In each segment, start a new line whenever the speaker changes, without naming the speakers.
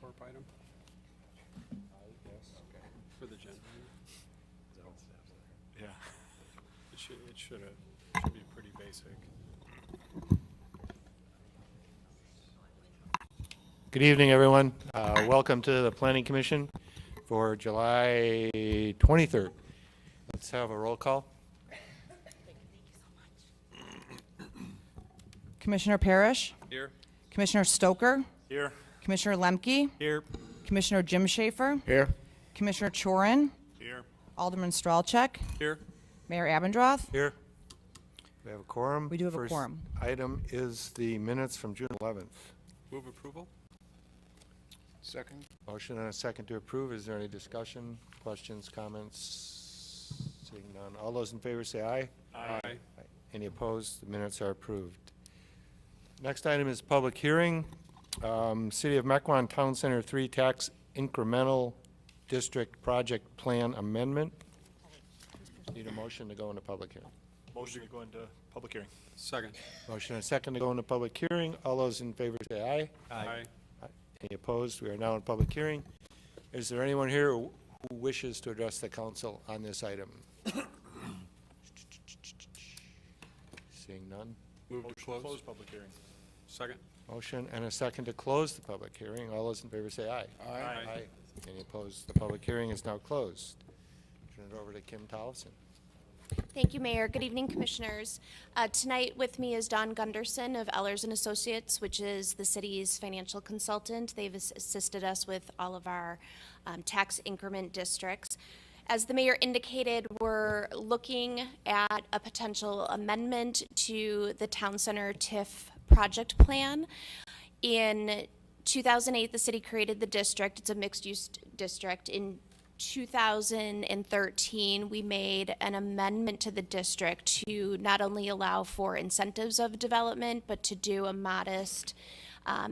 Corp item
Yes, okay.
for the generator.
Yeah.
It should be pretty basic.
Good evening, everyone. Welcome to the Planning Commission for July 23rd. Let's have a roll call.
Commissioner Parrish,
Here.
Commissioner Stoker,
Here.
Commissioner Lemke,
Here.
Commissioner Jim Schaefer,
Here.
Commissioner Chorin,
Here.
Alderman Stralchek,
Here.
Mayor Abendroth.
Here. We have a quorum.
We do have a
First
quorum.
item is the minutes from June 11th.
Move approval.
Second.
Motion and a second to approve. Is there any discussion, questions, comments? Seeing none. All those in favor say aye.
Aye.
Any opposed? The minutes are approved. Next item is public hearing. City of Mequon Town Center 3 Tax Incremental District Project Plan Amendment. Need a motion to go into public hearing.
Motion to go into public hearing.
Second.
Motion and a second to go into public hearing. All those in favor say aye.
Aye.
Any opposed? We are now in public hearing. Is there anyone here who wishes to address the council on this item? Seeing none.
Move to close.
Close public hearing.
Second.
Motion and a second to close the public hearing. All those in favor say aye.
Aye.
Any opposed? The public hearing is now closed. Turn it over to Kim Tollefson.
Thank you, Mayor. Good evening, Commissioners. Tonight with me is Don Gunderson of Ellers & Associates, which is the city's financial consultant. They've assisted us with all of our tax increment districts. As the mayor indicated, we're looking at a potential amendment to the Town Center TIF project plan. In 2008, the city created the district. It's a mixed-use district. In 2013, we made an amendment to the district to not only allow for incentives of development, but to do a modest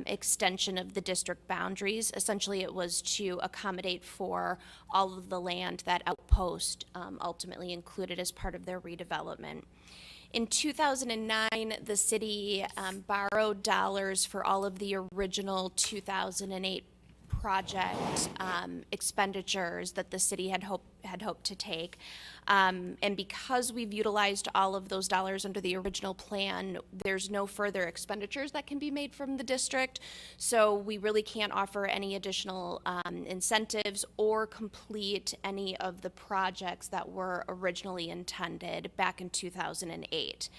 extension of the district boundaries. Essentially, it was to accommodate for all of the land that Outpost ultimately included as part of their redevelopment. In 2009, the city borrowed dollars for all of the original 2008 project expenditures that the city had hoped to take. And because we've utilized all of those dollars under the original plan, there's no further expenditures that can be made from the district. So we really can't offer any additional incentives or complete any of the projects that were originally intended back in 2008.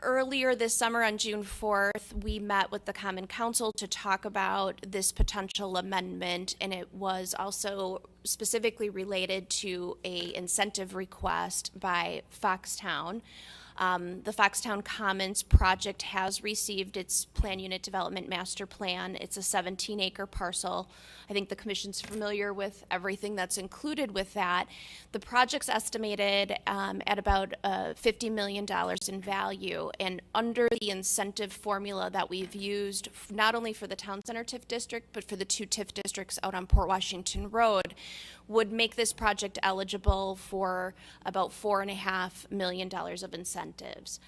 Earlier this summer on June 4th, we met with the Common Council to talk about this potential amendment, and it was also specifically related to a incentive request by Foxtown. The Foxtown Commons project has received its plan unit development master plan. It's a 17-acre parcel. I think the commission's familiar with everything that's included with that. The project's estimated at about $50 million in value, and under the incentive formula that we've used, not only for the Town Center TIF district, but for the two TIF districts out on Port Washington Road, would make this project eligible for about $4.5 million of incentives.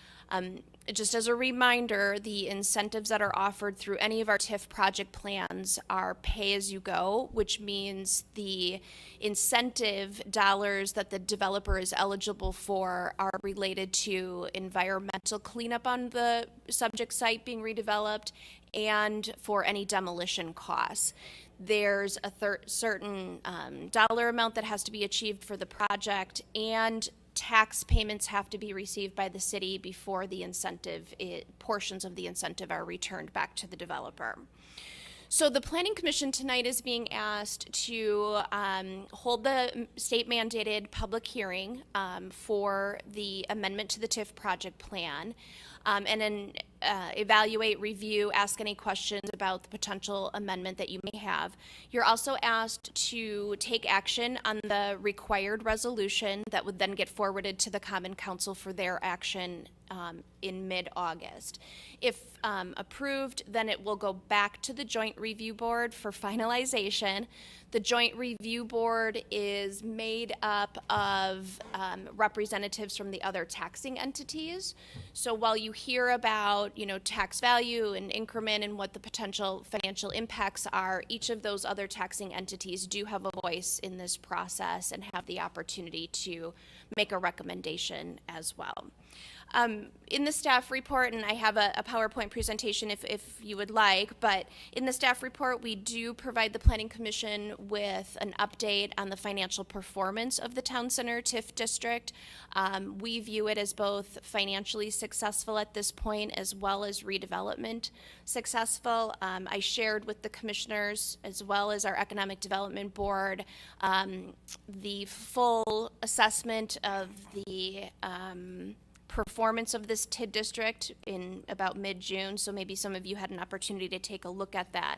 Just as a reminder, the incentives that are offered through any of our TIF project plans are pay-as-you-go, which means the incentive dollars that the developer is eligible for are related to environmental cleanup on the subject site being redeveloped and for any demolition costs. There's a certain dollar amount that has to be achieved for the project, and tax payments have to be received by the city before the incentive, portions of the incentive are returned back to the developer. So the Planning Commission tonight is being asked to hold the state mandated public hearing for the amendment to the TIF project plan, and then evaluate, review, ask any questions about the potential amendment that you may have. You're also asked to take action on the required resolution that would then get forwarded to the Common Council for their action in mid-August. If approved, then it will go back to the Joint Review Board for finalization. The Joint Review Board is made up of representatives from the other taxing entities. So while you hear about, tax value and increment and what the potential financial impacts are, each of those other taxing entities do have a voice in this process and have the opportunity to make a recommendation as well. In the staff report, and I have a PowerPoint presentation if you would like, but in the staff report, we do provide the Planning Commission with an update on the financial performance of the Town Center TIF district. We view it as both financially successful at this point as well as redevelopment successful. I shared with the commissioners as well as our Economic Development Board the full assessment of the performance of this TID district in about mid-June, so maybe some of you had an opportunity to take a look at that.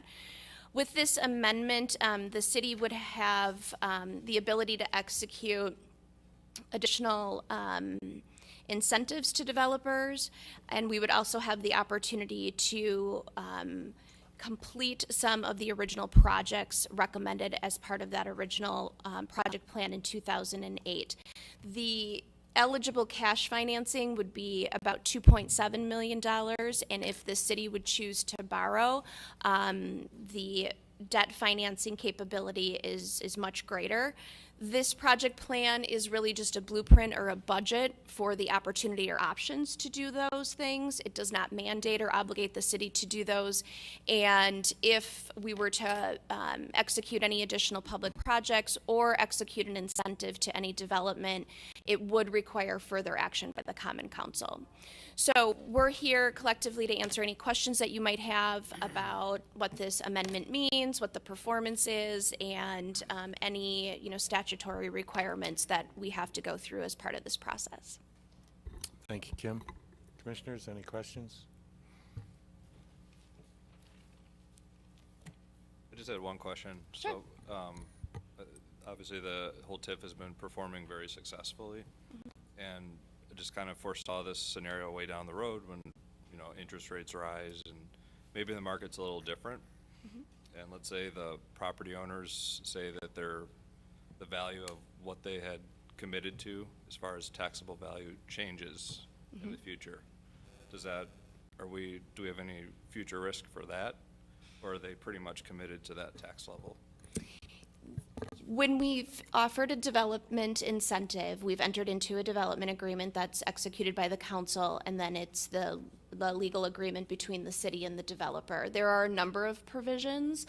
With this amendment, the city would have the ability to execute additional incentives to developers, and we would also have the opportunity to complete some of the original projects recommended as part of that original project plan in 2008. The eligible cash financing would be about $2.7 million, and if the city would choose to borrow, the debt financing capability is much greater. This project plan is really just a blueprint or a budget for the opportunity or options to do those things. It does not mandate or obligate the city to do those. And if we were to execute any additional public projects or execute an incentive to any development, it would require further action by the Common Council. So we're here collectively to answer any questions that you might have about what this amendment means, what the performance is, and any statutory requirements that we have to go through as part of this process.
Thank you, Kim. Commissioners, any questions?
I just had one question.
Sure.
So, obviously the whole TIF has been performing very successfully, and I just kind of foresaw this scenario way down the road when, interest rates rise and maybe the market's a little different. And let's say the property owners say that the value of what they had committed to as far as taxable value changes in the future. Do we have any future risk for that, or are they pretty much committed to that tax level?
When we've offered a development incentive, we've entered into a development agreement that's executed by the council, and then it's the legal agreement between the city and the developer. There are a number of provisions.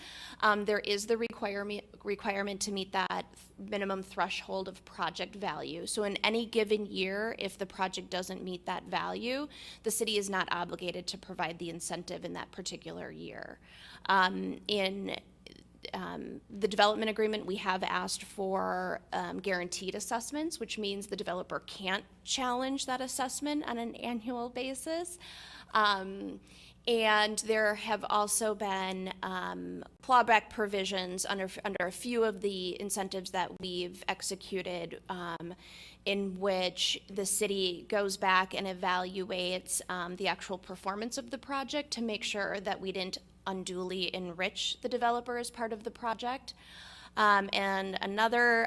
There is the requirement to meet that minimum threshold of project value. So in any given year, if the project doesn't meet that value, the city is not obligated to provide the incentive in that particular year. In the development agreement, we have asked for guaranteed assessments, which means the developer can't challenge that assessment on an annual basis. And there have also been clawback provisions under a few of the incentives that we've executed, in which the city goes back and evaluates the actual performance of the project to make sure that we didn't unduly enrich the developer as part of the project. And another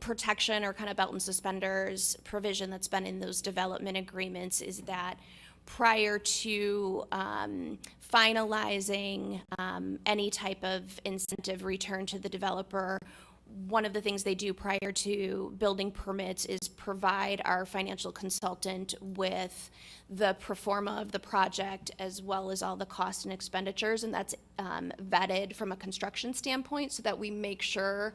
protection or kind of belt and suspenders provision that's been in those development agreements is that prior to finalizing any type of incentive return to the developer, one of the things they do prior to building permits is provide our financial consultant with the pro forma of the project as well as all the costs and expenditures, and that's vetted from a construction standpoint so that we make sure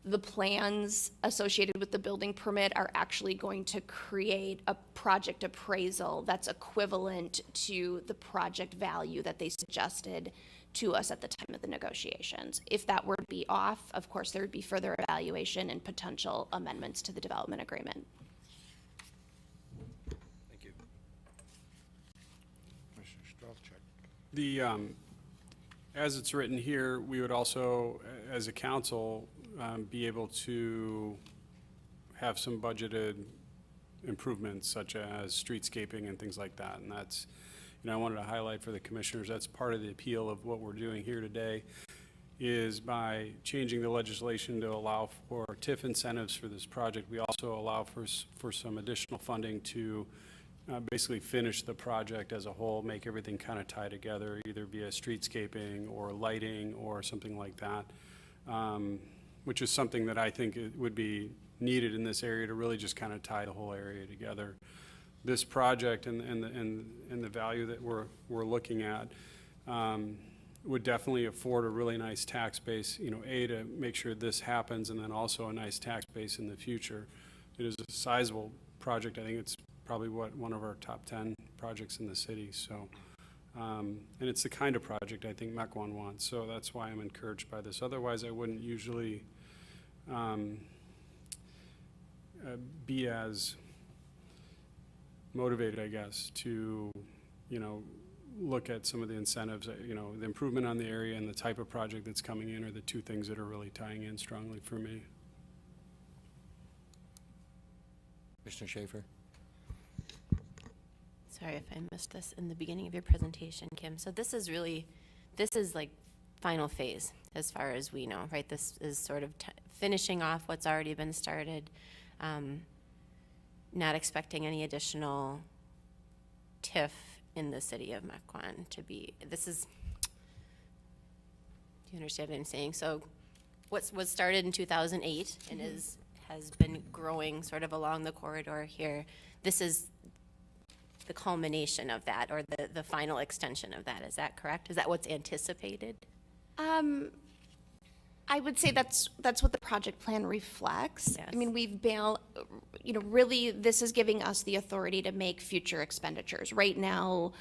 the plans associated with the building permit are actually going to create a project appraisal that's equivalent to the project value that they suggested to us at the time of the negotiations. If that were to be off, of course, there would be further evaluation and potential amendments to the development agreement.
Thank you.
Commissioner Stralchek.
The, as it's written here, we would also, as a council, be able to have some budgeted improvements such as streetscaping and things like that. And that's, I wanted to highlight for the commissioners, that's part of the appeal of what we're doing here today, is by changing the legislation to allow for TIF incentives for this project. We also allow for some additional funding to basically finish the project as a whole, make everything kind of tie together, either via streetscaping or lighting or something like that, which is something that I think it would be needed in this area to really just kind of tie the whole area together. This project and the value that we're looking at would definitely afford a really nice tax base, to make sure this happens, and then also a nice tax base in the future. It is a sizable project. I think it's probably one of our top 10 projects in the city. So, and it's the kind of project I think Mequon wants. So that's why I'm encouraged by this. Otherwise, I wouldn't usually be as motivated, I guess, to, look at some of the incentives. The improvement on the area and the type of project that's coming in are the two things that are really tying in strongly for me.
Commissioner Schaefer?
Sorry if I missed this in the beginning of your presentation, Kim. So this is like final phase as far as we know, right? This is sort of finishing off what's already been started. Not expecting any additional TIF in the city of Mequon to be, do you understand what I'm saying? So was started in 2008 and has been growing sort of along the corridor here. This is the culmination of that, or the final extension of that. Is that correct? Is that what's anticipated?
I would say that's what the project plan reflects.
Yes.
I mean, really, this is giving us the authority to make future expenditures. Right now,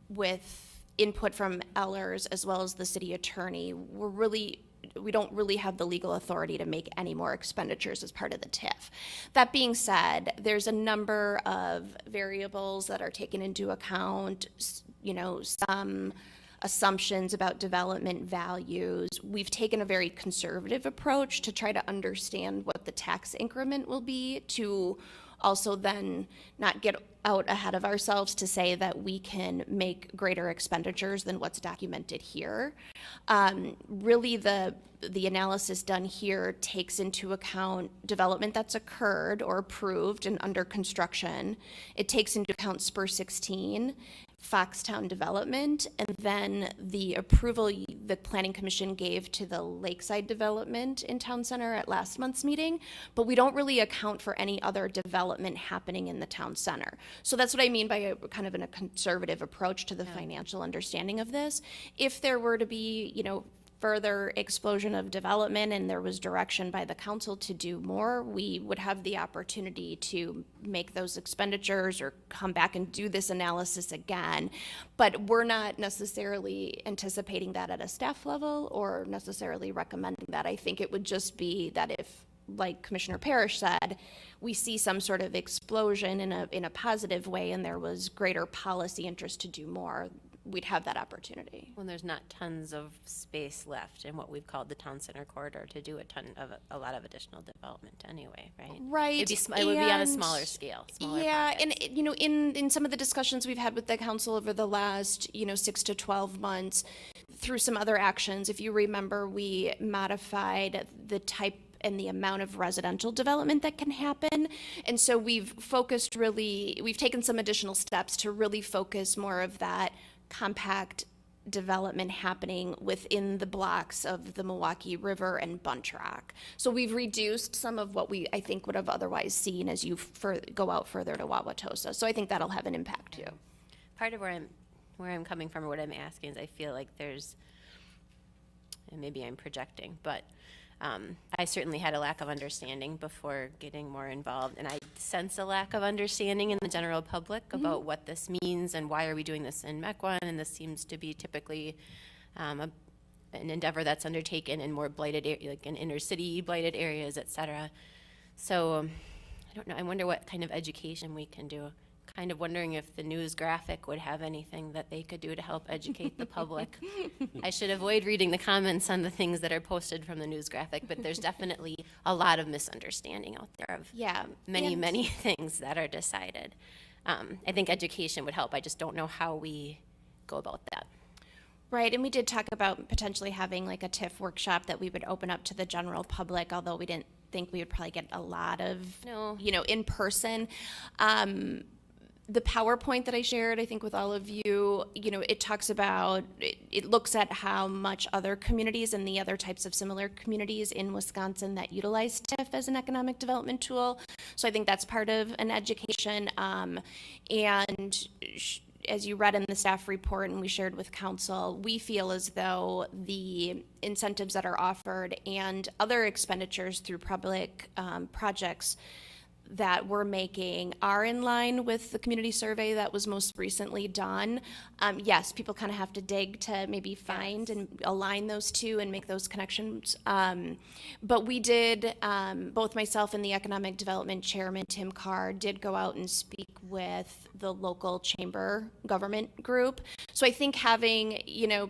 with input from Ellers as well as the city attorney, we don't really have the legal authority to make any more expenditures as part of the TIF. That being said, there's a number of variables that are taken into account, some assumptions about development values. We've taken a very conservative approach to try to understand what the tax increment will be, to also then not get out ahead of ourselves to say that we can make greater expenditures than what's documented here. Really, the analysis done here takes into account development that's occurred or approved and under construction. It takes into account Spur 16, Foxtown development, and then the approval the Planning Commission gave to the Lakeside development in Town Center at last month's meeting, but we don't really account for any other development happening in the Town Center. So that's what I mean by a kind of a conservative approach to the financial understanding of this. If there were to be, further explosion of development and there was direction by the council to do more, we would have the opportunity to make those expenditures or come back and do this analysis again. But we're not necessarily anticipating that at a staff level or necessarily recommending that. I think it would just be that if, like Commissioner Parrish said, we see some sort of explosion in a positive way and there was greater policy interest to do more, we'd have that opportunity.
When there's not tons of space left in what we've called the town center corridor to do a lot of additional development anyway, right?
Right.
It would be on a smaller scale.
Yeah, and in some of the discussions we've had with the council over the last 6 to 12 months, through some other actions, if you remember, we modified the type and the amount of residential development that can happen. And so we've taken some additional steps to really focus more of that compact development happening within the blocks of the Milwaukee River and Bunch Rock. So we've reduced some of what I think would have otherwise seen as you go out further to Wauwatosa. So I think that'll have an impact too.
Part of where I'm coming from or what I'm asking is I feel like there's, and maybe I'm projecting, but I certainly had a lack of understanding before getting more involved, and I sense a lack of understanding in the general public about what this means and why are we doing this in Mequon, and this seems to be typically an endeavor that's undertaken in more blighted, like in inner city blighted areas, et cetera. So I don't know, I wonder what kind of education we can do. Kind of wondering if the news graphic would have anything that they could do to help educate the public. I should avoid reading the comments on the things that are posted from the news graphic, but there's definitely a lot of misunderstanding out there of
Yeah.
many,
and-
many things that are decided. I think education would help. I just don't know how we go about that.
Right, and we did talk about potentially having like a TIF workshop that we would open up to the general public, although we didn't think we would probably get a lot of,
No.
in person. The PowerPoint that I shared, I think with all of you, it talks about, it looks at how much other communities and the other types of similar communities in Wisconsin that utilize TIF as an economic development tool. So I think that's part of an education. As you read in the staff report and we shared with council, we feel as though the incentives that are offered and other expenditures through public projects that we're making are in line with the community survey that was most recently done. Yes, people kind of have to dig to maybe find and align those two and make those connections. But we did, both myself and the Economic Development Chairman, Tim Carr, did go out and speak with the local chamber government group. So I think having,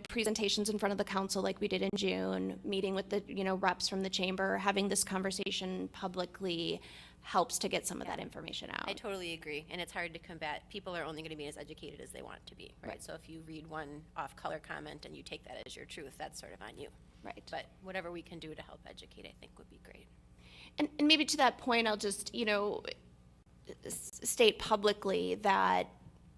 presentations in front of the council like we did in June, meeting with the, reps from the chamber, having this conversation publicly helps to get some of that information out.
I totally agree, and it's hard to combat. People are only going to be as educated as they want to be, right? So if you read one off-color comment and you take that as your truth, that's sort of on you.
Right.
But whatever we can do to help educate, I think would be great.
And maybe to that point, I'll just, state publicly that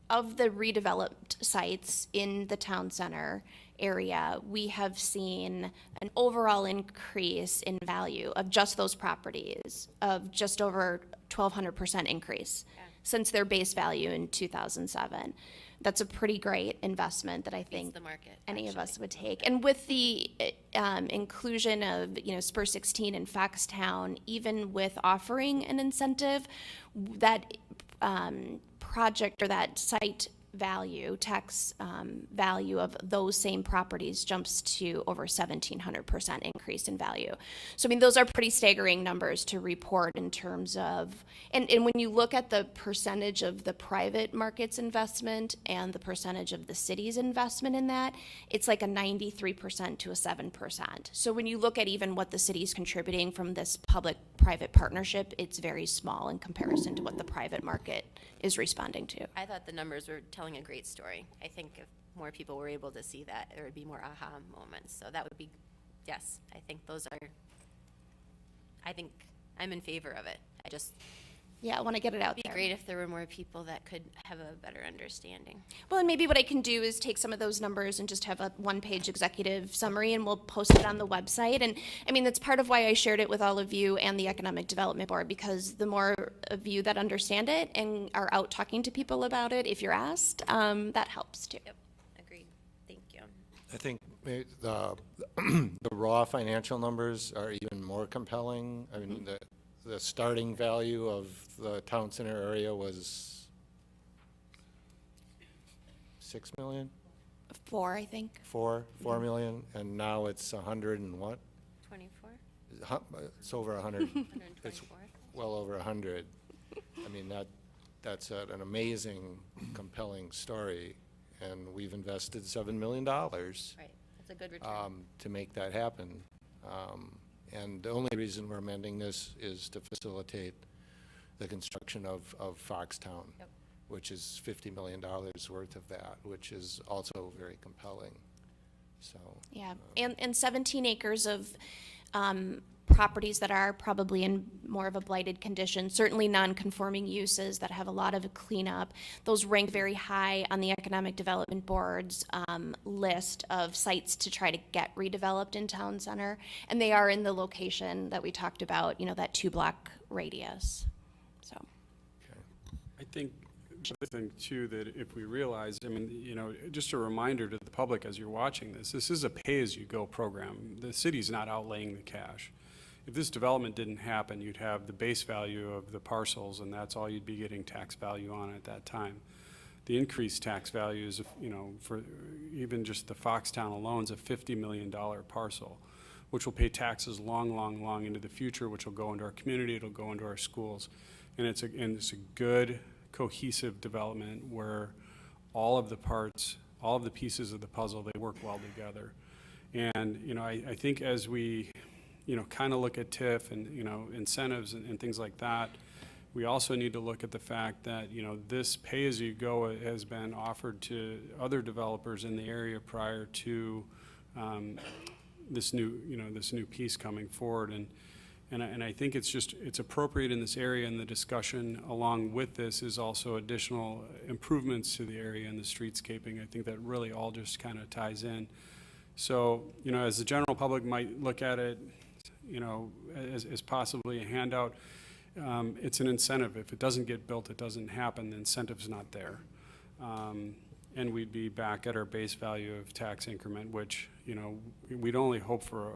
of the redeveloped sites in the town center area, we have seen an overall increase in value of just those properties of just over 1,200% increase since their base value in 2007. That's a pretty great investment that I think
the market,
any of us would take. And with the inclusion of, Spur 16 and Foxtown, even with offering an incentive, that project or that site value, tax value of those same properties jumps to over 1,700% increase in value. So, those are pretty staggering numbers to report in terms of, and when you look at the percentage of the private market's investment and the percentage of the city's investment in that, it's like a 93% to a 7%. So when you look at even what the city's contributing from this public-private partnership, it's very small in comparison to what the private market is responding to.
I thought the numbers were telling a great story. I think if more people were able to see that, there would be more aha moments. So that would be, yes, I think I'm in favor of it.
Yeah, I want to get it out
It'd be
there.
great if there were more people that could have a better understanding.
Well, and maybe what I can do is take some of those numbers and just have a one-page executive summary, and we'll post it on the website. And that's part of why I shared it with all of you and the Economic Development Board, because the more of you that understand it and are out talking to people about it, if you're asked, that helps too.
Yep, agreed. Thank you.
I think the raw financial numbers are even more compelling. I mean, the starting value of the town center area was 6 million?
4, I think.
4 million, and now it's 100 and what?
24?
It's over 100. It's
124?
well over 100. I mean, that's an amazing, compelling story, and we've invested $7 million
Right, that's a good return.
to make that happen. And the only reason we're amending this is to facilitate the construction of Foxtown,
Yep.
which is $50 million worth of that, which is also very compelling. So,
Yeah, and 17 acres of properties that are probably in more of a blighted condition, certainly non-conforming uses that have a lot of cleanup. Those rank very high on the Economic Development Board's list of sites to try to get redeveloped in town center. And they are in the location that we talked about, that 2-block radius, so.
I think the other thing too, that if we realize, just a reminder to the public as you're watching this is a pay-as-you-go program. The city's not outlaying the cash. If this development didn't happen, you'd have the base value of the parcels, and that's all you'd be getting tax value on at that time. The increased tax value is, for even just the Foxtown alone is a $50 million parcel, which will pay taxes long into the future, which will go into our community, it'll go into our schools. And it's a good, cohesive development where all of the parts, all of the pieces of the puzzle, they work well together. And, I think as we kind of look at TIF and, incentives and things like that. We also need to look at the fact that, this pay-as-you-go has been offered to other developers in the area prior to this new piece coming forward. And I think it's appropriate in this area, and the discussion along with this is also additional improvements to the area and the streetscaping. I think that really all just kind of ties in. So, as the general public might look at it, as possibly a handout, it's an incentive. If it doesn't get built, it doesn't happen, the incentive's not there. And we'd be back at our base value of tax increment, which, we'd only hope for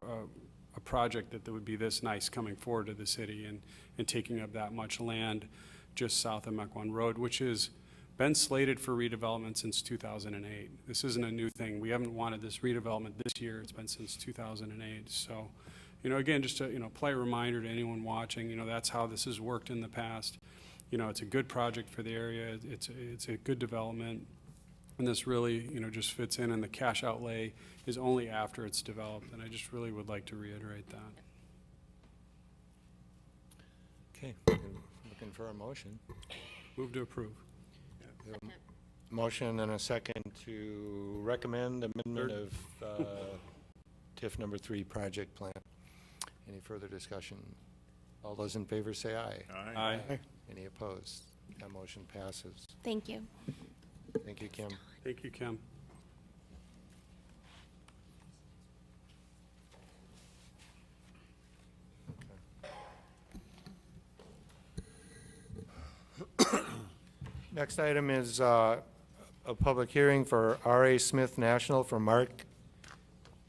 a project that would be this nice coming forward to the city and taking up that much land just south of Mequon Road, which has been slated for redevelopment since 2008. This isn't a new thing. We haven't wanted this redevelopment this year. It's been since 2008. So, again, just a, polite reminder to anyone watching, that's how this has worked in the past. It's a good project for the area. It's a good development. And this really, just fits in, and the cash outlay is only after it's developed. And I just really would like to reiterate that.
Okay, looking for a motion.
Move to approve.
Motion and a second to recommend amendment of TIF number 3 project plan. Any further discussion? All those in favor say aye.
Aye.
Any opposed? That motion passes.
Thank you.
Thank you, Kim.
Thank you, Kim.
Next item is a public hearing for R.A. Smith National for Mark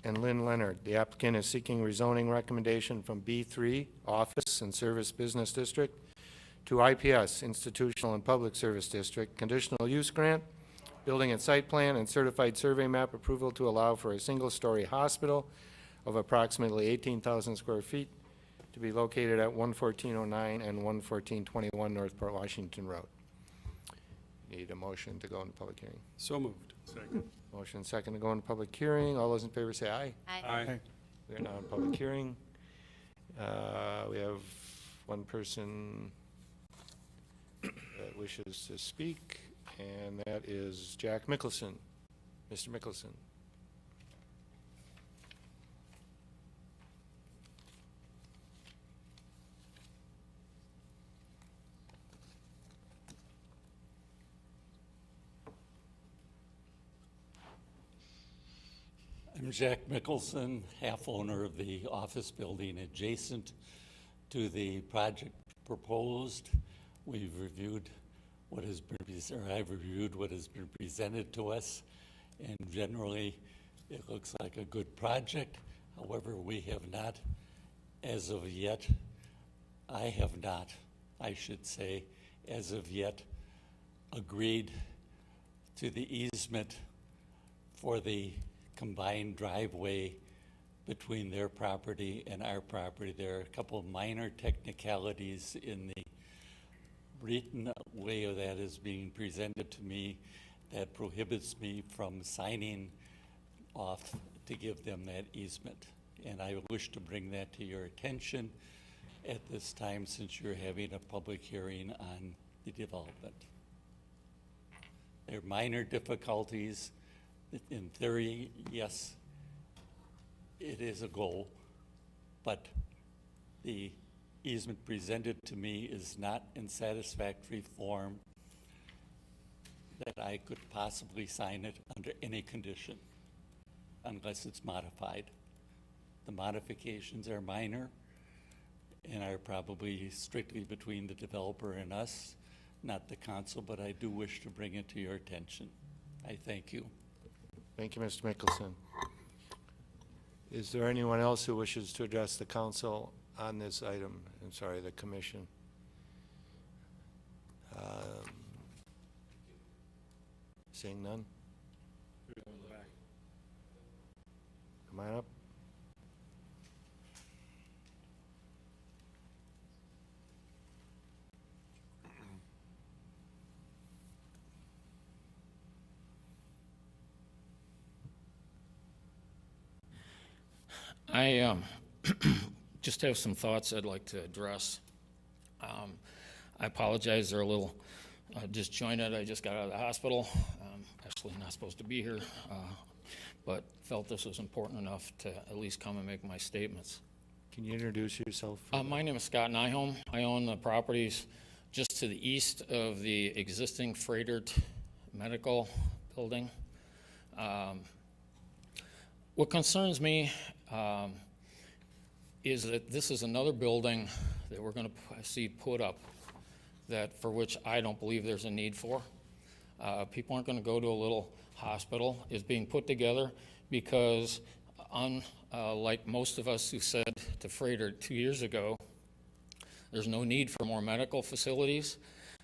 and Lynn Leonard. The applicant is seeking rezoning recommendation from B3, Office and Service Business District, to IPS, Institutional and Public Service District, conditional use grant, building and site plan, and certified survey map approval to allow for a single-story hospital of approximately 18,000 square feet to be located at 11409 and 11421 North Port Washington Road. Need a motion to go into public hearing.
So moved.
Second.
Motion second to go into public hearing. All those in favor say aye.
Aye.
We are now in public hearing. We have one person that wishes to speak, and that is Jack Mickelson. Mr. Mickelson.
I'm Jack Mickelson, half owner of the office building adjacent to the project proposed. We've reviewed what has been, or I've reviewed what has been presented to us, and generally it looks like a good project. However, we have not, as of yet, I should say, as of yet, agreed to the easement for the combined driveway between their property and our property. There are a couple of minor technicalities in the written way of that is being presented to me that prohibits me from signing off to give them that easement. And I wish to bring that to your attention at this time, since you're having a public hearing on the development. There are minor difficulties. In theory, yes, it is a goal, but the easement presented to me is not in satisfactory form that I could possibly sign it under any condition unless it's modified. The modifications are minor and are probably strictly between the developer and us, not the council, but I do wish to bring it to your attention. I thank you.
Thank you, Mr. Mickelson. Is there anyone else who wishes to address the council on this item? I'm sorry, the commission. Seeing none? Come on up.
I just have some thoughts I'd like to address. I apologize, they're a little disjointed. I just got out of the hospital. Actually not supposed to be here, but felt this was important enough to at least come and make my statements.
Can you introduce yourself?
My name is Scott Nyholm. I own the properties just to the east of the existing Freighter Medical Building. What concerns me is that this is another building that we're going to see put up for which I don't believe there's a need for. People aren't going to go to a little hospital. It's being put together because, like most of us who said to Freighter 2 years ago, there's no need for more medical facilities.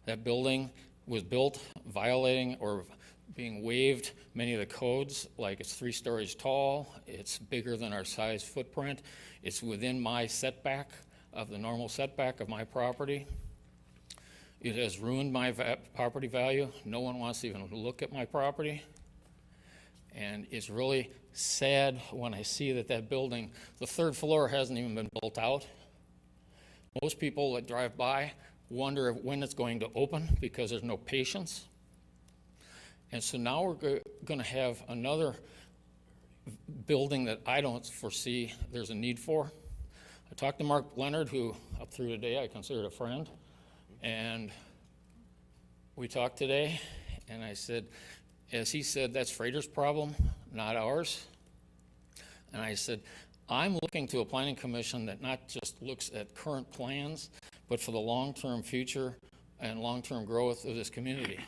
That building was built violating or being waived many of the codes, like it's 3 stories tall, it's bigger than our size footprint, it's within my setback of the normal setback of my property. It has ruined my property value. No one wants to even look at my property. And it's really sad when I see that building, the 3rd floor hasn't even been built out. Most people that drive by wonder when it's going to open because there's no patience. And so now we're going to have another building that I don't foresee there's a need for. I talked to Mark Leonard, who up through today I considered a friend, and we talked today, and I said, as he said, that's Freighter's problem, not ours. And I said, I'm looking to a planning commission that not just looks at current plans, but for the long-term future and long-term growth of this community.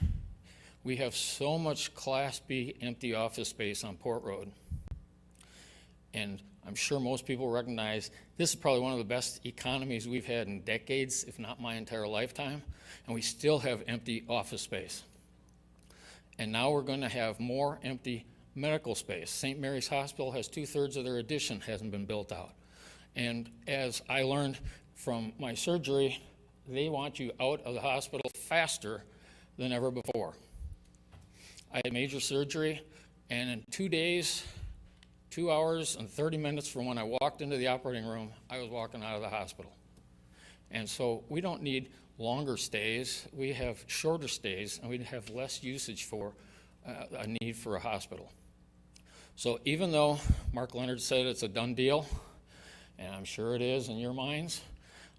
We have so much Class B empty office space on Port Road. And I'm sure most people recognize this is probably one of the best economies we've had in decades, if not my entire lifetime, and we still have empty office space. And now we're going to have more empty medical space. St. Mary's Hospital has 2/3 of their addition hasn't been built out. And as I learned from my surgery, they want you out of the hospital faster than ever before. I had major surgery, and in 2 days, 2 hours and 30 minutes from when I walked into the operating room, I was walking out of the hospital. And so we don't need longer stays. We have shorter stays, and we have less usage for a need for a hospital. So even though Mark Leonard said it's a done deal, and I'm sure it is in your minds,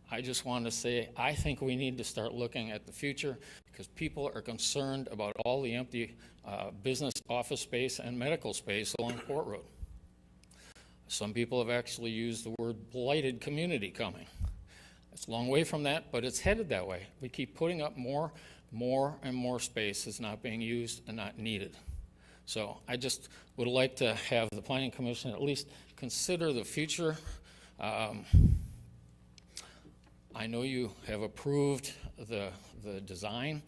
I just wanted to say I think we need to start looking at the future because people are concerned about all the empty business office space and medical space along Port Road. Some people have actually used the word blighted community coming. It's a long way from that, but it's headed that way. We keep putting up more and more space that's not being used and not needed. So I just would like to have the Planning Commission at least consider the future. I know you have approved the design.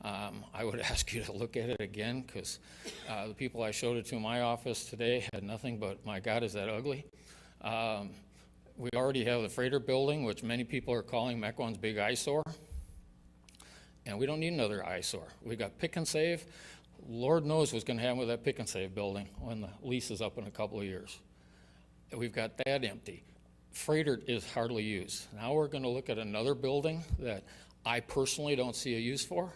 I would ask you to look at it again because the people I showed it to in my office today had nothing but, my God, is that ugly? We already have the Freighter building, which many people are calling Mequon's big eyesore. And we don't need another eyesore. We got Pick and Save. Lord knows what's going to happen with that Pick and Save building when the lease is up in a couple of years. We've got that empty. Freighter is hardly used. Now we're going to look at another building that I personally don't see a use for,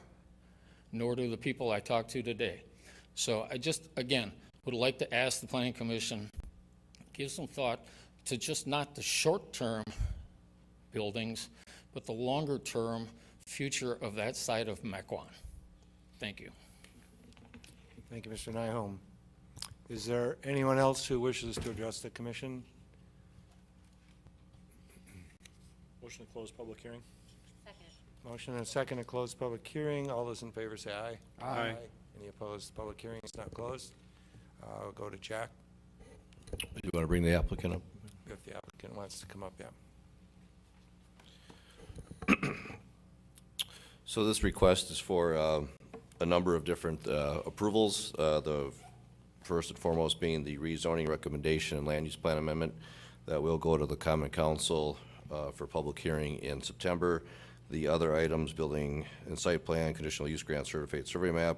nor do the people I talked to today. So I just, again, would like to ask the Planning Commission, give some thought to just not the short-term buildings, but the longer-term future of that side of Mequon. Thank you.
Thank you, Mr. Nyholm. Is there anyone else who wishes to address the commission?
Motion to close public hearing.
Second.
Motion and a second to close public hearing. All those in favor say aye.
Aye.
Any opposed? Public hearing is not closed. I'll go to Jack
You want to bring the applicant up?
if the applicant wants to come up, yeah.
So this request is for a number of different approvals. The first and foremost being the rezoning recommendation and land use plan amendment that will go to the Common Council for public hearing in September. The other items, building and site plan, conditional use grant, certified survey map,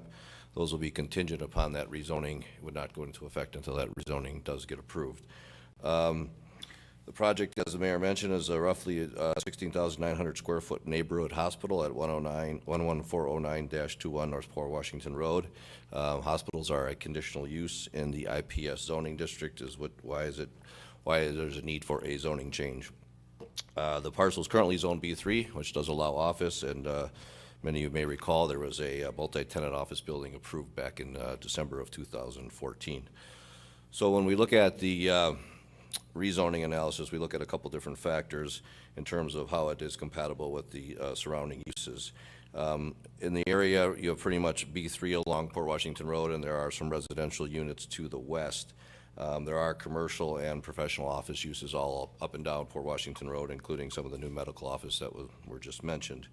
those will be contingent upon that rezoning. It would not go into effect until that rezoning does get approved. The project, as the mayor mentioned, is a roughly 16,900 square foot neighborhood hospital at 11409-21 North Port Washington Road. Hospitals are a conditional use in the IPS zoning district. Why there's a need for a zoning change. The parcel is currently zone B3, which does allow office, and many of you may recall there was a multi-tenant office building approved back in December of 2014. So when we look at the rezoning analysis, we look at a couple different factors in terms of how it is compatible with the surrounding uses. In the area, you have pretty much B3 along Port Washington Road, and there are some residential units to the west. There are commercial and professional office uses all up and down Port Washington Road, including some of the new medical office that were just mentioned.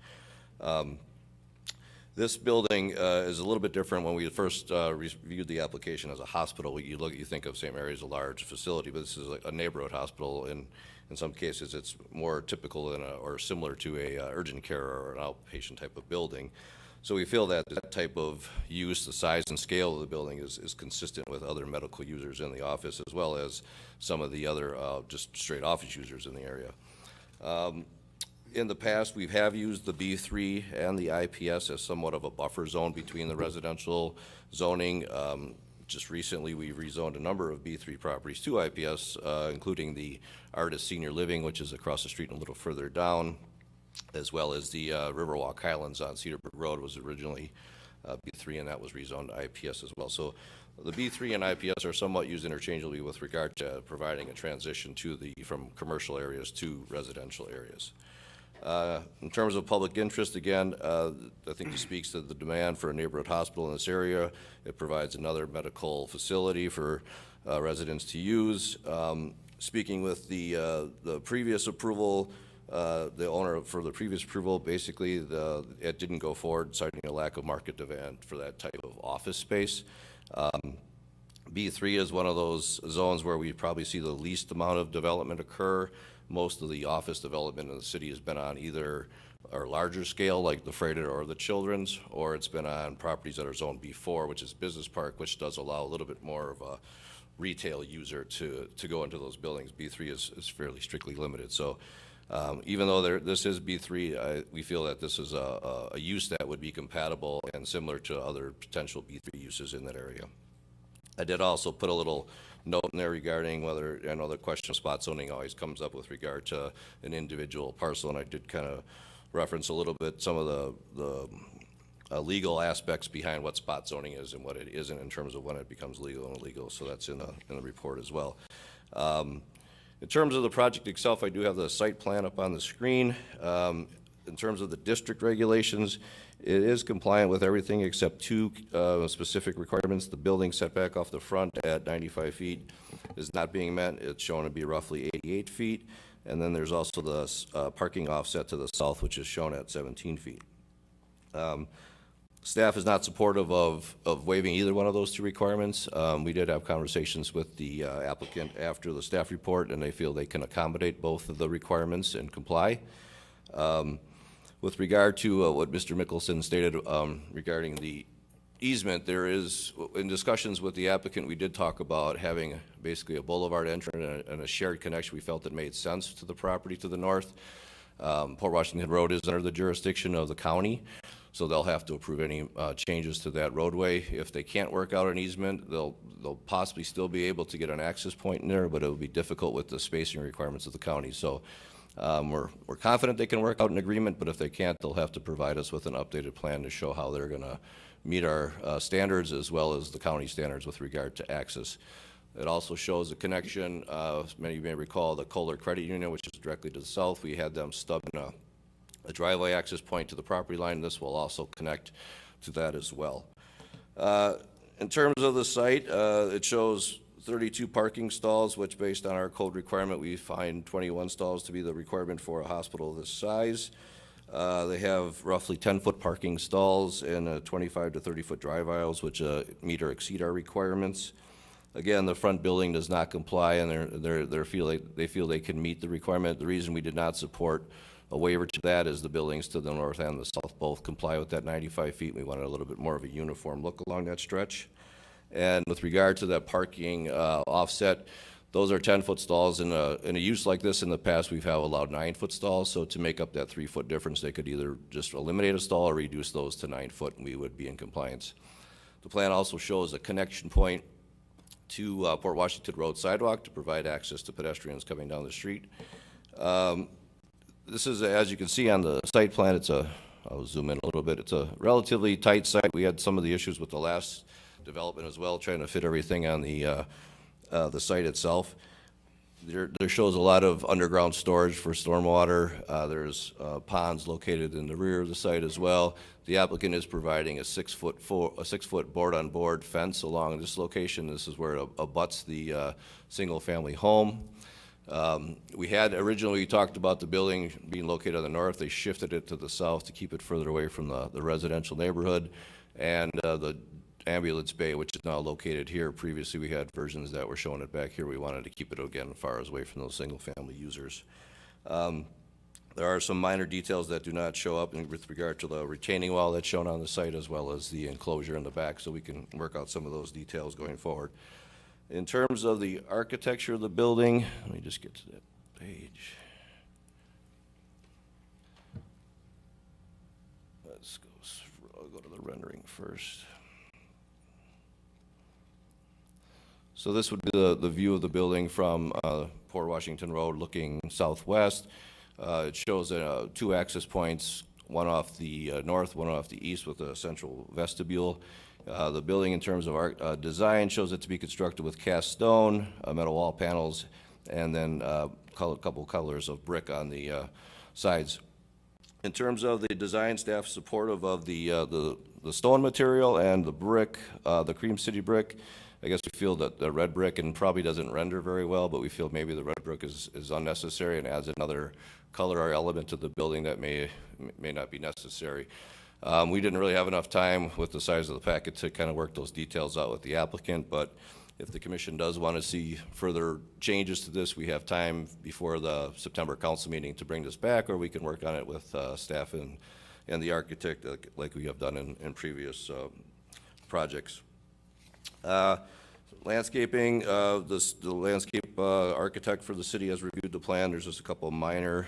This building is a little bit different. When we first reviewed the application as a hospital, you think of St. Mary's a large facility, but this is a neighborhood hospital. In some cases, it's more typical or similar to a urgent care or an outpatient type of building. So we feel that that type of use, the size and scale of the building is consistent with other medical users in the office, as well as some of the other just straight office users in the area. In the past, we have used the B3 and the IPS as somewhat of a buffer zone between the residential zoning. Just recently, we rezoned a number of B3 properties to IPS, including the Artist Senior Living, which is across the street and a little further down, as well as the Riverwalk Highlands on Cedarbrook Road was originally B3, and that was rezoned to IPS as well. So the B3 and IPS are somewhat used interchangeably with regard to providing a transition from commercial areas to residential areas. In terms of public interest, again, I think this speaks to the demand for a neighborhood hospital in this area. It provides another medical facility for residents to use. Speaking with the previous approval, the owner for the previous approval, basically it didn't go forward, citing a lack of market demand for that type of office space. B3 is one of those zones where we probably see the least amount of development occur. Most of the office development in the city has been on either a larger scale, like the Freighted or the Children's, or it's been on properties that are Zone B4, which is Business Park, which does allow a little bit more of a retail user to go into those buildings. B3 is fairly strictly limited. So even though this is B3, we feel that this is a use that would be compatible and similar to other potential B3 uses in that area. I did also put a little note in there regarding whether, I know the question of spot zoning always comes up with regard to an individual parcel, and I did kind of reference a little bit some of the legal aspects behind what spot zoning is and what it isn't in terms of when it becomes legal and illegal, so that's in the report as well. In terms of the project itself, I do have the site plan up on the screen. In terms of the district regulations, it is compliant with everything except two specific requirements. The building setback off the front at 95 feet is not being met. It's shown to be roughly 88 feet. And then there's also the parking offset to the south, which is shown at 17 feet. Staff is not supportive of waiving either one of those two requirements. We did have conversations with the applicant after the staff report, and they feel they can accommodate both of the requirements and comply. With regard to what Mr. Mickelson stated regarding the easement, there is, in discussions with the applicant, we did talk about having basically a boulevard entrance and a shared connection. We felt it made sense to the property to the north. Port Washington Road is under the jurisdiction of the county, so they'll have to approve any changes to that roadway. If they can't work out an easement, they'll possibly still be able to get an access point in there, but it will be difficult with the spacing requirements of the county. So we're confident they can work out an agreement, but if they can't, they'll have to provide us with an updated plan to show how they're gonna meet our standards as well as the county standards with regard to access. It also shows a connection, many of you may recall the Kohler Credit Union, which is directly to the south. We had them stub in a driveway access point to the property line. This will also connect to that as well. In terms of the site, it shows 32 parking stalls, which based on our code requirement, we find 21 stalls to be the requirement for a hospital this size. They have roughly 10-foot parking stalls and 25 to 30-foot drive aisles, which meet or exceed our requirements. Again, the front building does not comply, and they feel they can meet the requirement. The reason we did not support a waiver to that is the buildings to the north and the south both comply with that 95 feet. We wanted a little bit more of a uniform look along that stretch. And with regard to that parking offset, Those are 10-foot stalls. In a use like this in the past, we've have allowed 9-foot stalls. So to make up that 3-foot difference, they could either just eliminate a stall or reduce those to 9 foot, and we would be in compliance. The plan also shows a connection point to Port Washington Road sidewalk to provide access to pedestrians coming down the street. This is, as you can see on the site plan, I'll zoom in a little bit. It's a relatively tight site. We had some of the issues with the last development as well, trying to fit everything on the site itself. There shows a lot of underground storage for stormwater. There's ponds located in the rear of the site as well. The applicant is providing a 6-foot board-on-board fence along this location. This is where it abuts the single-family home. We had originally talked about the building being located on the north. They shifted it to the south to keep it further away from the residential neighborhood. And the ambulance bay, which is now located here. Previously, we had versions that were showing it back here. We wanted to keep it, again, far away from those single-family users. There are some minor details that do not show up with regard to the retaining wall that's shown on the site, as well as the enclosure in the back, so we can work out some of those details going forward. In terms of the architecture of the building, let me just get to that page. I'll go to the rendering first. So this would be the view of the building from Port Washington Road looking southwest. It shows 2 access points, one off the north, one off the east with a central vestibule. The building in terms of art design shows it to be constructed with cast stone, metal wall panels, and then a couple colors of brick on the sides. In terms of the design, staff supportive of the stone material and the brick, the Cream City brick. I guess we feel that the red brick and probably doesn't render very well, but we feel maybe the red brick is unnecessary and adds another color or element to the building that may not be necessary. We didn't really have enough time with the size of the packet to kind of work those details out with the applicant, but if the commission does want to see further changes to this, we have time before the September council meeting to bring this back, or we can work on it with staff and the architect like we have done in previous projects. Landscaping, the landscape architect for the city has reviewed the plan. There's just a couple of minor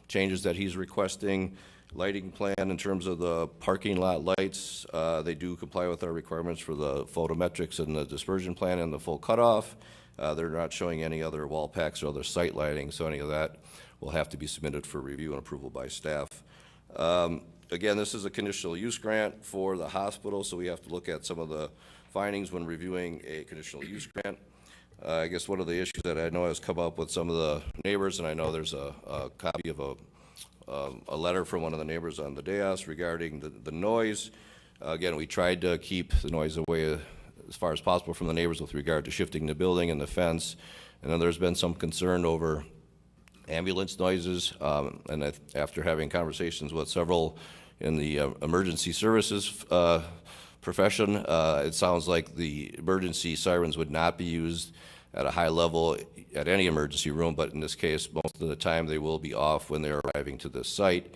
changes that he's requesting. Lighting plan in terms of the parking lot lights, they do comply with our requirements for the photometrics and the dispersion plan and the full cutoff. They're not showing any other wall packs or other site lighting, so any of that will have to be submitted for review and approval by staff. Again, this is a conditional use grant for the hospital, so we have to look at some of the findings when reviewing a conditional use grant. I guess one of the issues that I know has come up with some of the neighbors, and I know there's a copy of a letter from one of the neighbors on the dais regarding the noise. Again, we tried to keep the noise away as far as possible from the neighbors with regard to shifting the building and the fence. And then there's been some concern over ambulance noises, and after having conversations with several in the emergency services profession, it sounds like the emergency sirens would not be used at a high level at any emergency room, but in this case, most of the time they will be off when they're arriving to this site.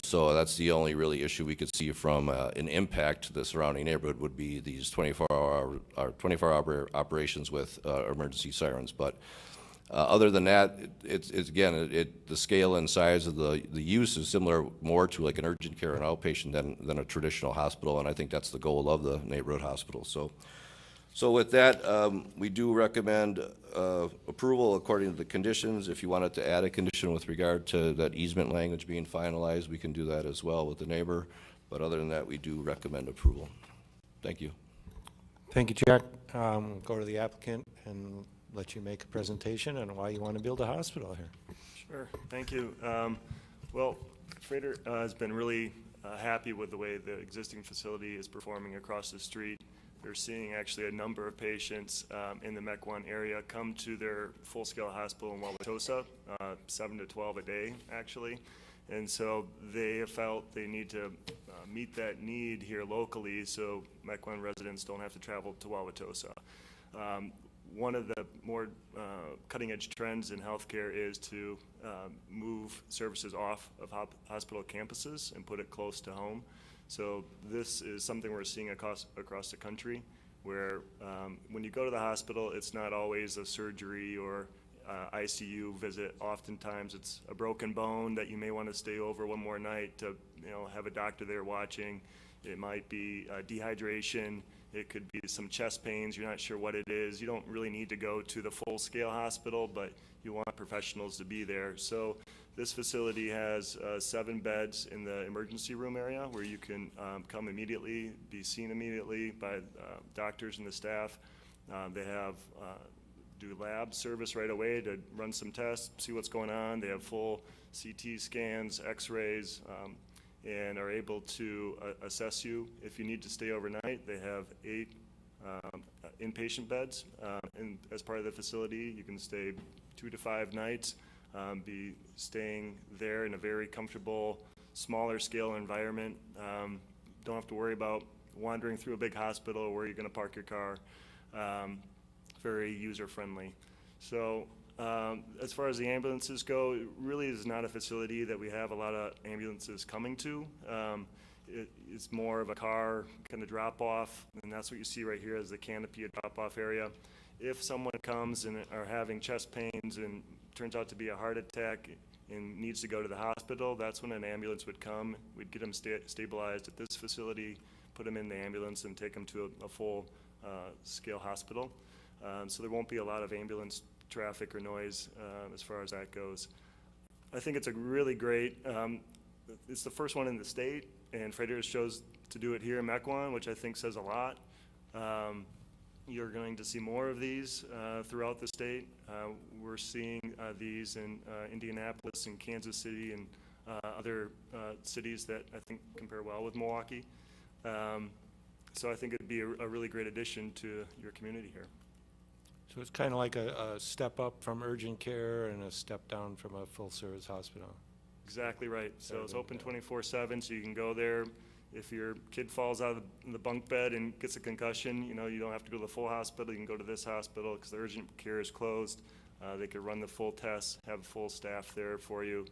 So that's the only really issue we could see from an impact to the surrounding neighborhood would be these 24-hour operations with emergency sirens. But other than that, it's again, the scale and size of the use is similar more to like an urgent care and outpatient than a traditional hospital, and I think that's the goal of the neighborhood hospital. So with that, we do recommend approval according to the conditions. If you wanted to add a condition with regard to that easement language being finalized, we can do that as well with the neighbor. But other than that, we do recommend approval. Thank you.
Thank you, Jack. Go to the applicant and let you make a presentation on why you want to build a hospital here.
Sure, thank you. Well, Frater has been really happy with the way the existing facility is performing across the street. They're seeing actually a number of patients in the Mequon area come to their full-scale hospital in Wauwatosa, 7 to 12 a day, actually. And so they have felt they need to meet that need here locally so Mequon residents don't have to travel to Wauwatosa. One of the more cutting-edge trends in healthcare is to move services off of hospital campuses and put it close to home. So this is something we're seeing across the country. where when you go to the hospital, it's not always a surgery or ICU visit. Oftentimes, it's a broken bone that you may want to stay over one more night to, have a doctor there watching. It might be dehydration. It could be some chest pains. You're not sure what it is. You don't really need to go to the full-scale hospital, but you want professionals to be there. So this facility has 7 beds in the emergency room area where you can come immediately, be seen immediately by doctors and the staff. They have do lab service right away to run some tests, see what's going on. They have full CT scans, x-rays, and are able to assess you if you need to stay overnight. They have 8 inpatient beds as part of the facility. You can stay 2 to 5 nights, be staying there in a very comfortable, smaller scale environment. Don't have to worry about wandering through a big hospital where you're going to park your car. Very user-friendly. So as far as the ambulances go, it really is not a facility that we have a lot of ambulances coming to. It's more of a car kind of drop-off, and that's what you see right here as the canopy, a drop-off area. If someone comes and are having chest pains and turns out to be a heart attack and needs to go to the hospital, that's when an ambulance would come. We'd get them stabilized at this facility, put them in the ambulance, and take them to a full scale hospital. So there won't be a lot of ambulance traffic or noise as far as that goes. I think it's a really great, it's the first one in the state, and Freighter chose to do it here in Mequon, which I think says a lot. You're going to see more of these throughout the state. We're seeing these in Indianapolis and Kansas City and other cities that I think compare well with Milwaukee. So I think it'd be a really great addition to your community here.
So it's kind of like a step up from urgent care and a step down from a full-service hospital.
Exactly right. So it's open 24/7, so you can go there. If your kid falls out of the bunk bed and gets a concussion, you don't have to go to the full hospital. You can go to this hospital because the urgent care is closed. They could run the full tests, have full staff there for you.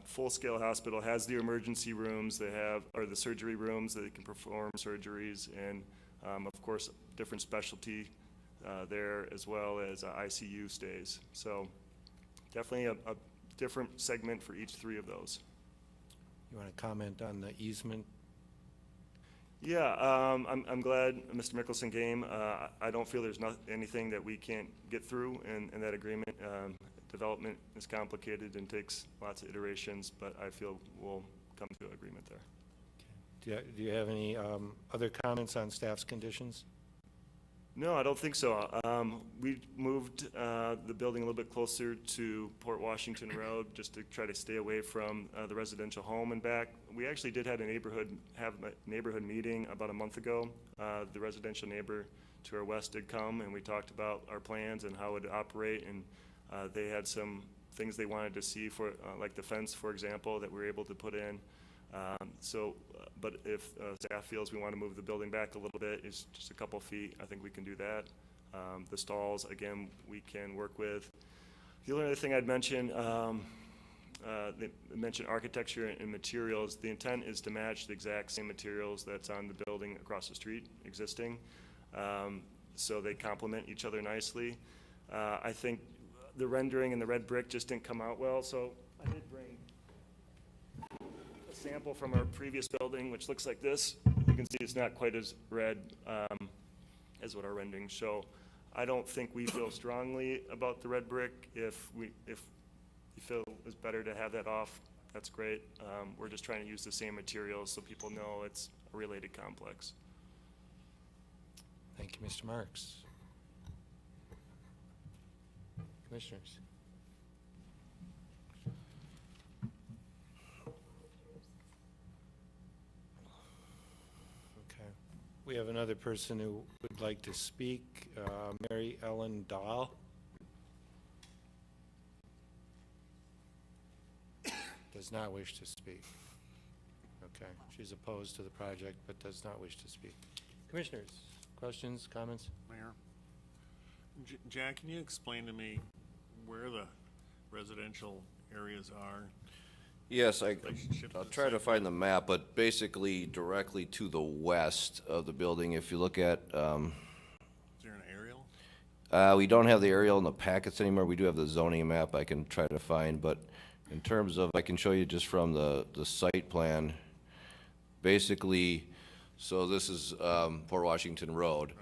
Full-scale hospital has the emergency rooms. They have, or the surgery rooms that they can perform surgeries, and of course, different specialty there, as well as ICU stays. So definitely a different segment for each 3 of those.
You want to comment on the easement?
Yeah, I'm glad Mr. Mickelson came. I don't feel there's anything that we can't get through in that agreement. Development is complicated and takes lots of iterations, but I feel we'll come to an agreement there.
Do you have any other comments on staff's conditions?
No, I don't think so. We moved the building a little bit closer to Port Washington Road just to try to stay away from the residential home and back. We actually did have a neighborhood meeting about a month ago. The residential neighbor to our west did come, and we talked about our plans and how it would operate, and they had some things they wanted to see for, like the fence, for example, that we were able to put in. But if staff feels we want to move the building back a little bit, it's just a couple feet, I think we can do that. The stalls, again, we can work with. The only other thing I'd mention, they mentioned architecture and materials. The intent is to match the exact same materials that's on the building across the street existing. So they complement each other nicely. I think the rendering and the red brick just didn't come out well, so I did bring a sample from our previous building, which looks like this. You can see it's not quite as red as what our renderings show. I don't think we feel strongly about the red brick. If you feel it's better to have that off, that's great. We're just trying to use the same materials so people know it's a related complex.
Thank you, Mr. Marks. Commissioners. Okay. We have another person who would like to speak, Mary Ellen Dahl. Does not wish to speak. Okay. She's opposed to the project but does not wish to speak. Commissioners, questions, comments?
Mayor, Jack, can you explain to me where the residential areas are?
Yes,
Relationship
I'll
to
try to
site
find the map, but basically directly to the west of the building, if you look at We don't have the aerial in the packets anymore. We do have the zoning map I can try to find, but in terms of, I can show you just from the site plan. Basically, so this is Port Washington Road.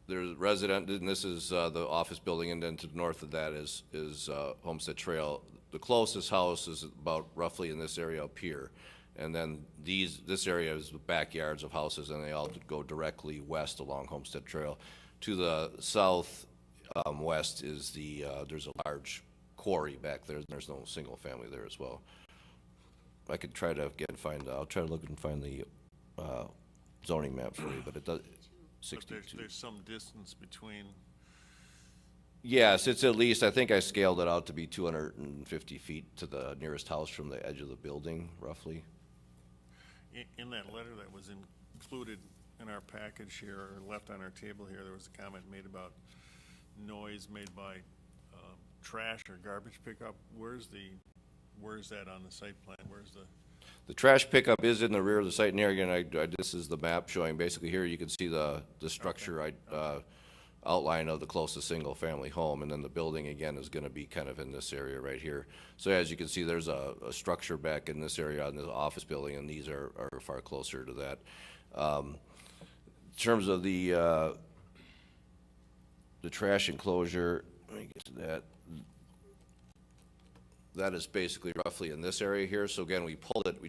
There's resident, and this is the office building, and then to the north of that is Homestead Trail. The closest house is about roughly in this area up here. And then this area is the backyards of houses, and they all go directly west along Homestead Trail. To the south west is there's a large quarry back there, and there's no single family there as well. I could try to I'll try to look and find the zoning map for you, but it does,
But
62.
there's some distance between,
Yes, it's at least, I think I scaled it out to be 250 feet to the nearest house from the edge of the building, roughly.
in that letter that was included in our package here, or left on our table here, there was a comment made about noise made by trash or garbage pickup. Where's that on the site plan? Where's
The trash pickup is in the rear of the site, and here again, this is the map showing, basically here you can see the structure outline of the closest single-family home, and then the building again is gonna be kind of in this area right here. So as you can see, there's a structure back in this area in the office building, and these are far closer to that. In terms of the trash enclosure, let me get to that. That is basically roughly in this area here. So again, we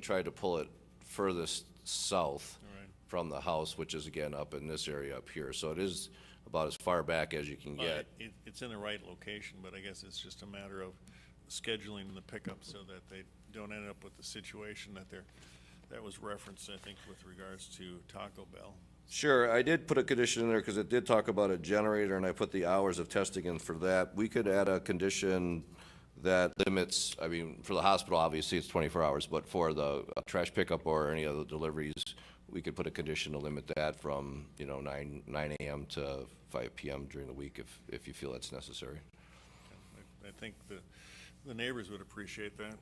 tried to pull it furthest south from the house, which is again up in this area up here. So it is about as far back as you can get.
it's in the right location, but I guess it's just a matter of scheduling the pickup so that they don't end up with the situation that was referenced, I think, with regards to Taco Bell.
Sure, I did put a condition in there because it did talk about a generator, and I put the hours of testing in for that. We could add a condition that limits, I mean, for the hospital, obviously, it's 24 hours, but for the trash pickup or any other deliveries, we could put a condition to limit that from, 9 a.m. to 5 p.m. during the week if you feel that's necessary.
I think the neighbors would appreciate that.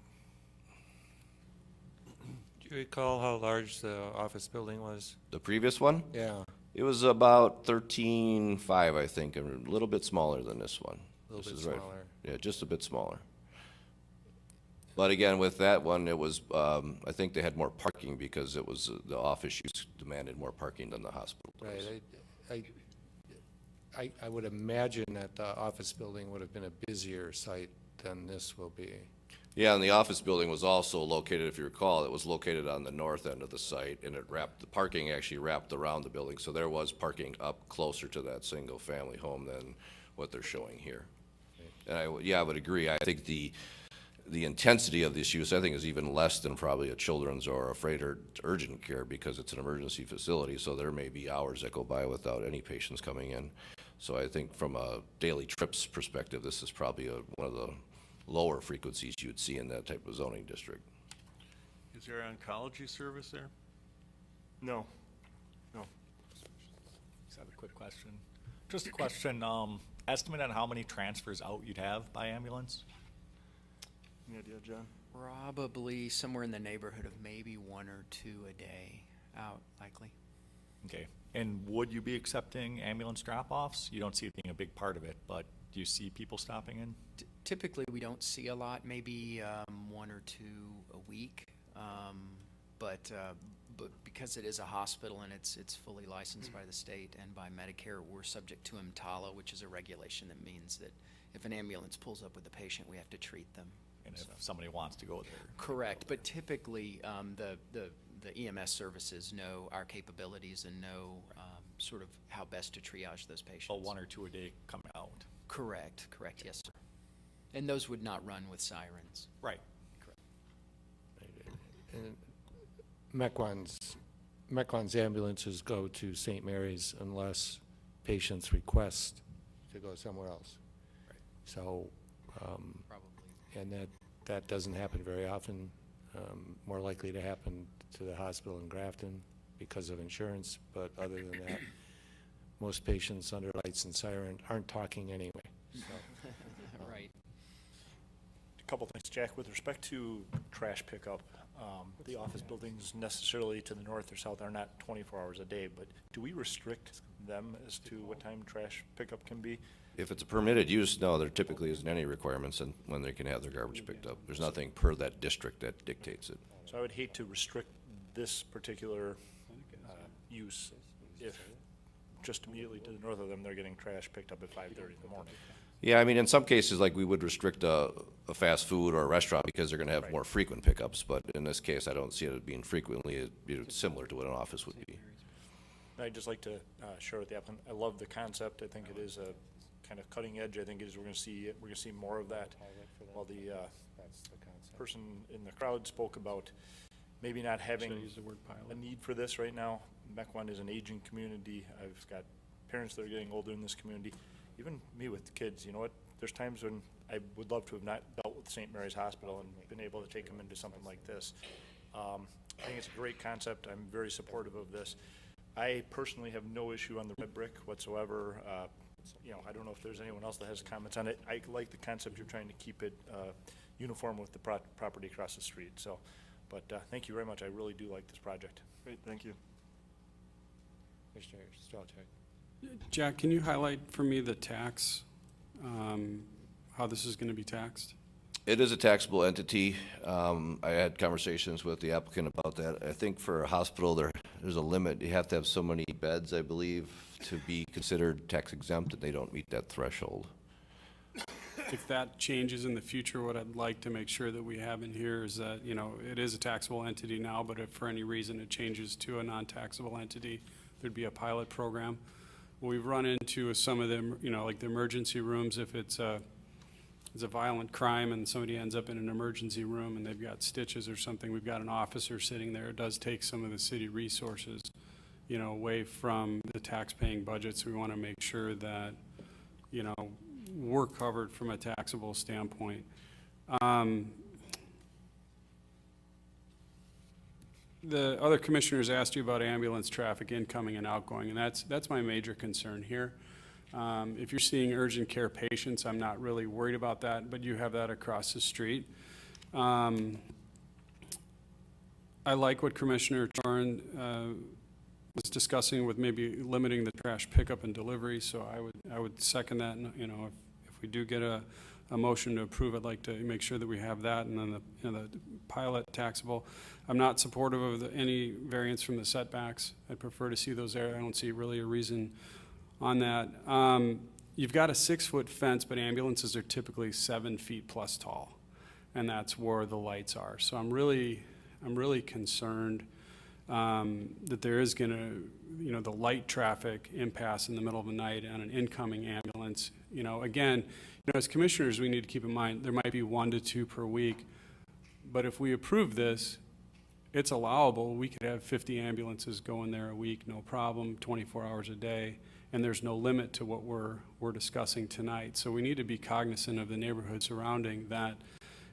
Do you recall how large the office building was?
The previous one?
Yeah,
It was about 13.5, I think, and a little bit smaller than this one.
a little
This
bit
is right.
smaller.
Yeah, just a bit smaller. But again, with that one, it was, I think they had more parking because it was, the office use demanded more parking than the hospital does.
Right, I would imagine that the office building would have been a busier site than this will be.
Yeah, and the office building was also located, if you recall, it was located on the north end of the site, and the parking actually wrapped around the building, so there was parking up closer to that single-family home than what they're showing here. And I would agree. I think the intensity of this use, I think, is even less than probably a children's or a freight or urgent care because it's an emergency facility, so there may be hours that go by without any patients coming in. So I think from a daily trips perspective, this is probably one of the lower frequencies you would see in that type of zoning district.
Is there oncology service there?
No.
Just have a quick question. Just a question, estimate on how many transfers out you'd have by ambulance?
Any idea, John?
Probably somewhere in the neighborhood of maybe 1 or 2 a day out, likely.
Okay, and would you be accepting ambulance drop-offs? You don't see it being a big part of it, but do you see people stopping in?
Typically, we don't see a lot, maybe 1 or 2 a week. But because it is a hospital and it's fully licensed by the state and by Medicare, we're subject to EMTALA, which is a regulation that means that if an ambulance pulls up with a patient, we have to treat them.
And if somebody wants to go there?
Correct, but typically, the EMS services know our capabilities and know sort of how best to triage those patients.
So 1 or 2 a day come out?
Correct, yes, sir. And those would not run with sirens.
Right.
And Mequon's ambulances go to St. Mary's unless patients request to go somewhere else.
Right.
So,
Probably.
and that doesn't happen very often. More likely to happen to the hospital in Grafton because of insurance, but other than that, most patients under lights and siren aren't talking anyway. So.
Right.
A couple things, Jack. With respect to trash pickup, the office buildings necessarily to the north or south are not 24 hours a day, but do we restrict them as to what time trash pickup can be?
If it's a permitted use, no, there typically isn't any requirements on when they can have their garbage picked up. There's nothing per that district that dictates it.
So I would hate to restrict this particular use if just immediately to the north of them, they're getting trash picked up at 5:30 in the morning.
Yeah, I mean, in some cases, like, we would restrict a fast food or a restaurant because they're gonna have more frequent pickups, but in this case, I don't see it being frequently. It'd be similar to what an office would be.
I'd just like to share with the applicant, I love the concept. I think it is a kind of cutting edge. I think we're gonna see more of that. While the person in the crowd spoke about maybe not having
Should I use the word pilot?
a need for this right now. Mequon is an aging community. I've got parents that are getting older in this community. Even me with kids, you know what? There's times when I would love to have not dealt with St. Mary's Hospital and been able to take them into something like this. I think it's a great concept. I'm very supportive of this. I personally have no issue on the red brick whatsoever. You know, I don't know if there's anyone else that has comments on it. I like the concept. You're trying to keep it uniform with the property across the street. So, but thank you very much. I really do like this project.
Great, thank you.
Commissioner Strelchak.
Jack, can you highlight for me the tax, how this is going to be taxed?
It is a taxable entity. I had conversations with the applicant about that. I think for a hospital, there's a limit. You have to have so many beds, I believe, to be considered tax exempt, and they don't meet that threshold.
If that changes in the future, what I'd like to make sure that we have in here is that, you know, it is a taxable entity now, but if for any reason it changes to a non-taxable entity, there'd be a pilot program. We've run into some of them, you know, like the emergency rooms, if it's a violent crime and somebody ends up in an emergency room and they've got stitches or something, we've got an officer sitting there. It does take some of the city resources, you know, away from the tax-paying budget. So we want to make sure that, you know, we're covered from a taxable standpoint. The other commissioners asked you about ambulance traffic incoming and outgoing, and that's my major concern here. If you're seeing urgent care patients, I'm not really worried about that, but you have that across the street. I like what Commissioner Torn was discussing with maybe limiting the trash pickup and delivery, so I would second that. And, you know, if we do get a motion to approve, I'd like to make sure that we have that, and then the pilot taxable. I'm not supportive of any variance from the setbacks. I'd prefer to see those there. I don't see really a reason on that. You've got a 6-foot fence, but ambulances are typically 7 feet plus tall, and that's where the lights are. So I'm really concerned that there is going to, you know, the light traffic impasse in the middle of the night on an incoming ambulance. You know, again, you know, as commissioners, we need to keep in mind there might be 1 to 2 per week, but if we approve this, it's allowable. We could have 50 ambulances going there a week, no problem, 24 hours a day, and there's no limit to what we're discussing tonight. So we need to be cognizant of the neighborhood surrounding that.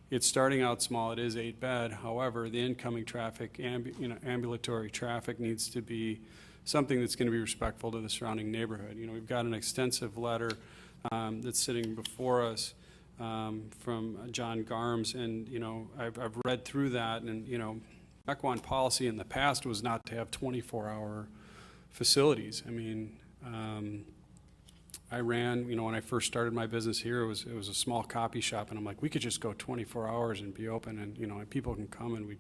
It's starting out small. It is 8-bed. However, the incoming traffic, ambulatory traffic needs to be something that's going to be respectful to the surrounding neighborhood. You know, we've got an extensive letter that's sitting before us from John Garms, and, you know, I've read through that, and, you know, Mequon policy in the past was not to have 24-hour facilities. I mean, I ran, you know, when I first started my business here, it was a small copy shop, and I'm like, we could just go 24 hours and be open, and, you know, and people can come, and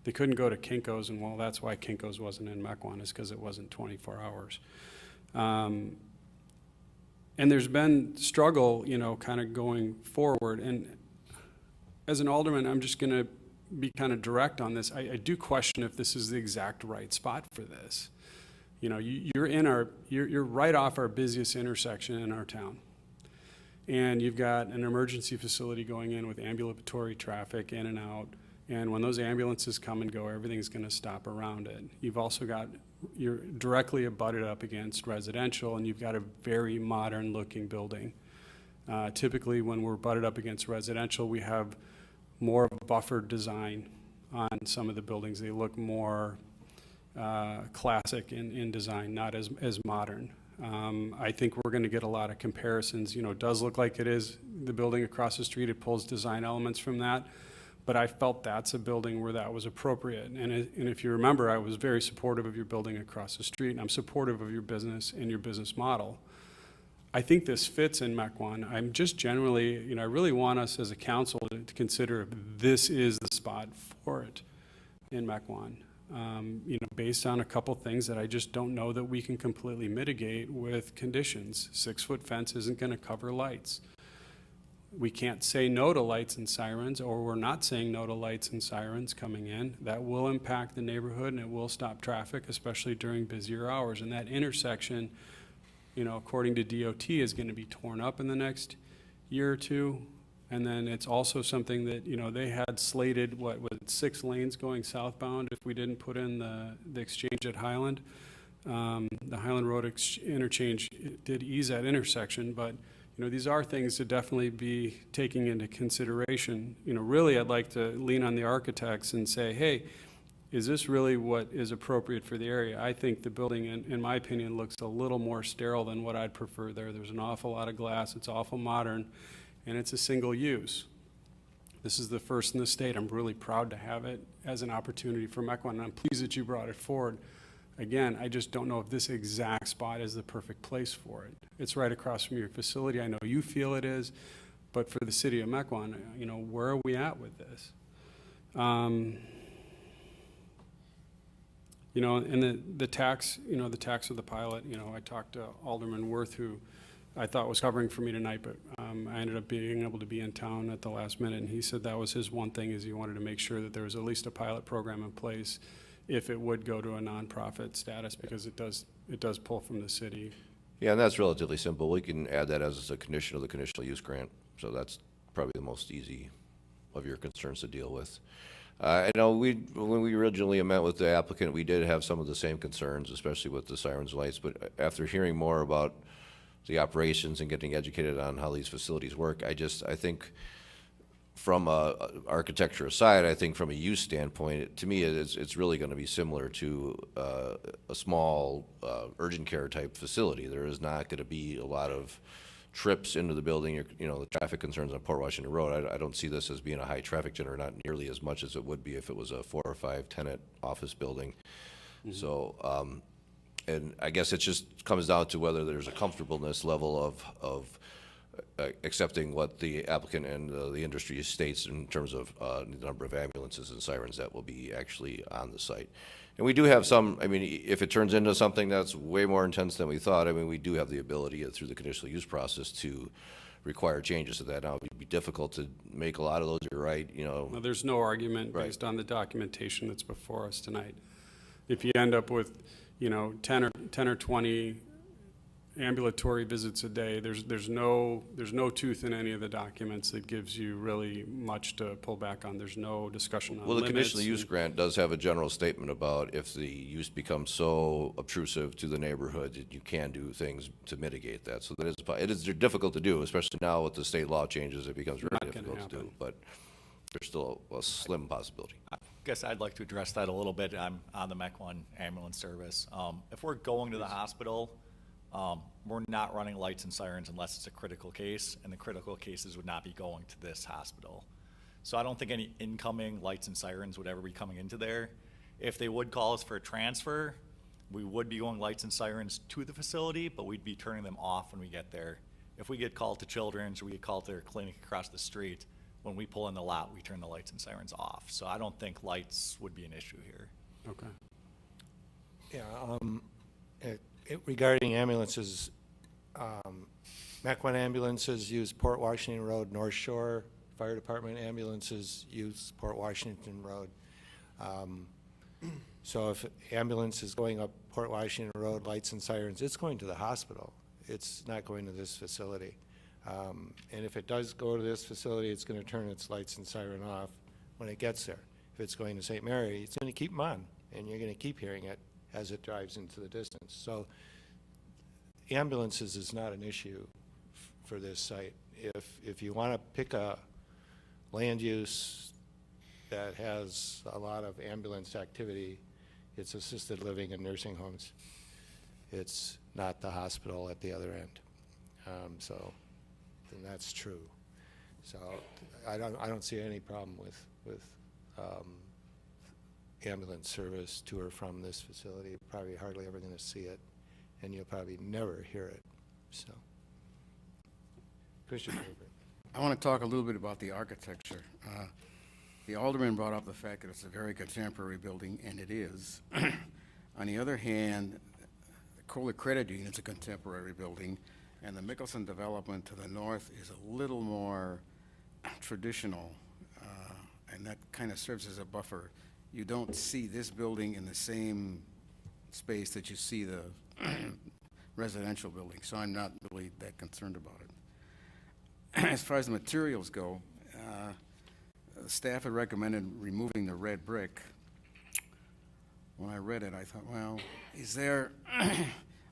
they couldn't go to Kinko's, and, well, that's why Kinko's wasn't in Mequon, is because it wasn't 24 hours. And there's been struggle, you know, kind of going forward, and as an alderman, I'm just going to be kind of direct on this. I do question if this is the exact right spot for this. You know, you're right off our busiest intersection in our town. And you've got an emergency facility going in with ambulatory traffic in and out. And when those ambulances come and go, everything's going to stop around it. You've also got, you're directly abutted up against residential, and you've got a very modern looking building. Typically when we're butted up against residential, we have more of a buffered design on some of the buildings. They look more classic in design, not as modern. I think we're going to get a lot of comparisons. You know, it does look like it is the building across the street. It pulls design elements from that. But I felt that's a building where that was appropriate. And if you remember, I was very supportive of your building across the street, and I'm supportive of your business and your business model. I think this fits in Mequon. I'm just generally, I really want us as a council to consider if this is the spot for it in Mequon. Based on a couple things that I just don't know that we can completely mitigate with conditions. 6-foot fence isn't gonna cover lights. We can't say no to lights and sirens, or we're not saying no to lights and sirens coming in. That will impact the neighborhood and it will stop traffic, especially during busier hours. And that intersection, according to DOT, is gonna be torn up in the next year or two. And then it's also something that, they had slated, what was it, 6 lanes going southbound if we didn't put in the exchange at Highland. The Highland Road interchange did ease that intersection, but these are things to definitely be taking into consideration. Really, I'd like to lean on the architects and say, hey, is this really what is appropriate for the area? I think the building, in my opinion, looks a little more sterile than what I'd prefer there. There's an awful lot of glass, it's awful modern, and it's a single use. This is the first in the state. I'm really proud to have it as an opportunity for Mequon, and I'm pleased that you brought it forward. Again, I just don't know if this exact spot is the perfect place for it. It's right across from your facility. I know you feel it is, but for the city of Mequon, where are we at with this? And the tax, the tax of the pilot, I talked to Alderman Worth, who I thought was covering for me tonight, but I ended up being able to be in town at the last minute, and he said that was his one thing, is he wanted to make sure that there was at least a pilot program in place if it would go to a nonprofit status, because it does pull from the city.
Yeah, and that's relatively simple. We can add that as a condition of the conditional use grant, so that's probably the most easy of your concerns to deal with. I know when we originally met with the applicant, we did have some of the same concerns, especially with the sirens and lights, but after hearing more about the operations and getting educated on how these facilities work, I think from architecture aside, I think from a use standpoint, to me, it's really going to be similar to a small urgent care type facility. There is not going to be a lot of trips into the building. The traffic concerns on Port Washington Road, I don't see this as being a high traffic generator, not nearly as much as it would be if it was a 4 or 5 tenant office building. Mm-hmm. So, and I guess it just comes down to whether there's a comfortableness level of accepting what the applicant and the industry states in terms of the number of ambulances and sirens that will be actually on the site. And we do have some, if it turns into something that's way more intense than we thought, we do have the ability through the conditional use process to require changes to that. Now, it would be difficult to make a lot of those, you're right,
Well, there's no argument based on the documentation that's before us tonight. If you end up with, 10 or 20 ambulatory visits a day, there's no tooth in any of the documents that gives you really much to pull back on. There's no discussion on limits.
Well, the conditional use grant does have a general statement about if the use becomes so obtrusive to the neighborhood that you can do things to mitigate that. So it is difficult to do, especially now with the state law changes. It becomes very difficult to do, but there's still a slim possibility.
I guess I'd like to address that a little bit. I'm on the Mequon ambulance service. If we're going to the hospital, we're not running lights and sirens unless it's a critical case, and the critical cases would not be going to this hospital. So I don't think any incoming lights and sirens would ever be coming into there. If they would call us for a transfer, we would be going lights and sirens to the facility, but we'd be turning them off when we get there. If we get called to Children's or we get called to their clinic across the street, when we pull in the lot, we turn the lights and sirens off. So I don't think lights would be an issue here.
Okay.
Yeah, regarding ambulances, Mequon ambulances use Port Washington Road, North Shore. Fire Department ambulances use Port Washington Road. So if ambulance is going up Port Washington Road, lights and sirens, it's going to the hospital. It's not going to this facility. And if it does go to this facility, it's going to turn its lights and siren off when it gets there. If it's going to St. Mary, it's going to keep them on, and you're going to keep hearing it as it drives into the distance. So ambulances is not an issue for this site. If you want to pick a land use that has a lot of ambulance activity, it's assisted living and nursing homes. It's not the hospital at the other end. So then that's true. So I don't see any problem with ambulance service to or from this facility. Probably hardly ever going to see it, and you'll probably never hear it, so. Commissioner Favorite.
I want to talk a little bit about the architecture. The alderman brought up the fact that it's a very contemporary building, and it is. On the other hand, the Kohler Credit Union's a contemporary building, and the Mickelson development to the north is a little more traditional, and that kind of serves as a buffer. You don't see this building in the same space that you see the residential building, so I'm not really that concerned about it. As far as the materials go, the staff had recommended removing the red brick. When I read it, I thought, well, is there,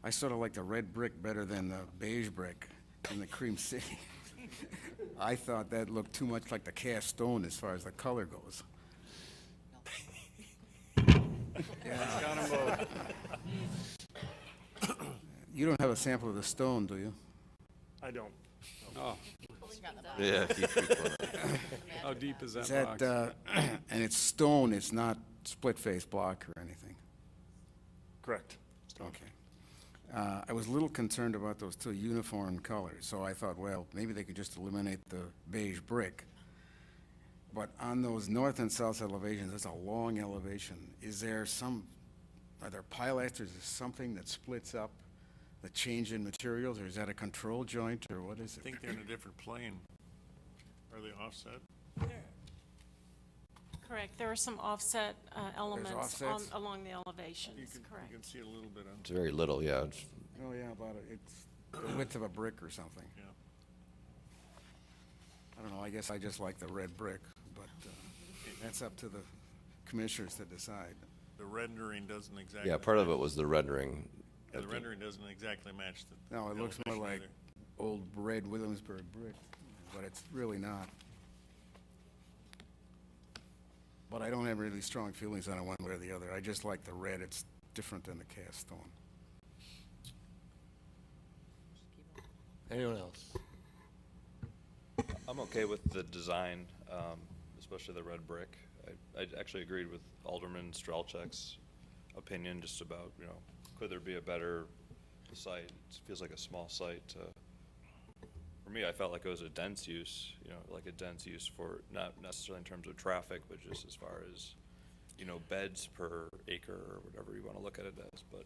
I sort of like the red brick better than the beige brick in the Cream City. I thought that looked too much like the cast stone as far as the color goes. You don't have a sample of the stone, do you?
I don't.
Oh,
Yeah.
how deep is that
Is
box?
that, and it's stone, it's not split face block or anything?
Correct.
Okay. I was a little concerned about those two uniform colors, so I thought, well, maybe they could just eliminate the beige brick. But on those north and south elevations, that's a long elevation. Are there pilasters or something that splits up the change in materials, or is that a control joint, or what is
I
it?
think they're in a different plane. Are they offset?
Correct. There are some offset elements
offsets?
along the elevations,
You
correct.
can see it a little bit on,
It's very little, yeah. It's-
Oh, yeah, about it. It's the width of a brick or something.
yeah.
I don't know, I guess I just like the red brick, but that's up to the commissioners to decide.
The rendering doesn't exactly.
Yeah, part of it was the rendering.
Yeah, the rendering doesn't exactly match the.
No, it looks more
elevation
like
either.
old red Williamsburg brick, but it's really not. But I don't have really strong feelings on it one way or the other. I just like the red. It's different than the cast stone.
Anyone else?
I'm okay with the design, especially the red brick. I actually agreed with Alderman Strelchek's opinion just about, could there be a better site? It feels like a small site. For me, I felt like it was a dense use, like a dense use for, not necessarily in terms of traffic, but just as far as, beds per acre or whatever you want to look at it as. But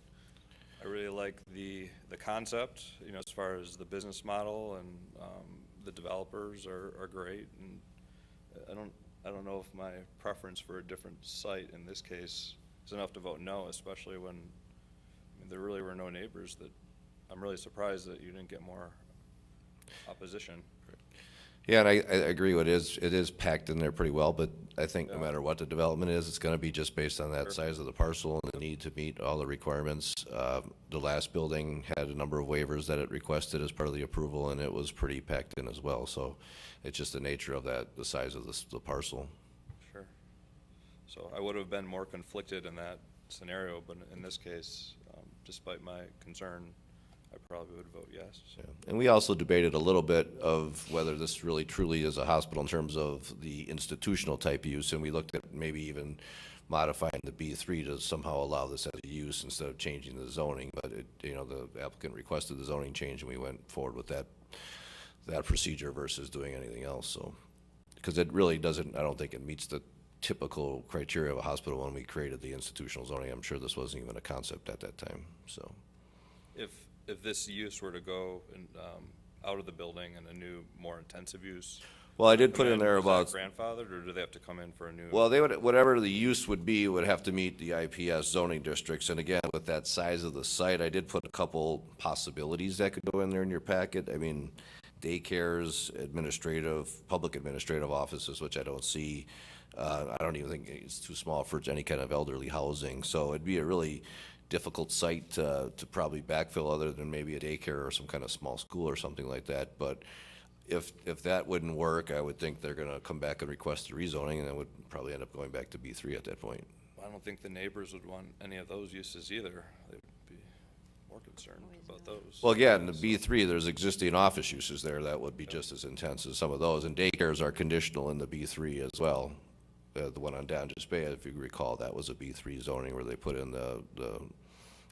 I really like the concept, as far as the business model, and the developers are great. And I don't know if my preference for a different site in this case is enough to vote no, especially when there really were no neighbors. That I'm really surprised that you didn't get more opposition.
Yeah, and I agree with it is packed in there pretty well, but I think no matter what the development is, it's gonna be just based on that size of the parcel and the need to meet all the requirements. The last building had a number of waivers that it requested as part of the approval, and it was pretty packed in as well, so it's just the nature of that, the size of the parcel.
Sure. So I would have been more conflicted in that scenario, but in this case, despite my concern, I probably would vote yes.
Yeah. And we also debated a little bit of whether this really truly is a hospital in terms of the institutional type use, and we looked at maybe even modifying the B3 to somehow allow this as a use instead of changing the zoning, but the applicant requested the zoning change, and we went forward with that procedure versus doing anything else, so. Because it really doesn't, I don't think it meets the typical criteria of a hospital when we created the institutional zoning. I'm sure this wasn't even a concept at that time, so.
If this use were to go out of the building and a new, more intensive use.
Well, I did put in there
is that
about.
grandfathered, or do they have to come in for a new?
Well, they would, whatever the use would be, would have to meet the IPS zoning districts. And again, with that size of the site, I did put a couple possibilities that could go in there in your packet. I mean, daycares, public administrative offices, which I don't see. I don't even think it's too small for any kind of elderly housing. So it'd be a really difficult site to probably backfill, other than maybe a daycare or some kind of small school or something like that. But if that wouldn't work, I would think they're gonna come back and request the rezoning, and it would probably end up going back to B3 at that point.
I don't think the neighbors would want any of those uses either. They'd be more concerned about those.
Well, again, the B3, there's existing office uses there that would be just as intense as some of those, and daycares are conditional in the B3 as well. The one on Donges Bay, if you recall, that was a B3 zoning where they put in the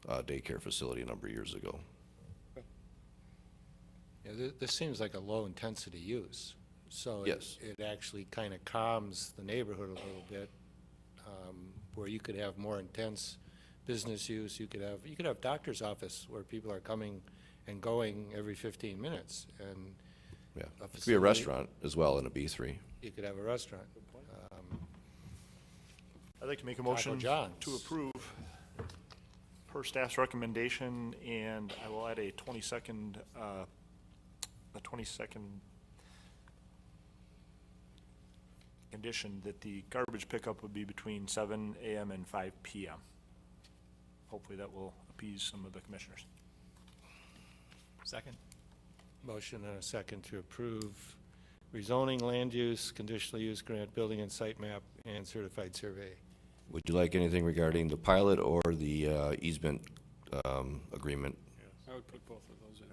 daycare facility a number of years ago.
Yeah, this seems like a low-intensity use, so
Yes.
it actually kind of calms the neighborhood a little bit, where you could have more intense business use. You could have doctor's office where people are coming and going every 15 minutes, and
Yeah,
a
it could be a
facility-
restaurant as well in a B3.
You could have a restaurant.
I'd like to make a
Taco
motion
John's.
to approve per staff's recommendation, and I will add a 20-second condition that the garbage pickup would be between 7 a.m. and 5 p.m. Hopefully that will appease some of the commissioners.
Second?
Motion and a second to approve rezoning, land use, conditional use grant, building and site map, and certified survey.
Would you like anything regarding the pilot or the easement agreement?
I would put both of those in.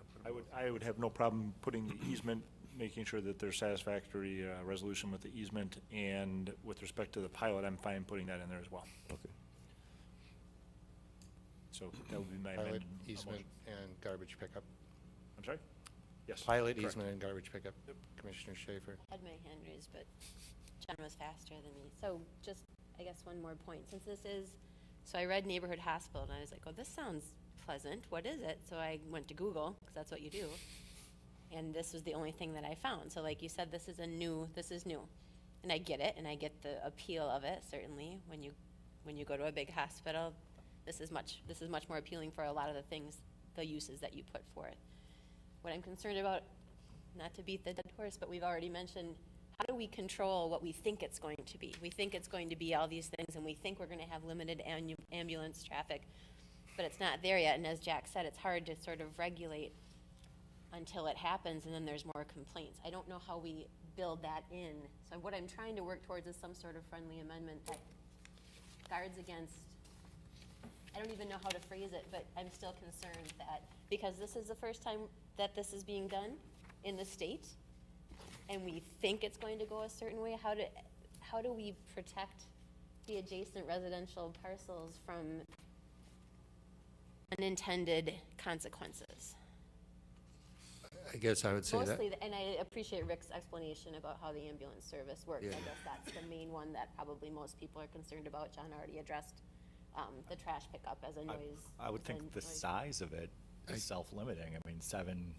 I would have no problem putting the easement, making sure that there's satisfactory resolution with the easement, and with respect to the pilot, I'm fine putting that in there as well.
Okay.
So that would be my
Pilot,
amendment.
easement, and garbage pickup.
I'm sorry? Yes.
Pilot,
correct.
easement, and garbage pickup. Commissioner Schaefer.
I had my hand raised, but John was faster than me. So just, I guess, one more point. Since this is, so I read neighborhood hospital, and I was like, oh, this sounds pleasant. What is it? So I went to Google, because that's what you do. And this was the only thing that I found. So like you said, this is new. And I get it, and I get the appeal of it, certainly. When you go to a big hospital, this is much more appealing for a lot of the things, the uses that you put forth. What I'm concerned about, not to beat the dead horse, but we've already mentioned, how do we control what we think it's going to be? We think it's going to be all these things, and we think we're going to have limited ambulance traffic, but it's not there yet. And as Jack said, it's hard to sort of regulate until it happens, and then there's more complaints. I don't know how we build that in. So what I'm trying to work towards is some sort of friendly amendment that guards against, I don't even know how to phrase it, but I'm still concerned that, because this is the first time that this is being done in the state, and we think it's going to go a certain way, how do we protect the adjacent residential parcels from unintended consequences?
I guess I would say that.
Mostly, and I appreciate Rick's explanation about how the ambulance service works.
Yeah.
I guess that's the main one that probably most people are concerned about. John already addressed the trash pickup as a noise.
I would
as a
think the
noise.
size of it is self-limiting. I mean, seven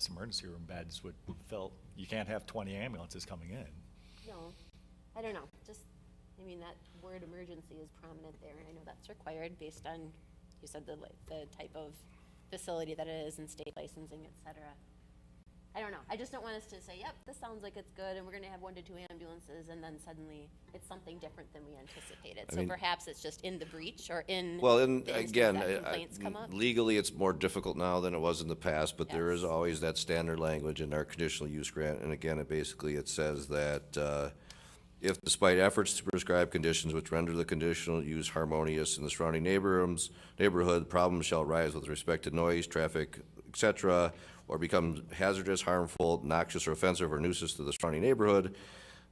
emergency room beds would fill, you can't have 20 ambulances coming in.
No, I don't know. Just, I mean, that word emergency is prominent there, and I know that's required based on, you said the type of facility that it is and state licensing, et cetera. I don't know. I just don't want us to say, yep, this sounds like it's good, and we're gonna have 1 to 2 ambulances, and then suddenly it's something different than we anticipated.
I
So
mean-
perhaps it's just in the breach or in
Well, and
the instance
again,
that complaints come up.
legally, it's more difficult now than it was in the past, but there is
Yes.
always that standard language in our conditional use grant. And again, it says that if despite efforts to prescribe conditions which render the conditional use harmonious in the surrounding neighborhood, problems shall arise with respect to noise, traffic, et cetera, or become hazardous, harmful, noxious, or offensive, or nuisance to the surrounding neighborhood,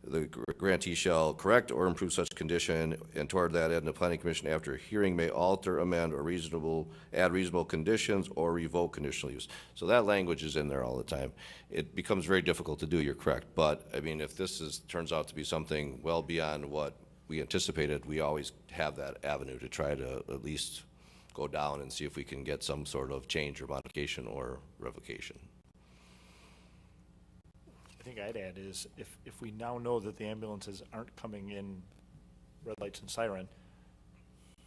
the grantee shall correct or improve such condition, and toward that end, the planning commission, after a hearing, may alter, amend, or add reasonable conditions or revoke conditional use. So that language is in there all the time. It becomes very difficult to do, you're correct, but, I mean, if this turns out to be something well beyond what we anticipated, we always have that avenue to try to at least go down and see if we can get some sort of change or modification or revocation.
I think I'd add is, if we now know that the ambulances aren't coming in red lights and siren,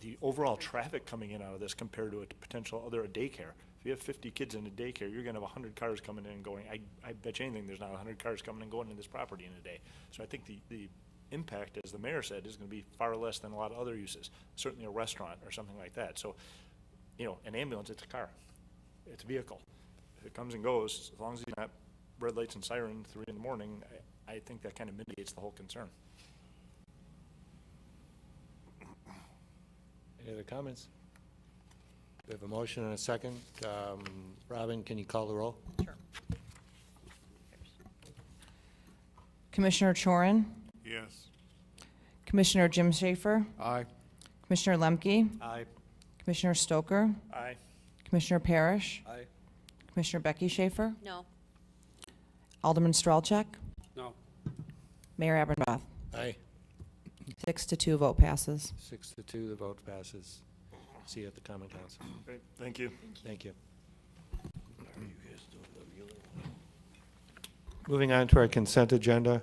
the overall traffic coming in out of this compared to a potential other daycare. If you have 50 kids in a daycare, you're gonna have 100 cars coming in and going. I bet you anything there's not 100 cars coming and going in this property in a day. So I think the impact, as the mayor said, is gonna be far less than a lot of other uses, certainly a restaurant or something like that. So, an ambulance, it's a car, it's a vehicle. If it comes and goes, as long as it's not red lights and siren 3 in the morning, I think that kind of mitigates the whole concern.
Any other comments? We have a motion and a second. Robin, can you call the roll?
Sure. Commissioner Chorin,
Yes.
Commissioner Jim Schaefer,
Aye.
Commissioner Lemke,
Aye.
Commissioner Stoker,
Aye.
Commissioner Parrish,
Aye.
Commissioner Becky Schaefer,
No.
Alderman Stralcheck,
No.
Mayor Abendroth.
Aye.
6-2 vote passes.
6-2, the vote passes. See you at the Common Council.
Great, thank you.
Thank you. Moving on to our consent agenda.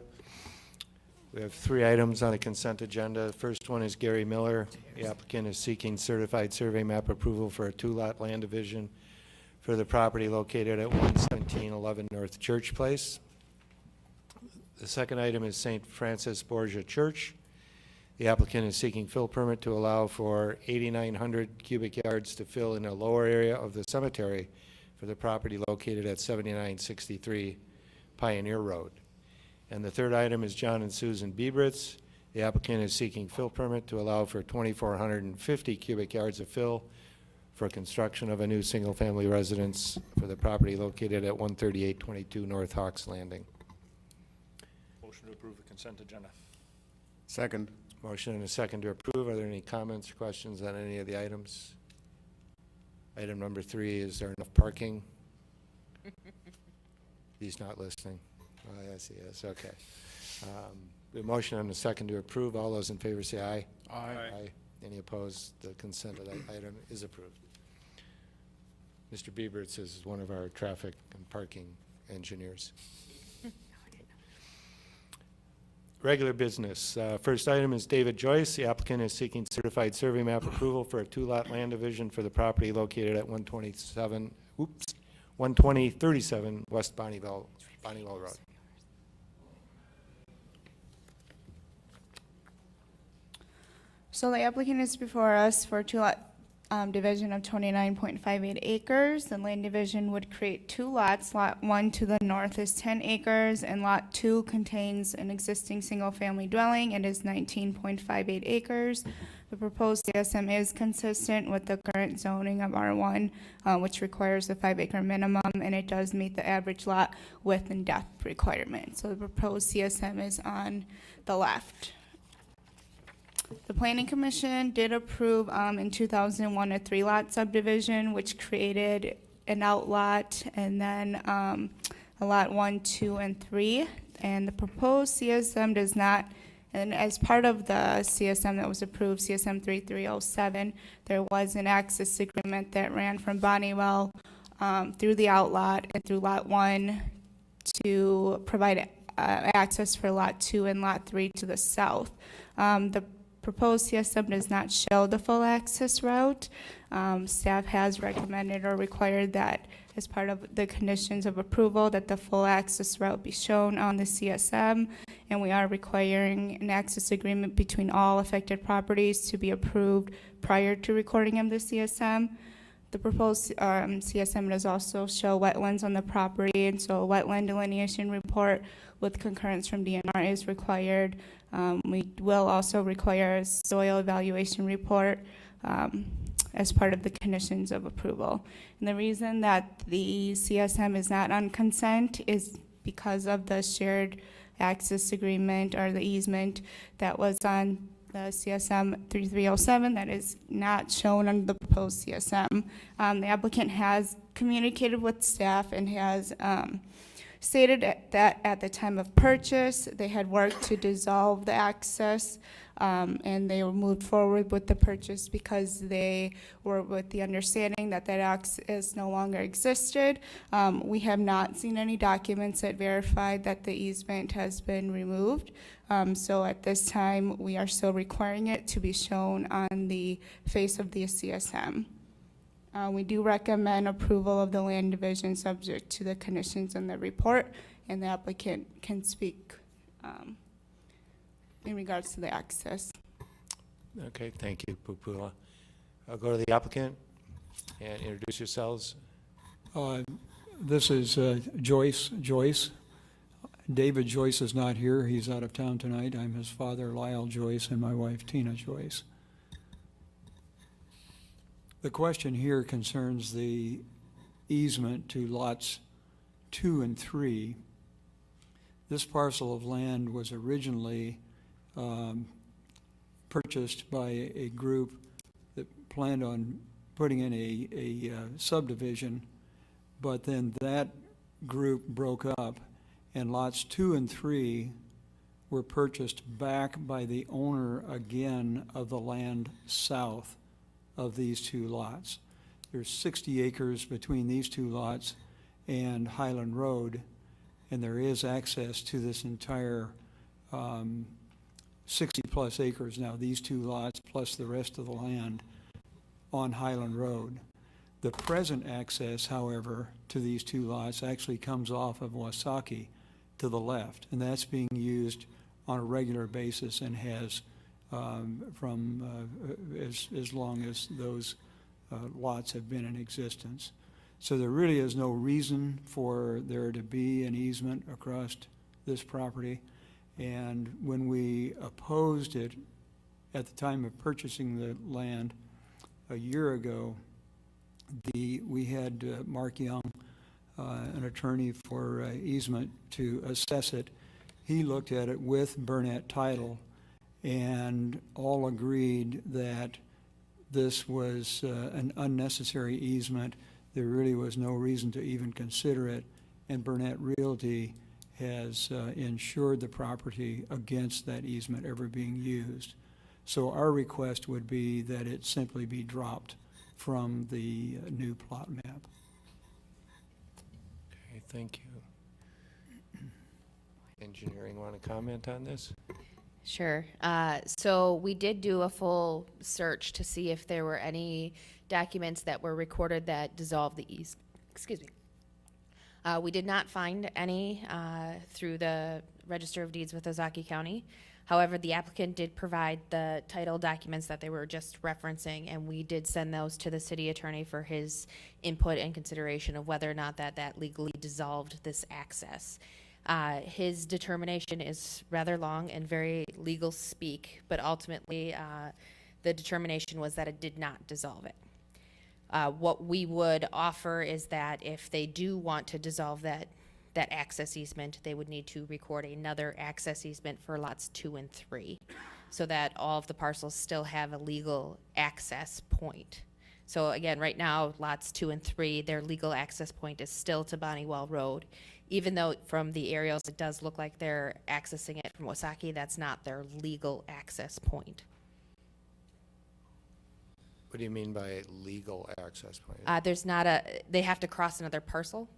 We have 3 items on the consent agenda. The first one is Gary Miller. The applicant is seeking certified survey map approval for a 2-lot land division for the property located at 11711 North Church Place. The second item is St. Francis Borgia Church. The applicant is seeking fill permit to allow for 8,900 cubic yards to fill in the lower area of the cemetery for the property located at 7963 Pioneer Road. And the third item is John and Susan Biebritz. The applicant is seeking fill permit to allow for 2,450 cubic yards of fill for construction of a new single-family residence for the property located at 13822 North Hawks Landing.
Motion to approve the consent agenda.
Second.
Motion and a second to approve. Are there any comments or questions on any of the items? Item number 3, is there enough parking? He's not listening. Oh, yes, he is. Okay. The motion and a second to approve. All those in favor say aye.
Aye.
Any opposed? The consent item is approved. Mr. Bieberts is one of our traffic and parking engineers. Regular business. First item is David Joyce. The applicant is seeking certified survey map approval for a 2-lot land division for the property located at 12037 West Bonnieville Road.
So the applicant is before us for a 2-lot division of 29.58 acres. The land division would create 2 lots. Lot 1 to the north is 10 acres, and Lot 2 contains an existing single-family dwelling. It is 19.58 acres. The proposed CSM is consistent with the current zoning of R1, which requires a 5-acre minimum, and it does meet the average lot width and depth requirement. So the proposed CSM is on the left. The Planning Commission did approve in 2001 a 3-lot subdivision, which created an outlot and then a lot 1, 2, and 3. And the proposed CSM does not, and as part of the CSM that was approved, CSM 3307, there was an access agreement that ran from Bonnieville through the outlot and through Lot 1 to provide access for Lot 2 and Lot 3 to the south. The proposed CSM does not show the full access route. Staff has recommended or required that as part of the conditions of approval that the full access route be shown on the CSM, and we are requiring an access agreement between all affected properties to be approved prior to recording of the CSM. The proposed CSM does also show wetlands on the property, and so a wetland delineation report with concurrence from DNR is required. We will also require a soil evaluation report as part of the conditions of approval. And the reason that the CSM is not on consent is because of the shared access agreement or the easement that was on the CSM 3307 that is not shown on the proposed CSM. The applicant has communicated with staff and has stated that at the time of purchase, they had worked to dissolve the access, and they moved forward with the purchase because they were with the understanding that that access no longer existed. We have not seen any documents that verified that the easement has been removed. So at this time, we are still requiring it to be shown on the face of the CSM. We do recommend approval of the land division subject to the conditions in the report, and the applicant can speak in regards to the access.
Okay, thank you, Pupula. I'll go to the applicant and introduce yourselves.
This is Joyce. David Joyce is not here. He's out of town tonight. I'm his father, Lyle Joyce, and my wife, Tina Joyce. The question here concerns the easement to lots 2 and 3. This parcel of land was originally purchased by a group that planned on putting in a subdivision, but then that group broke up, and lots 2 and 3 were purchased back by the owner again of the land south of these two lots. There's 60 acres between these two lots and Highland Road, and there is access to this entire 60-plus acres now, these two lots plus the rest of the land on Highland Road. The present access, however, to these two lots actually comes off of Wasaki to the left, and that's being used on a regular basis and has as long as those lots have been in existence. So there really is no reason for there to be an easement across this property. And when we opposed it at the time of purchasing the land a year ago, we had Mark Young, an attorney for easement, to assess it. He looked at it with Burnett Title, and all agreed that this was an unnecessary easement. There really was no reason to even consider it, and Burnett Realty has insured the property against that easement ever being used. So our request would be that it simply be dropped from the new plot map.
Okay, thank you. Engineering want to comment on this?
Sure. So we did do a full search to see if there were any documents that were recorded that dissolved the easement. Excuse me. We did not find any through the Register of Deeds with Ozaki County. However, the applicant did provide the title documents that they were just referencing, and we did send those to the city attorney for his input and consideration of whether or not that legally dissolved this access. His determination is rather long and very legal speak, but ultimately the determination was that it did not dissolve it. What we would offer is that if they do want to dissolve that access easement, they would need to record another access easement for lots 2 and 3, so that all of the parcels still have a legal access point. So again, right now, lots 2 and 3, their legal access point is still to Bonnewell Road. Even though from the aerials it does look like they're accessing it from Wasaki, that's not their legal access point.
What do you mean by legal access point?
There's not they have to cross another parcel.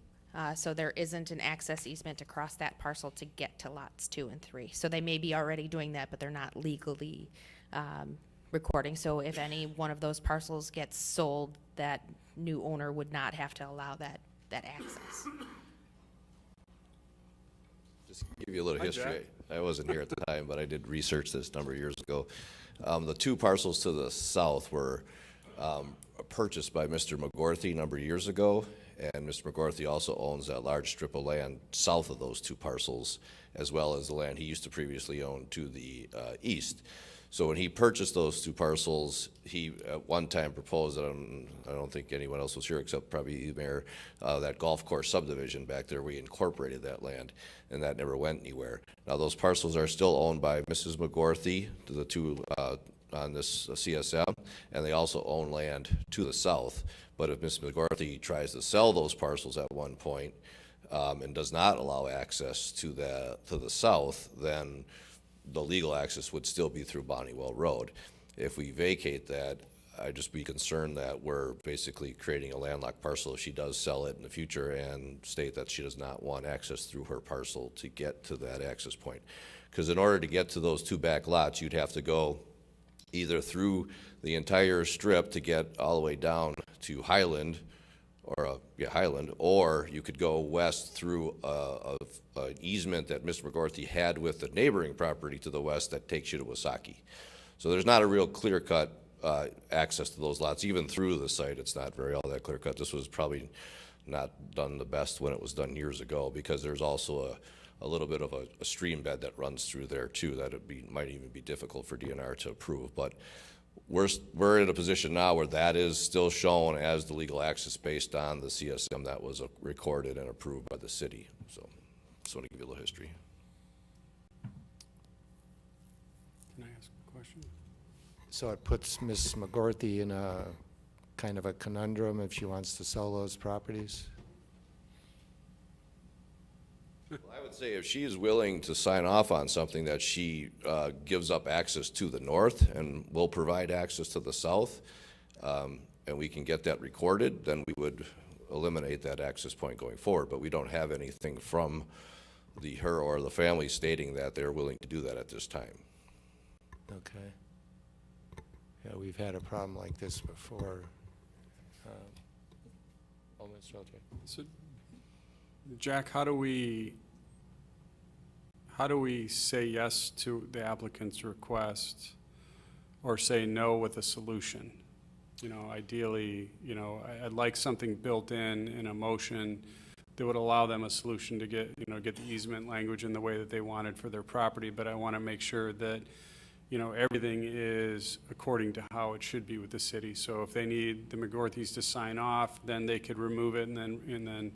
So there isn't an access easement to cross that parcel to get to lots 2 and 3. So they may be already doing that, but they're not legally recording. So if any one of those parcels gets sold, that new owner would not have to allow that access.
Just give you a little history. I wasn't here at the time, but I did research this a number of years ago. The two parcels to the south were purchased by Mr. McGorthy a number of years ago, and Mr. McGorthy also owns that large strip of land south of those two parcels, as well as the land he used to previously own to the east. So when he purchased those two parcels, he at one time proposed, I don't think anyone else was here except probably the mayor, that golf course subdivision back there. We incorporated that land, and that never went anywhere. Now those parcels are still owned by Mrs. McGorthy, the two on this CSM, and they also own land to the south. But if Mrs. McGorthy tries to sell those parcels at one point and does not allow access to the south, then the legal access would still be through Bonnewell Road. If we vacate that, I'd just be concerned that we're basically creating a landlocked parcel if she does sell it in the future and state that she does not want access through her parcel to get to that access point. Because in order to get to those two back lots, you'd have to go either through the entire strip to get all the way down to Highland, or you could go west through an easement that Mr. McGorthy had with the neighboring property to the west that takes you to Wasaki. So there's not a real clear-cut access to those lots. Even through the site, it's not very all that clear-cut. This was probably not done the best when it was done years ago, because there's also a little bit of a stream bed that runs through there too that might even be difficult for DNR to approve. But we're in a position now where that is still shown as the legal access based on the CSM that was recorded and approved by the city. So just want to give you a little history.
Can I ask a question?
So it puts Ms. McGorthy in a kind of a conundrum if she wants to sell those properties?
Well, I would say if she is willing to sign off on something that she gives up access to the north and will provide access to the south, and we can get that recorded, then we would eliminate that access point going forward. But we don't have anything from her or the family stating that they're willing to do that at this time.
Okay. Yeah, we've had a problem like this before. Mr. Elchek.
So, Jack, how do we say yes to the applicant's request or say no with a solution? You know, ideally, you know, I'd like something built in a motion that would allow them a solution to get the easement language in the way that they wanted for their property, but I want to make sure that, you know, everything is according to how it should be with the city. So if they need the McGorthys to sign off, then they could remove it and then,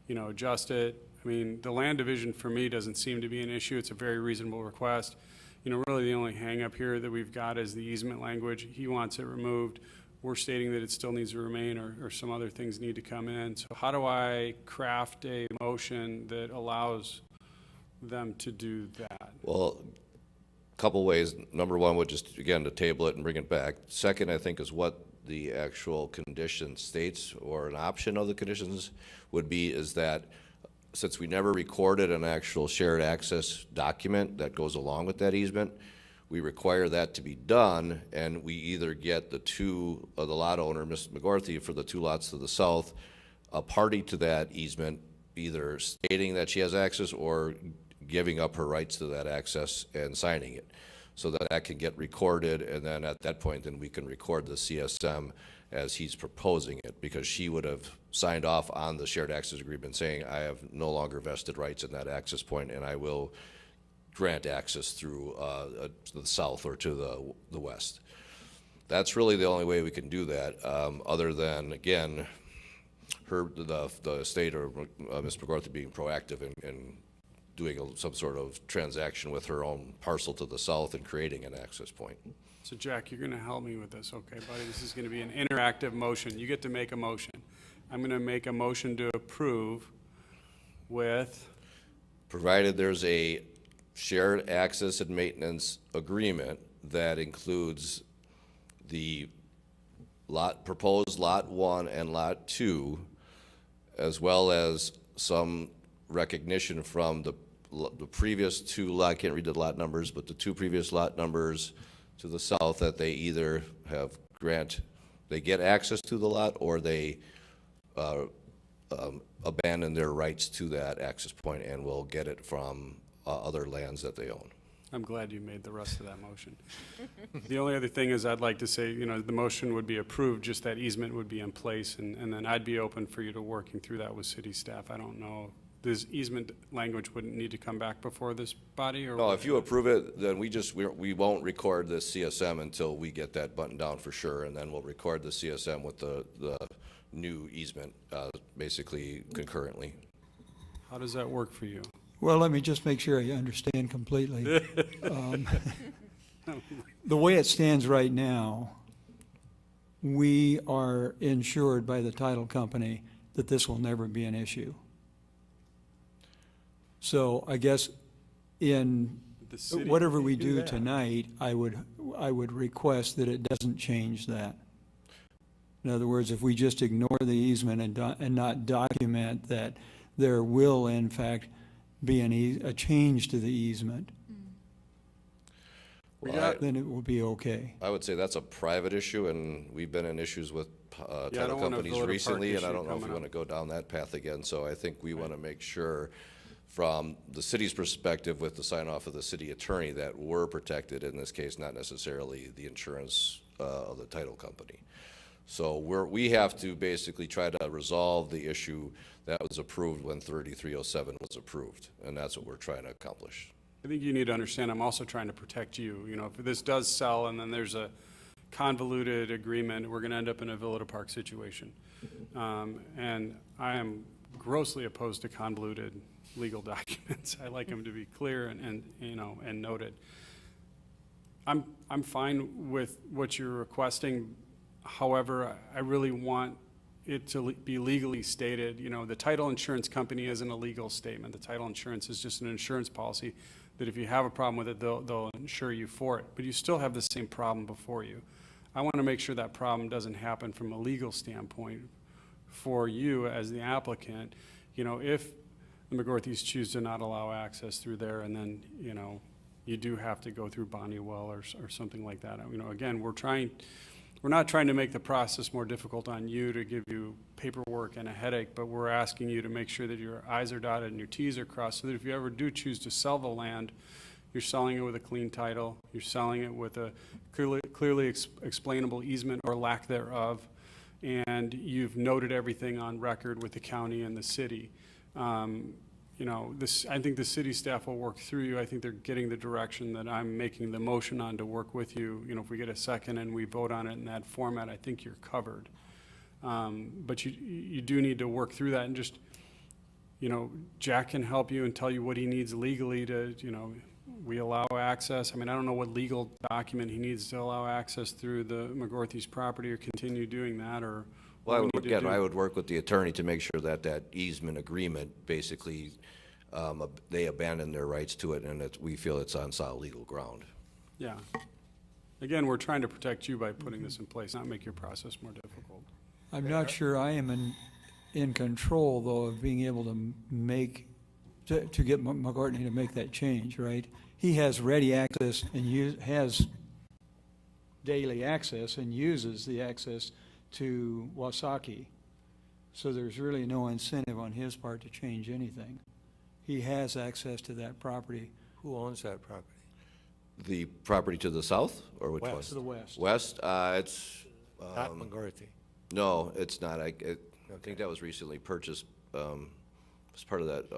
you know, adjust it. I mean, the land division for me doesn't seem to be an issue. It's a very reasonable request. You know, really the only hang up here that we've got is the easement language. He wants it removed. We're stating that it still needs to remain or some other things need to come in. So how do I craft a motion that allows them to do that?
Well, couple ways. Number one would just, again, to table it and bring it back. Second, I think, is what the actual condition states, or an option of the conditions would be, is that since we never recorded an actual shared access document that goes along with that easement, we require that to be done, and we either get the lot owner, Ms. McGorthy, for the two lots to the south, a party to that easement, either stating that she has access or giving up her rights to that access and signing it, so that that can get recorded, and then at that point, then we can record the CSM as he's proposing it, because she would have signed off on the shared access agreement saying, I have no longer vested rights in that access point, and I will grant access through to the south or to the west. That's really the only way we can do that, other than, again, the state or Ms. McGorthy being proactive in doing some sort of transaction with her own parcel to the south and creating an access point.
So Jack, you're going to help me with this, okay, buddy? This is going to be an interactive motion. You get to make a motion. I'm going to make a motion to approve with,
provided there's a shared access and maintenance agreement that includes the proposed lot 1 and lot 2, as well as some recognition from the previous two lot, I can't read the lot numbers, but the two previous lot numbers to the south, that they either they get access to the lot, or they abandon their rights to that access point and will get it from other lands that they own.
I'm glad you made the rest of that motion. The only other thing is I'd like to say, you know, the motion would be approved, just that easement would be in place, and then I'd be open for you to working through that with city staff. I don't know. This easement language wouldn't need to come back before this body, or?
No, if you approve it, then we won't record this CSM until we get that buttoned down for sure, and then we'll record the CSM with the new easement, basically concurrently.
How does that work for you?
Well, let me just make sure I understand completely. The way it stands right now, we are insured by the title company that this will never be an issue. So I guess in whatever we do tonight, I would request that it doesn't change that. In other words, if we just ignore the easement and not document that there will in fact be a change to the easement, then it will be okay.
I would say that's a private issue, and we've been in issues with title companies recently, and I don't know if we want to go down that path again. So I think we want to make sure, from the city's perspective, with the sign off of the city attorney, that we're protected in this case, not necessarily the insurance of the title company. So we have to basically try to resolve the issue that was approved when 3307 was approved, and that's what we're trying to accomplish.
I think you need to understand, I'm also trying to protect you. You know, if this does sell and then there's a convoluted agreement, we're gonna end up in a Villa Park situation. And I am grossly opposed to convoluted legal documents. I like them to be clear and you know, and noted. I'm fine with what you're requesting. However, I really want it to be legally stated. You know, the title insurance company isn't a legal statement. The title insurance is just an insurance policy that if you have a problem with it, they'll insure you for it. But you still have the same problem before you. I want to make sure that problem doesn't happen from a legal standpoint for you as the applicant. You know, if the McGorthy's choose to not allow access through there, and then, you know, you do have to go through Bonniewell or something like that. You know, again, we're not trying to make the process more difficult on you to give you paperwork and a headache, but we're asking you to make sure that your I's are dotted and your T's are crossed, so that if you ever do choose to sell the land, you're selling it with a clean title, you're selling it with a clearly explainable easement or lack thereof, and you've noted everything on record with the county and the city. You know, I think the city staff will work through you. I think they're getting the direction that I'm making the motion on to work with you. You know, if we get a second and we vote on it in that format, I think you're covered. But you do need to work through that, and just, you know, Jack can help you and tell you what he needs legally to, you know, we allow access. I mean, I don't know what legal document he needs to allow access through the McGorthy's property, or continue doing that, or
Well, I would work with the attorney to make sure that that easement agreement, basically, they abandon their rights to it, and that we feel it's on solid legal ground.
Yeah. Again, we're trying to protect you by putting this in place, not make your process more difficult.
I'm not sure I am in control, though, of being able to to get McCartney to make that change, right? He has ready access and has daily access and uses the access to Wasaki. So there's really no incentive on his part to change anything. He has access to that property.
Who owns that property?
The property to the south, or which
West.
one?
To the west.
West, it's.
Not McGorthy.
No, it's not. I think that was recently purchased, as part of that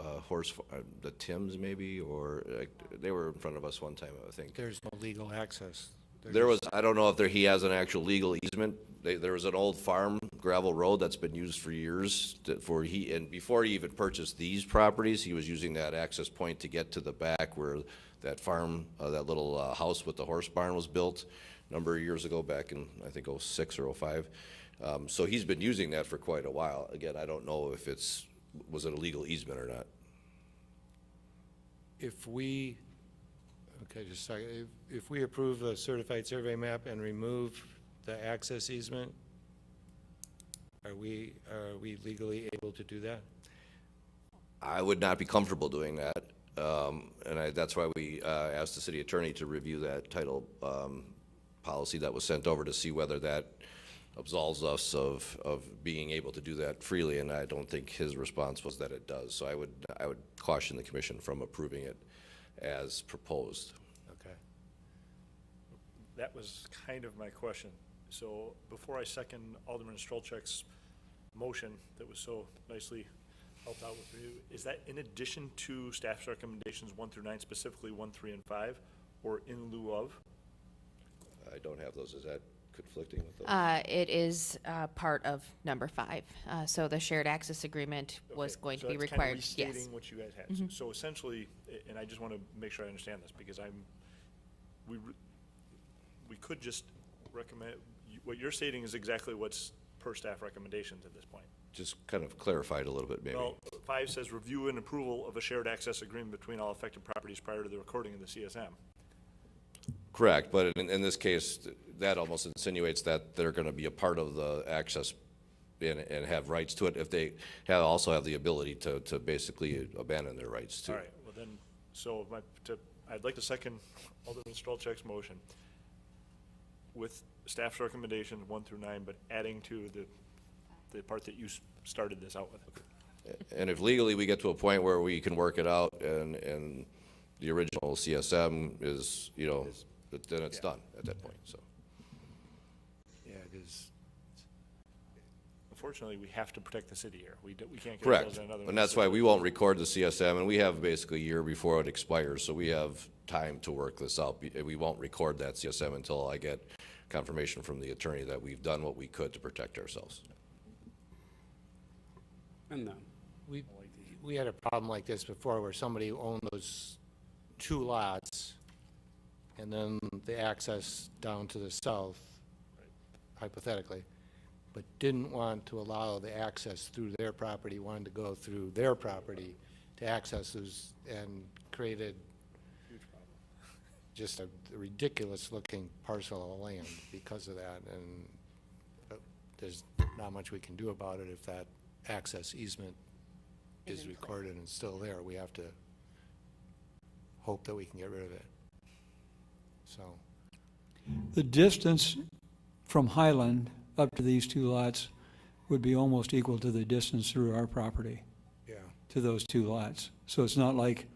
the Tims maybe, or they were in front of us one time, I think.
There's no legal access.
I don't know if he has an actual legal easement. There was an old farm gravel road that's been used for years and before he even purchased these properties, he was using that access point to get to the back where that farm, that little house with the horse barn was built a number of years ago, back in, I think, 06 or 05. So he's been using that for quite a while. Again, I don't know if was it a legal easement or not.
If we approve the certified survey map and remove the access easement, are we legally able to do that?
I would not be comfortable doing that, and that's why we asked the city attorney to review that title policy that was sent over to see whether that absolves us of being able to do that freely, and I don't think his response was that it does. So I would caution the commission from approving it as proposed.
Okay.
That was kind of my question. So before I second Alderman Strolchek's motion that was so nicely helped out with you, is that in addition to staff's recommendations 1 through 9, specifically 1, 3, and 5, or in lieu of?
I don't have those. Is that conflicting with those?
It is part of number 5. So the shared access agreement was going to be required.
Yes.
Yes.
Restating what you guys had. So essentially, and I just want to make sure I understand this, because we could just recommend, what you're stating is exactly what's per staff recommendations at this point.
Just kind of clarified a little bit, maybe.
Well, 5 says review and approval of a shared access agreement between all affected properties prior to the recording of the CSM.
Correct, but in this case, that almost insinuates that they're going to be a part of the access and have rights to it if they also have the ability to basically abandon their rights too.
All right, well then, so I'd like to second Alderman Strolchek's motion with staff's recommendations 1 through 9, but adding to the part that you started this out with.
And if legally we get to a point where we can work it out and the original CSM is, then it's done at that point, so.
Yeah, it is.
unfortunately, we have to protect the city here. We can't get
Correct.
ourselves in another.
And that's why we won't record the CSM, and we have basically a year before it expires, so we have time to work this out. We won't record that CSM until I get confirmation from the attorney that we've done what we could to protect ourselves.
And then,
We had a problem like this before where somebody owned those 2 lots and then the access down to the south, hypothetically, but didn't want to allow the access through their property, wanted to go through their property to access those, and created just a ridiculous looking parcel of land because of that, and there's not much we can do about it if that access easement is recorded and still there. We have to hope that we can get rid of it. So,
The distance from Highland up to these 2 lots would be almost equal to the distance through our property
yeah.
to those 2 lots. So it's not like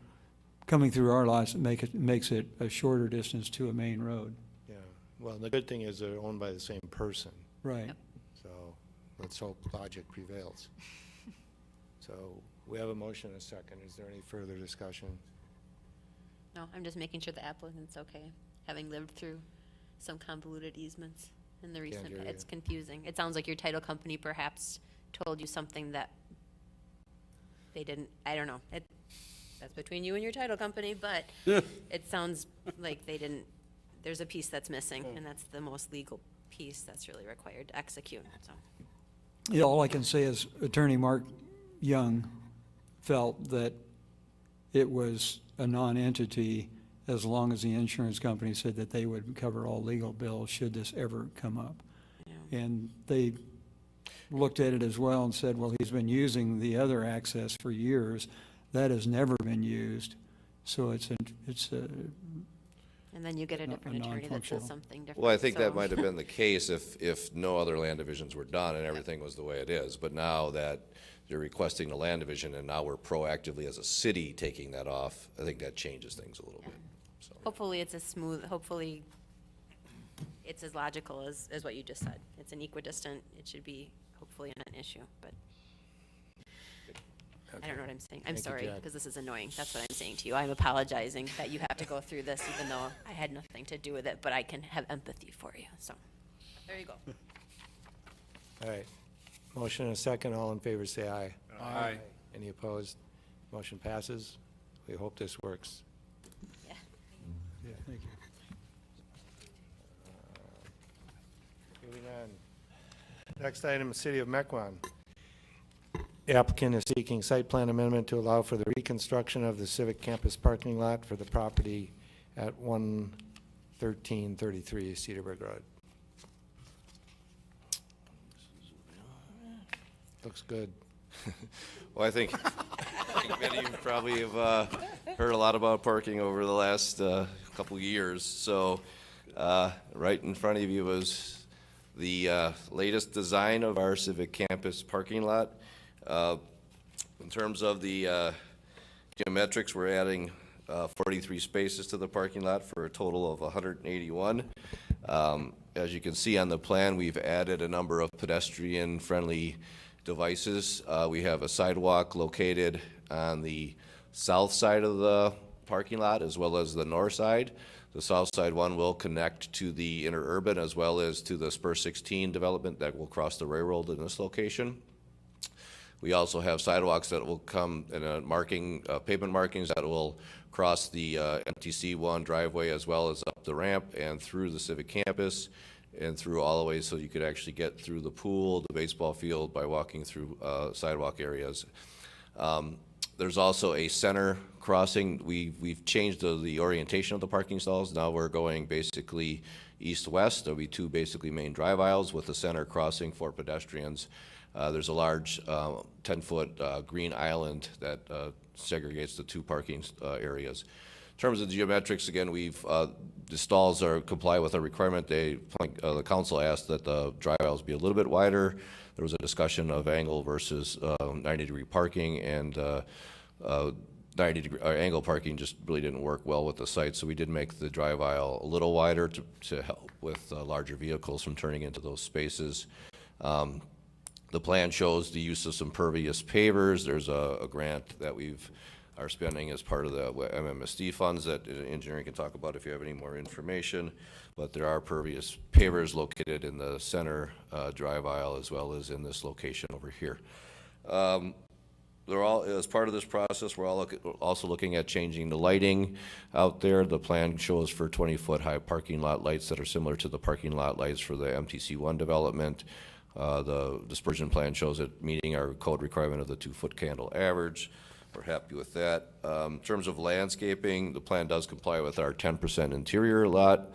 coming through our lots makes it a shorter distance to a main road.
Yeah, well, the good thing is they're owned by the same person,
Right.
so let's hope logic prevails. So, we have a motion and a second. Is there any further discussion?
No, I'm just making sure the applicant's okay, having lived through some convoluted easements in the recent,
hear you.
it's confusing. It sounds like your title company perhaps told you something that they didn't, I don't know. That's between you and your title company, but it sounds like they didn't, there's a piece that's missing, and that's the most legal piece that's really required to execute, so.
Yeah, all I can say is Attorney Mark Young felt that it was a non-entity as long as the insurance company said that they would cover all legal bills should this ever come up.
Yeah.
And they looked at it as well and said, well, he's been using the other access for years. That has never been used. So it's a
And then you get a different attorney that says something different.
Well, I think that
so-
might have been the case if no other land divisions were done and everything was the way it is. But now that you're requesting the land division and now we're proactively as a city taking that off, I think that changes things a little bit. So,
Hopefully it's as smooth, hopefully it's as logical as what you just said. It's an equidistant, it should be hopefully not an issue, but I don't know what I'm saying. I'm
Thank you,
sorry,
Jack.
because this is annoying. That's what I'm saying to you. I'm apologizing that you have to go through this even though I had nothing to do with it, but I can have empathy for you, so, there you go.
All right. Motion and a second. All in favor, say aye.
Aye.
Any opposed? Motion passes. We hope this works.
Yeah.
Yeah, thank you.
Moving on. Next item, City of Mequon. The applicant is seeking site plan amendment to allow for the reconstruction of the Civic Campus parking lot for the property at 11333 Cedarburg Road. Looks good.
well, I think many of you probably have heard a lot about parking over the last couple of years. So right in front of you is the latest design of our Civic Campus parking lot. In terms of the geometrics, we're adding 43 spaces to the parking lot for a total of 181. As you can see on the plan, we've added a number of pedestrian-friendly devices. We have a sidewalk located on the south side of the parking lot as well as the north side. The south side one will connect to the interurban as well as to the Spur 16 development that will cross the railroad in this location. We also have sidewalks that will come in a pavement markings that will cross the MTC1 driveway as well as up the ramp and through the Civic Campus and through all the way so you could actually get through the pool, the baseball field by walking through sidewalk areas. There's also a center crossing. We've changed the orientation of the parking stalls. Now we're going basically east-west. There'll be 2 basically main drive aisles with a center crossing for pedestrians. There's a large 10-foot green island that segregates the 2 parking areas. In terms of the geometrics, again, the stalls comply with a requirement. The council asked that the drive aisles be a little bit wider. There was a discussion of angle versus 90-degree parking, and 90-degree angle parking just really didn't work well with the site, so we did make the drive aisle a little wider to help with larger vehicles from turning into those spaces. The plan shows the use of some pervious pavers. There's a grant that are spending as part of the MMSD funds that engineering can talk about if you have any more information. But there are pervious pavers located in the center drive aisle as well as in this location over here. They're all, as part of this process, we're all also looking at changing the lighting out there. The plan shows for 20-foot high parking lot lights that are similar to the parking lot lights for the MTC1 development. The dispersion plan shows it meeting our code requirement of the 2-foot candle average. We're happy with that. In terms of landscaping, the plan does comply with our 10% interior lot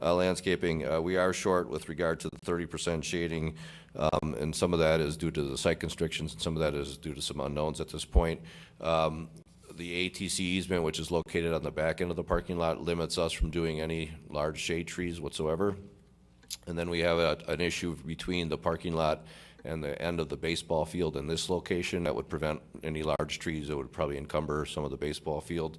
landscaping. We are short with regard to the 30% shading, and some of that is due to the site constrictions, and some of that is due to some unknowns at this point. The ATC easement, which is located on the back end of the parking lot, limits us from doing any large shade trees whatsoever. And then we have an issue between the parking lot and the end of the baseball field in this location that would prevent any large trees that would probably encumber some of the baseball field.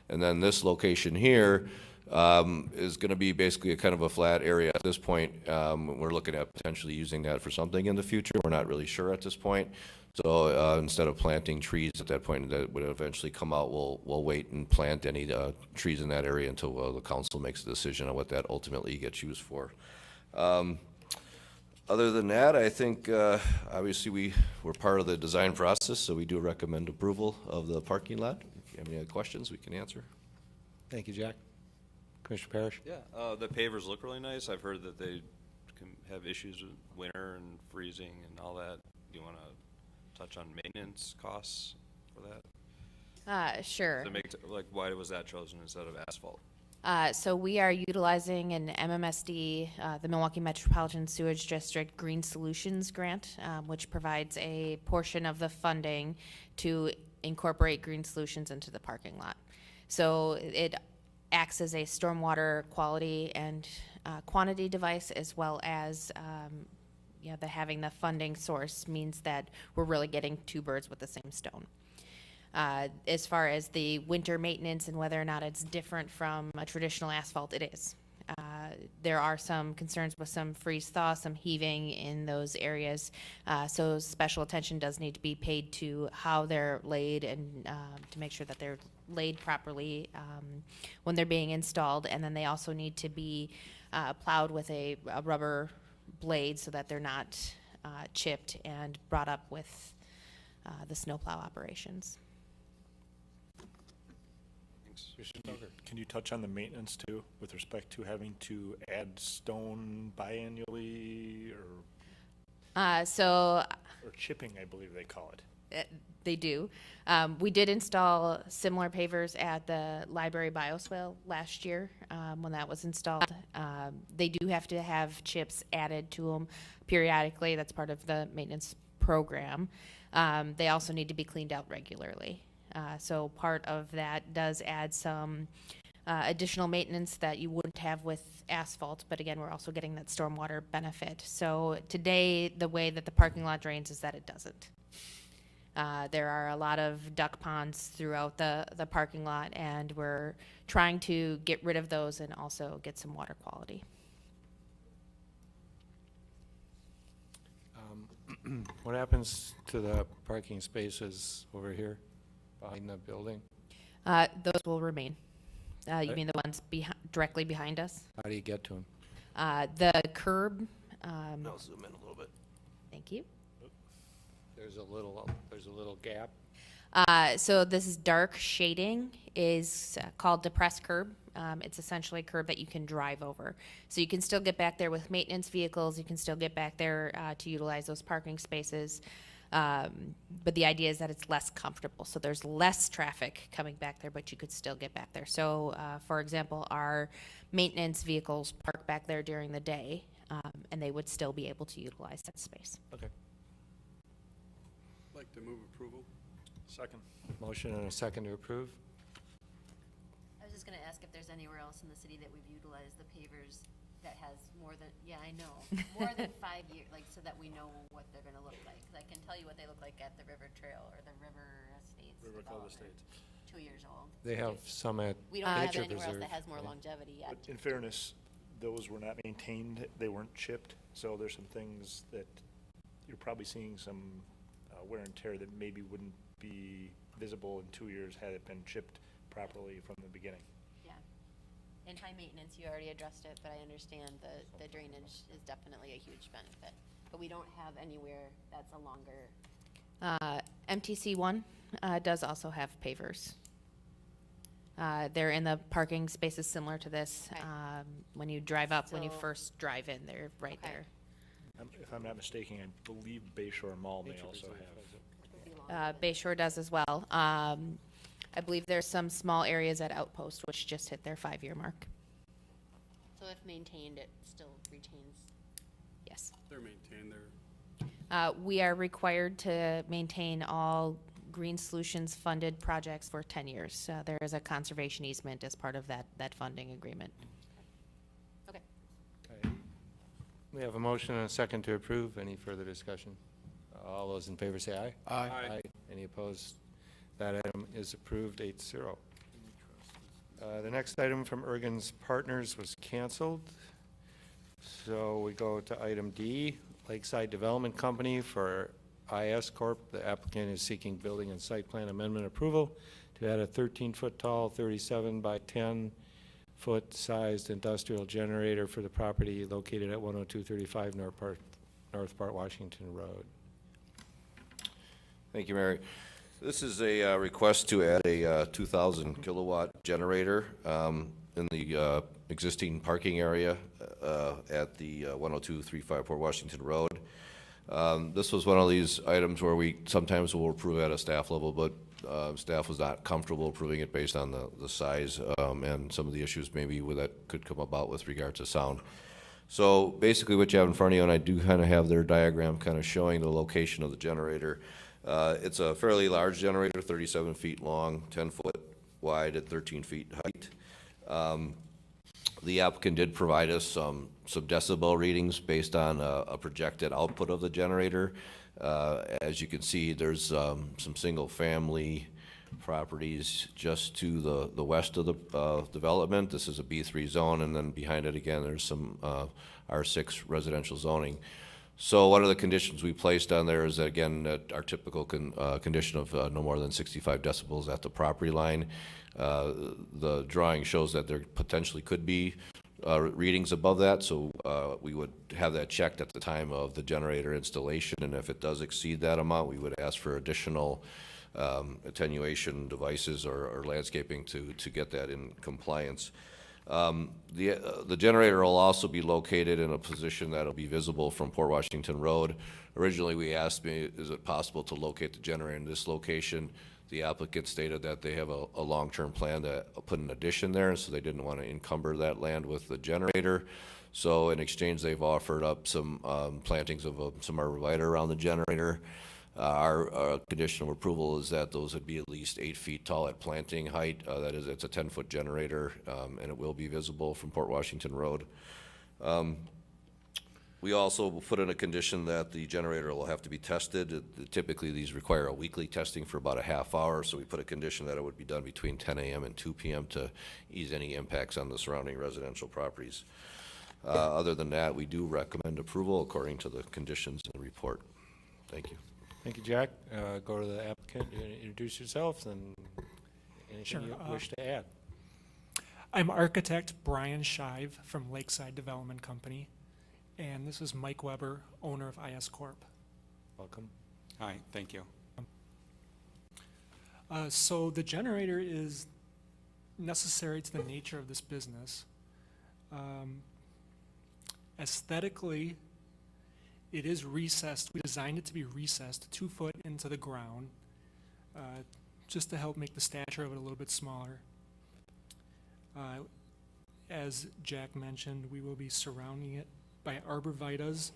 And then this location here is going to be basically a kind of a flat area at this point. We're looking at potentially using that for something in the future. We're not really sure at this point. So instead of planting trees at that point that would eventually come out, we'll wait and plant any trees in that area until the council makes a decision on what that ultimately gets used for. Other than that, I think obviously we're part of the design process, so we do recommend approval of the parking lot. If you have any other questions, we can answer.
Thank you, Jack. Commissioner Parrish?
Yeah, the pavers look really nice. I've heard that they can have issues with winter and freezing and all that. Do you want to touch on maintenance costs for that?
Sure.
Why was that chosen instead of asphalt?
So we are utilizing an MMSD, the Milwaukee Metropolitan Sewage District Green Solutions Grant, which provides a portion of the funding to incorporate green solutions into the parking lot. So it acts as a stormwater quality and quantity device, as well as having the funding source means that we're really getting two birds with the same stone. As far as the winter maintenance and whether or not it's different from a traditional asphalt, it is. There are some concerns with some freeze-thaw, some heaving in those areas, so special attention does need to be paid to how they're laid and to make sure that they're laid properly when they're being installed, and then they also need to be plowed with a rubber blade so that they're not chipped and brought up with the snowplow operations.
Can you touch on the maintenance too, with respect to having to add stone biannually or chipping, I believe they call it?
They do. We did install similar pavers at the library bioswale last year when that was installed. They do have to have chips added to them periodically. That's part of the maintenance program. They also need to be cleaned out regularly. So part of that does add some additional maintenance that you wouldn't have with asphalt, but again, we're also getting that stormwater benefit. So today, the way that the parking lot drains is that it doesn't. There are a lot of duck ponds throughout the parking lot, and we're trying to get rid of those and also get some water quality.
What happens to the parking spaces over here behind the building?
Those will remain. You mean the ones directly behind us?
How do you get to them?
The curb.
I'll zoom in a little bit.
Thank you.
There's a little gap.
So this is dark shading is called depressed curb. It's essentially a curb that you can drive over. So you can still get back there with maintenance vehicles. You can still get back there to utilize those parking spaces. But the idea is that it's less comfortable. So there's less traffic coming back there, but you could still get back there. So, for example, our maintenance vehicles park back there during the day, and they would still be able to utilize that space.
Okay.
I'd like to move approval.
Second.
Motion and a second to approve.
I was just going to ask if there's anywhere else in the city that we've utilized the pavers that has more than, more than 5 years, so that we know what they're going to look like. 'Cause I can tell you what they look like at the River Trail or the River Estates.
River Club Estates.
2 years old.
They have some at
We don't have
Nature
it anywhere else
Preserve.
that has more longevity yet.
But in fairness, those were not maintained, they weren't chipped, so there's some things that you're probably seeing some wear and tear that maybe wouldn't be visible in 2 years had it been chipped properly from the beginning.
Yeah. And high maintenance, you already addressed it, but I understand the drainage is definitely a huge benefit. But we don't have anywhere that's a longer. MTC1 does also have pavers. They're in the parking spaces similar to this.
Okay.
When you drive up, when you
So-
first drive in, they're right
Okay.
there.
If I'm not mistaken, I believe Bayshore Mall may also have.
Bayshore does as well. I believe there's some small areas at Outpost which just hit their 5-year mark. So if maintained, it still retains. Yes.
They're maintained, they're
We are required to maintain all Green Solutions funded projects for 10 years. There is a conservation easement as part of that funding agreement. Okay.
We have a motion and a second to approve. Any further discussion? All those in favor say aye.
Aye.
Aye.
Any opposed? That item is approved 8-0. The next item from Ergens Partners was canceled. So we go to item D, Lakeside Development Company for IS Corp. The applicant is seeking building and site plan amendment approval to add a 13-foot tall, 37 by 10-foot sized industrial generator for the property located at 10235 North Part Washington Road.
Thank you, Mary. This is a request to add a 2,000 kilowatt generator in the existing parking area at the 10235 Port Washington Road. This was one of these items where we sometimes will approve at a staff level, but staff was not comfortable approving it based on the size and some of the issues maybe that could come about with regard to sound. So basically what you have in front of you, and I do kind of have their diagram kind of showing the location of the generator. It's a fairly large generator, 37 feet long, 10 foot wide at 13 feet height. The applicant did provide us some decibel readings based on a projected output of the generator. As you can see, there's some single-family properties just to the west of the development. This is a B3 zone, and then behind it again, there's some R6 residential zoning. So one of the conditions we placed on there is that, again, that our typical condition of no more than 65 decibels at the property line. The drawing shows that there potentially could be readings above that, so we would have that checked at the time of the generator installation, and if it does exceed that amount, we would ask for additional attenuation devices or landscaping to get that in compliance. The generator will also be located in a position that will be visible from Port Washington Road. Originally, we asked me, is it possible to locate the generator in this location? The applicant stated that they have a long-term plan to put an addition there, and so they didn't want to encumber that land with the generator. So in exchange, they've offered up some plantings of some arborvitae around the generator. Our condition of approval is that those would be at least 8 feet tall at planting height. That is, it's a 10-foot generator, and it will be visible from Port Washington Road. We also put in a condition that the generator will have to be tested. Typically, these require a weekly testing for about a half hour, so we put a condition that it would be done between 10 a.m. and 2 p.m. to ease any impacts on the surrounding residential properties. Other than that, we do recommend approval according to the conditions in the report. Thank you.
Thank you, Jack. Go to the applicant, introduce yourself, and anything you wish to add.
I'm architect Brian Shive from Lakeside Development Company, and this is Mike Weber, owner of IS Corp.
Welcome.
Hi, thank you.
So the generator is necessary to the nature of this business. Aesthetically, it is recessed. We designed it to be recessed 2 foot into the ground, just to help make the stature of it a little bit smaller. As Jack mentioned, we will be surrounding it by arborvitaes,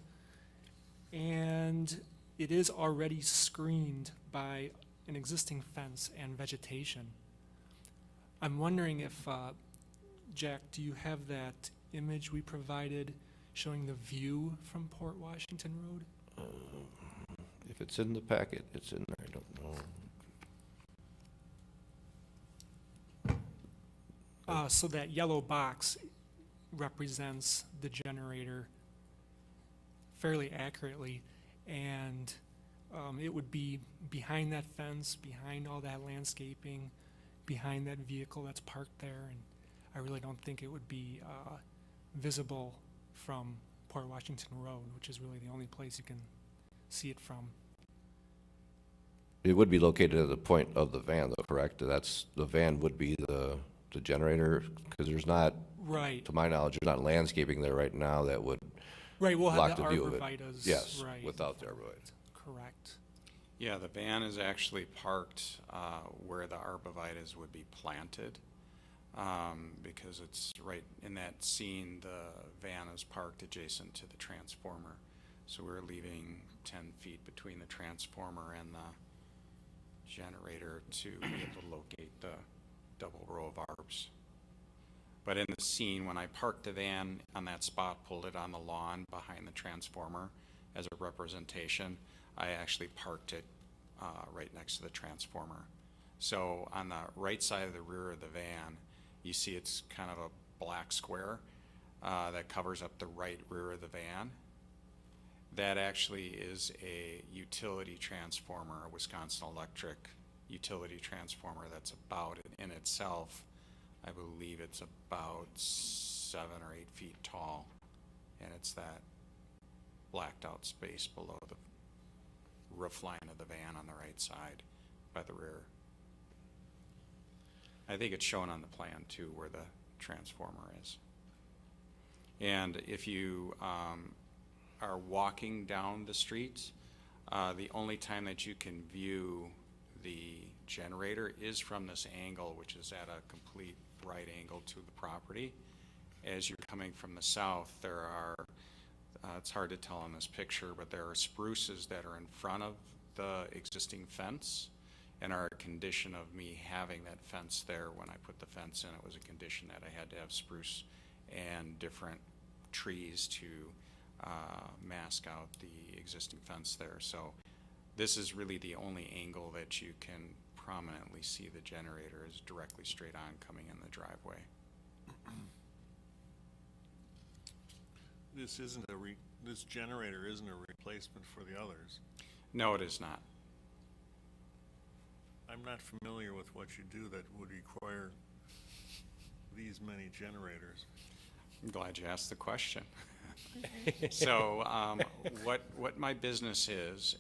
and it is already screened by an existing fence and vegetation. I'm wondering if, Jack, do you have that image we provided showing the view from Port Washington Road?
If it's in the packet, it's in there. I don't know.
So that yellow box represents the generator fairly accurately, and it would be behind that fence, behind all that landscaping, behind that vehicle that's parked there, and I really don't think it would be visible from Port Washington Road, which is really the only place you can see it from.
It would be located at the point of the van, though, correct? The van would be the generator, because there's not,
Right.
to my knowledge, there's not landscaping there right now that would
Right, we'll
block
have the
the view of it.
arborvitaes.
Yes,
Right.
without the arborvitae.
Correct.
Yeah, the van is actually parked where the arborvitaes would be planted, because it's right in that scene, the van is parked adjacent to the transformer. So we're leaving 10 feet between the transformer and the generator to be able to locate the double row of arbs. But in the scene, when I parked the van on that spot, pulled it on the lawn behind the transformer as a representation, I actually parked it right next to the transformer. So on the right side of the rear of the van, you see it's kind of a black square that covers up the right rear of the van. That actually is a utility transformer, a Wisconsin Electric utility transformer that's about, in itself, I believe it's about 7 or 8 feet tall. And it's that blacked out space below the roof line of the van on the right side by the rear. I think it's shown on the plan too where the transformer is. And if you are walking down the street, the only time that you can view the generator is from this angle, which is at a complete right angle to the property. As you're coming from the south, there are, it's hard to tell on this picture, but there are spruces that are in front of the existing fence and are a condition of me having that fence there. When I put the fence in, it was a condition that I had to have spruce and different trees to mask out the existing fence there. So this is really the only angle that you can prominently see the generator is directly straight on coming in the driveway.
This generator isn't a replacement for the others.
No, it is not.
I'm not familiar with what you do that would require these many generators.
I'm glad you asked the question. So what my business is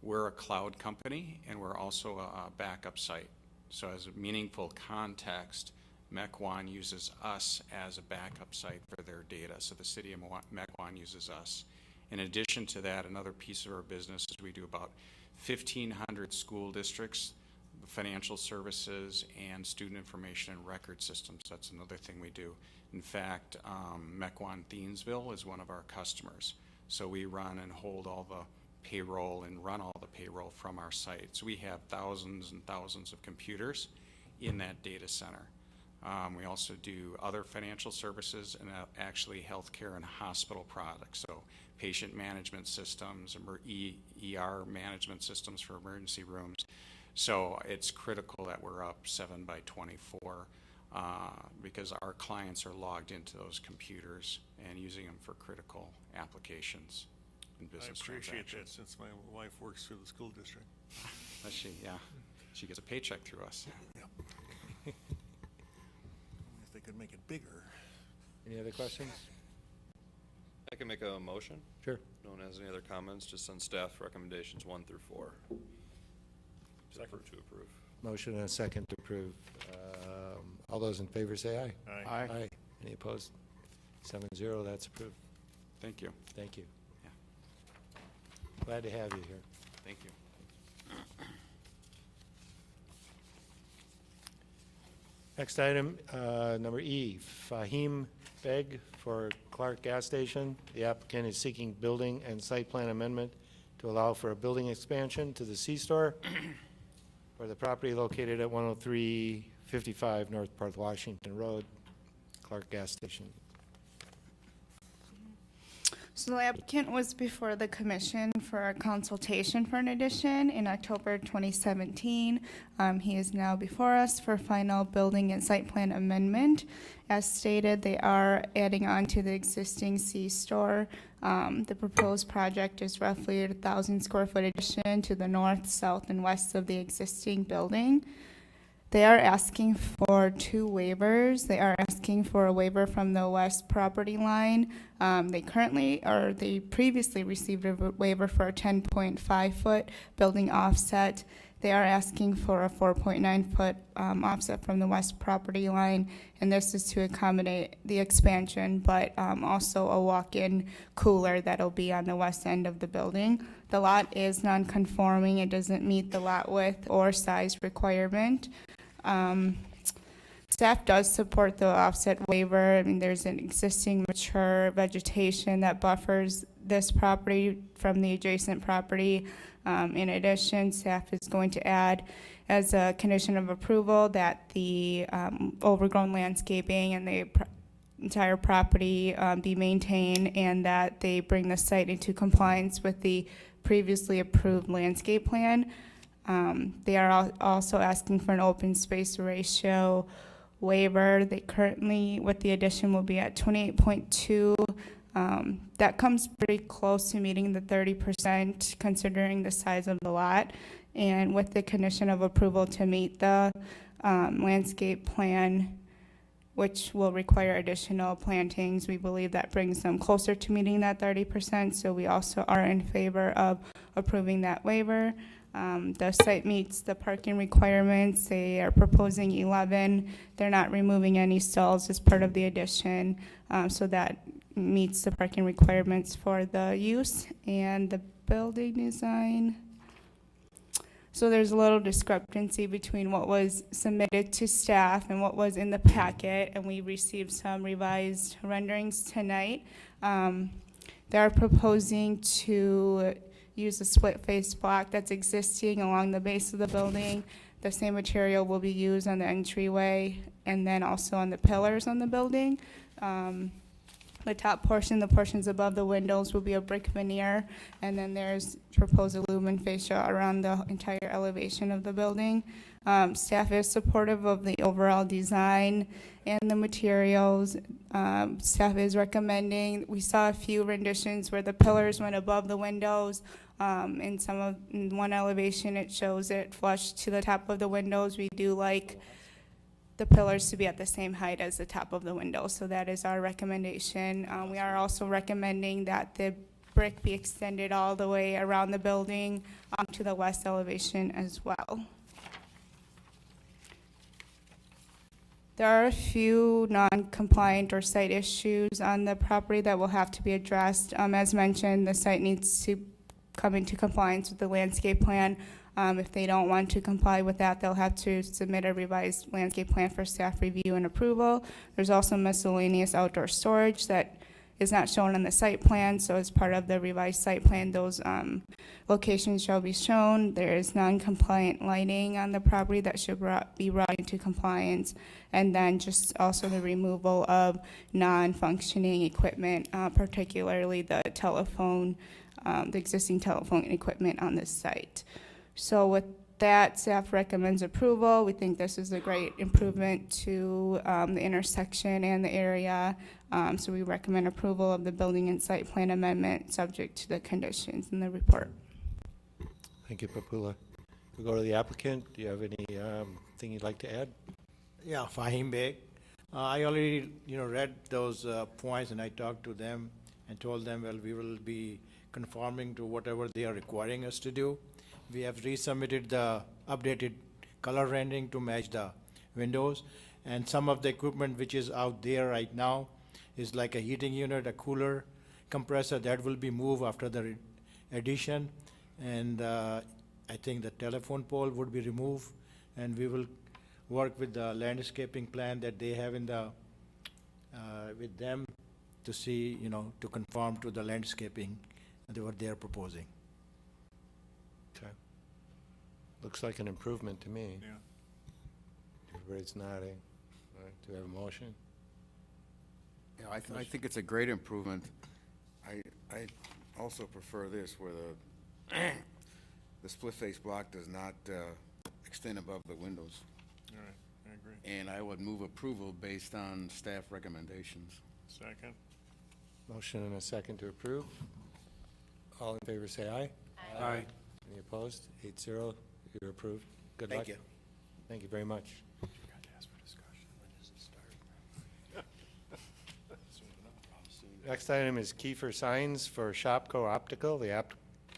we're a cloud company and we're also a backup site. So as a meaningful context, Mequon uses us as a backup site for their data. So the city of Mequon uses us. In addition to that, another piece of our business is we do about 1,500 school districts, financial services, and student information and record systems. That's another thing we do. In fact, Mequon Thiensville is one of our customers. So we run and hold all the payroll and run all the payroll from our site. So we have thousands and thousands of computers in that data center. We also do other financial services and actually healthcare and hospital products. So patient management systems, ER management systems for emergency rooms. So it's critical that we're up 7 by 24 because our clients are logged into those computers and using them for critical applications and business
I appreciate that
transactions.
since my wife works through the school district.
Does she? Yeah. She gets a paycheck through us.
If they could make it bigger.
Any other questions?
I can make a motion.
Sure.
No one has any other comments, just send staff recommendations 1 through 4.
Second.
To approve.
Motion and a second to approve. All those in favor say aye.
Aye.
Aye. Any opposed? 7-0, that's approved.
Thank you.
Thank you.
Yeah.
Glad to have you here.
Thank you.
Next item, number E, Fahim Beg for Clark Gas Station. The applicant is seeking building and site plan amendment to allow for a building expansion to the C-store for the property located at 10355 North Port Washington Road, Clark Gas Station.
So the applicant was before the commission for a consultation for an addition in October 2017. He is now before us for final building and site plan amendment. As stated, they are adding on to the existing C-store. The proposed project is roughly a 1,000 square foot addition to the north, south, and west of the existing building. They are asking for 2 waivers. They are asking for a waiver from the west property line. They previously received a waiver for a 10.5 foot building offset. They are asking for a 4.9 foot offset from the west property line, and this is to accommodate the expansion, but also a walk-in cooler that'll be on the west end of the building. The lot is non-conforming. It doesn't meet the lot width or size requirement. Staff does support the offset waiver. I mean, there's an existing mature vegetation that buffers this property from the adjacent property. In addition, staff is going to add as a condition of approval that the overgrown landscaping and the entire property be maintained, and that they bring the site into compliance with the previously approved landscape plan. They are also asking for an open space ratio waiver. They currently, with the addition, will be at 28.2. That comes pretty close to meeting the 30% considering the size of the lot. And with the condition of approval to meet the landscape plan, which will require additional plantings, we believe that brings them closer to meeting that 30%. So we also are in favor of approving that waiver. The site meets the parking requirements. They are proposing 11. They're not removing any stalls as part of the addition, so that meets the parking requirements for the use and the building design. So there's a little discrepancy between what was submitted to staff and what was in the packet, and we received some revised renderings tonight. They are proposing to use a split face block that's existing along the base of the building. The same material will be used on the entryway and then also on the pillars on the building. The top portion, the portions above the windows, will be a brick veneer, and then there's proposed aluminum fascia around the entire elevation of the building. Staff is supportive of the overall design and the materials. Staff is recommending, we saw a few renditions where the pillars went above the windows. In one elevation, it shows it flush to the top of the windows. We do like the pillars to be at the same height as the top of the window, so that is our recommendation. We are also recommending that the brick be extended all the way around the building to the west elevation as well. There are a few non-compliant or site issues on the property that will have to be addressed. As mentioned, the site needs to come into compliance with the landscape plan. If they don't want to comply with that, they'll have to submit a revised landscape plan for staff review and approval. There's also miscellaneous outdoor storage that is not shown on the site plan, so as part of the revised site plan, those locations shall be shown. There is non-compliant lighting on the property that should be brought into compliance, and then just also the removal of non-functioning equipment, particularly the telephone, the existing telephone equipment on this site. So with that, staff recommends approval. We think this is a great improvement to the intersection and the area. So we recommend approval of the building and site plan amendment subject to the conditions in the report.
Thank you, Papula. We'll go to the applicant. Do you have any thing you'd like to add?
Yeah, Fahim Beg. I already, read those points, and I talked to them and told them, well, we will be conforming to whatever they are requiring us to do. We have resubmitted the updated color rendering to match the windows, and some of the equipment which is out there right now is like a heating unit, a cooler, compressor that will be moved after the addition, and I think the telephone pole would be removed, and we will work with the landscaping plan that they have in the with them to see, to conform to the landscaping that what they are proposing.
Okay. Looks like an improvement to me.
Yeah.
Everybody's nodding. All right, do we have a motion?
Yeah, I think it's a great improvement. I also prefer this, where the split-face block does not extend above the windows.
All right, I agree.
And I would move approval based on staff recommendations.
Second.
Motion and a second to approve. All in favor, say aye.
Aye.
Any opposed? 8-0, you're approved. Good luck.
Thank you.
Thank you very much. Next item is Kiefer Signs for Shopko Optical. The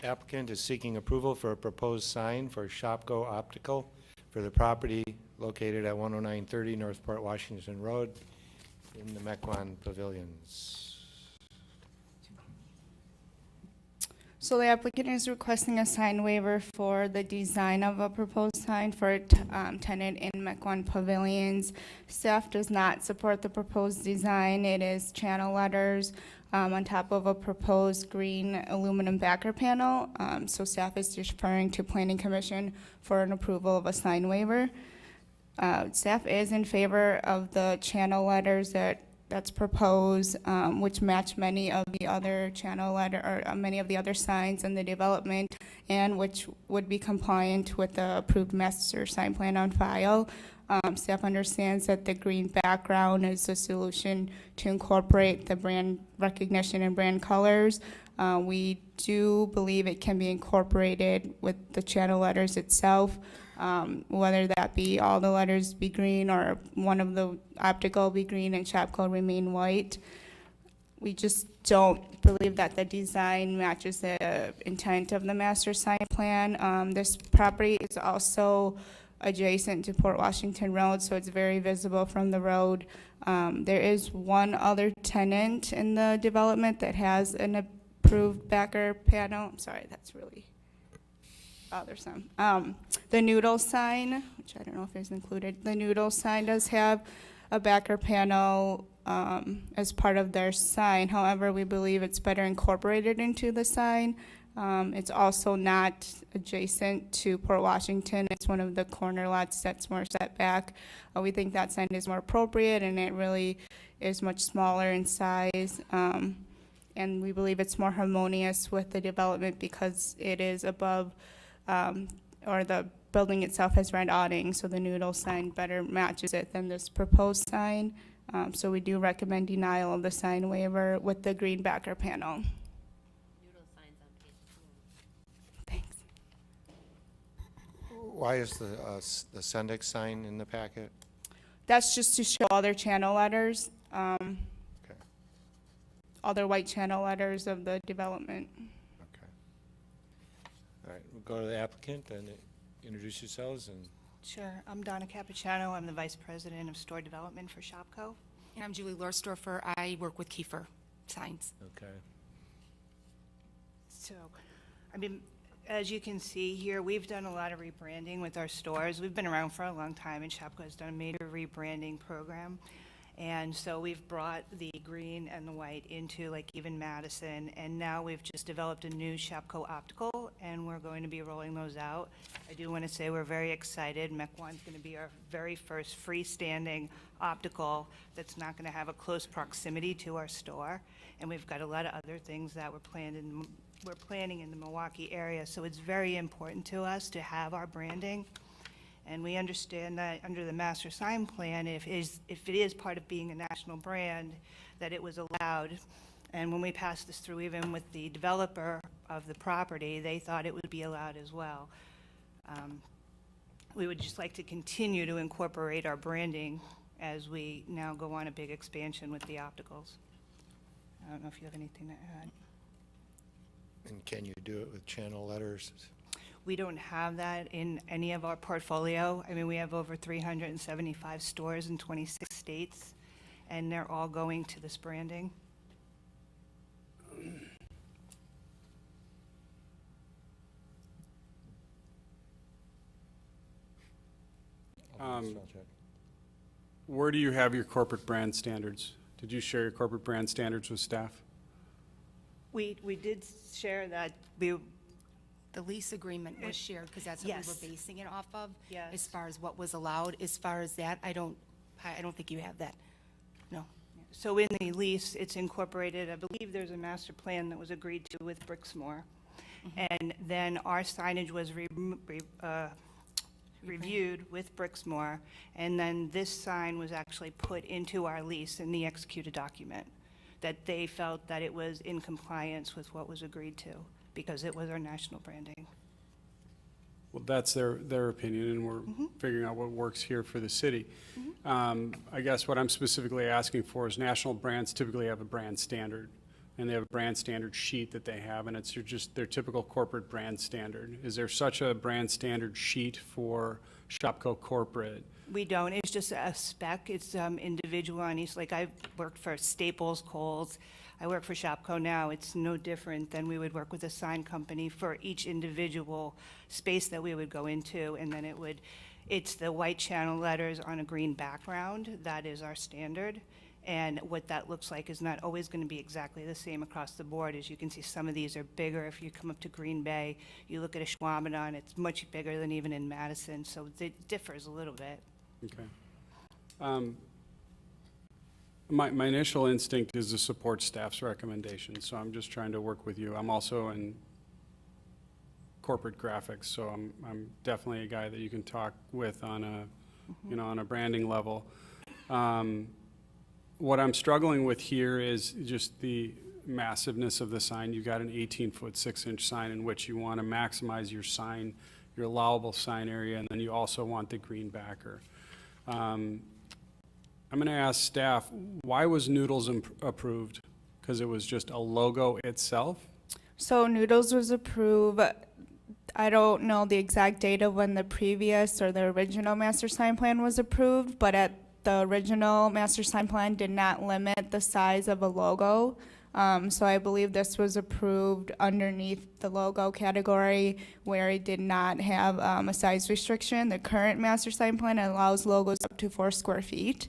applicant is seeking approval for a proposed sign for Shopko Optical for the property located at 10930 North Port Washington Road in the Mequon Pavilions.
So the applicant is requesting a sign waiver for the design of a proposed sign for a tenant in Mequon Pavilions. Staff does not support the proposed design. It is channel letters on top of a proposed green aluminum backer panel. So staff is deferring to Planning Commission for an approval of a sign waiver. Staff is in favor of the channel letters that's proposed, which match many of the other many of the other signs in the development, and which would be compliant with the approved master sign plan on file. Staff understands that the green background is a solution to incorporate the brand recognition and brand colors. We do believe it can be incorporated with the channel letters itself, whether that be all the letters be green or one of the optical be green and Shopko remain white. We just don't believe that the design matches the intent of the master sign plan. This property is also adjacent to Port Washington Road, so it's very visible from the road. There is one other tenant in the development that has an approved backer panel. I'm sorry, that's really, there's some. The noodle sign, which I don't know if is included, the noodle sign does have a backer panel as part of their sign. However, we believe it's better incorporated into the sign. It's also not adjacent to Port Washington. It's one of the corner lots that's more set back. We think that sign is more appropriate, and it really is much smaller in size. And we believe it's more harmonious with the development because it is above, or the building itself has red awning, so the noodle sign better matches it than this proposed sign. So we do recommend denial of the sign waiver with the green backer panel. Thanks.
Why is the Sendix sign in the packet?
That's just to show other channel letters,
Okay.
other white channel letters of the development.
Okay. All right, we'll go to the applicant and introduce yourselves and
Sure. I'm Donna Cappucciano. I'm the Vice President of Store Development for Shopko.
And I'm Julie Lorsdorfer. I work with Kiefer Signs.
okay.
So, I mean, as you can see here, we've done a lot of rebranding with our stores. We've been around for a long time, and Shopko has done a major rebranding program. And so we've brought the green and the white into like even Madison, and now we've just developed a new Shopko Optical, and we're going to be rolling those out. I do want to say we're very excited. Mequon's going to be our very first freestanding optical that's not going to have a close proximity to our store, and we've got a lot of other things that we're planning in the Milwaukee area, so it's very important to us to have our branding. And we understand that under the master sign plan, if it is part of being a national brand, that it was allowed. And when we passed this through, even with the developer of the property, they thought it would be allowed as well. We would just like to continue to incorporate our branding as we now go on a big expansion with the opticals. I don't know if you have anything to add.
And can you do it with channel letters?
We don't have that in any of our portfolio. I mean, we have over 375 stores in 26 states, and they're all going to this branding.
Where do you have your corporate brand standards? Did you share your corporate brand standards with staff?
We did share that.
The lease agreement was shared because that's what
Yes.
we were basing it off of.
Yes.
As far as what was allowed, as far as that, I don't think you have that. No.
So in the lease, it's incorporated, I believe there's a master plan that was agreed to with Brixmor. And then our signage was reviewed with Brixmor, and then this sign was actually put into our lease in the executed document, that they felt that it was in compliance with what was agreed to, because it was our national branding.
Well, that's their opinion, and we're figuring out what works here for the city. I guess what I'm specifically asking for is national brands typically have a brand standard, and they have a brand standard sheet that they have, and it's just their typical corporate brand standard. Is there such a brand standard sheet for Shopko corporate?
We don't, it's just a spec, it's individual on each, like I've worked for Staples, Kohl's, I work for Shopko now, it's no different than we would work with a sign company for each individual space that we would go into, and then it's the white channel letters on a green background, that is our standard. And what that looks like is not always going to be exactly the same across the board. As you can see, some of these are bigger. If you come up to Green Bay, you look at a Schwamidon, it's much bigger than even in Madison, so it differs a little bit.
Okay. My initial instinct is to support staff's recommendation, so I'm just trying to work with you. I'm also in corporate graphics, so I'm definitely a guy that you can talk with on a, on a branding level. What I'm struggling with here is just the massiveness of the sign. You've got an 18-foot, 6-inch sign in which you want to maximize your sign, your allowable sign area, and then you also want the green backer. I'm going to ask staff, why was Noodles approved? Because it was just a logo itself?
So Noodles was approved, I don't know the exact date of when the previous or the original master sign plan was approved, but the original master sign plan did not limit the size of a logo. So I believe this was approved underneath the logo category where it did not have a size restriction. The current master sign plan allows logos up to 4 square feet.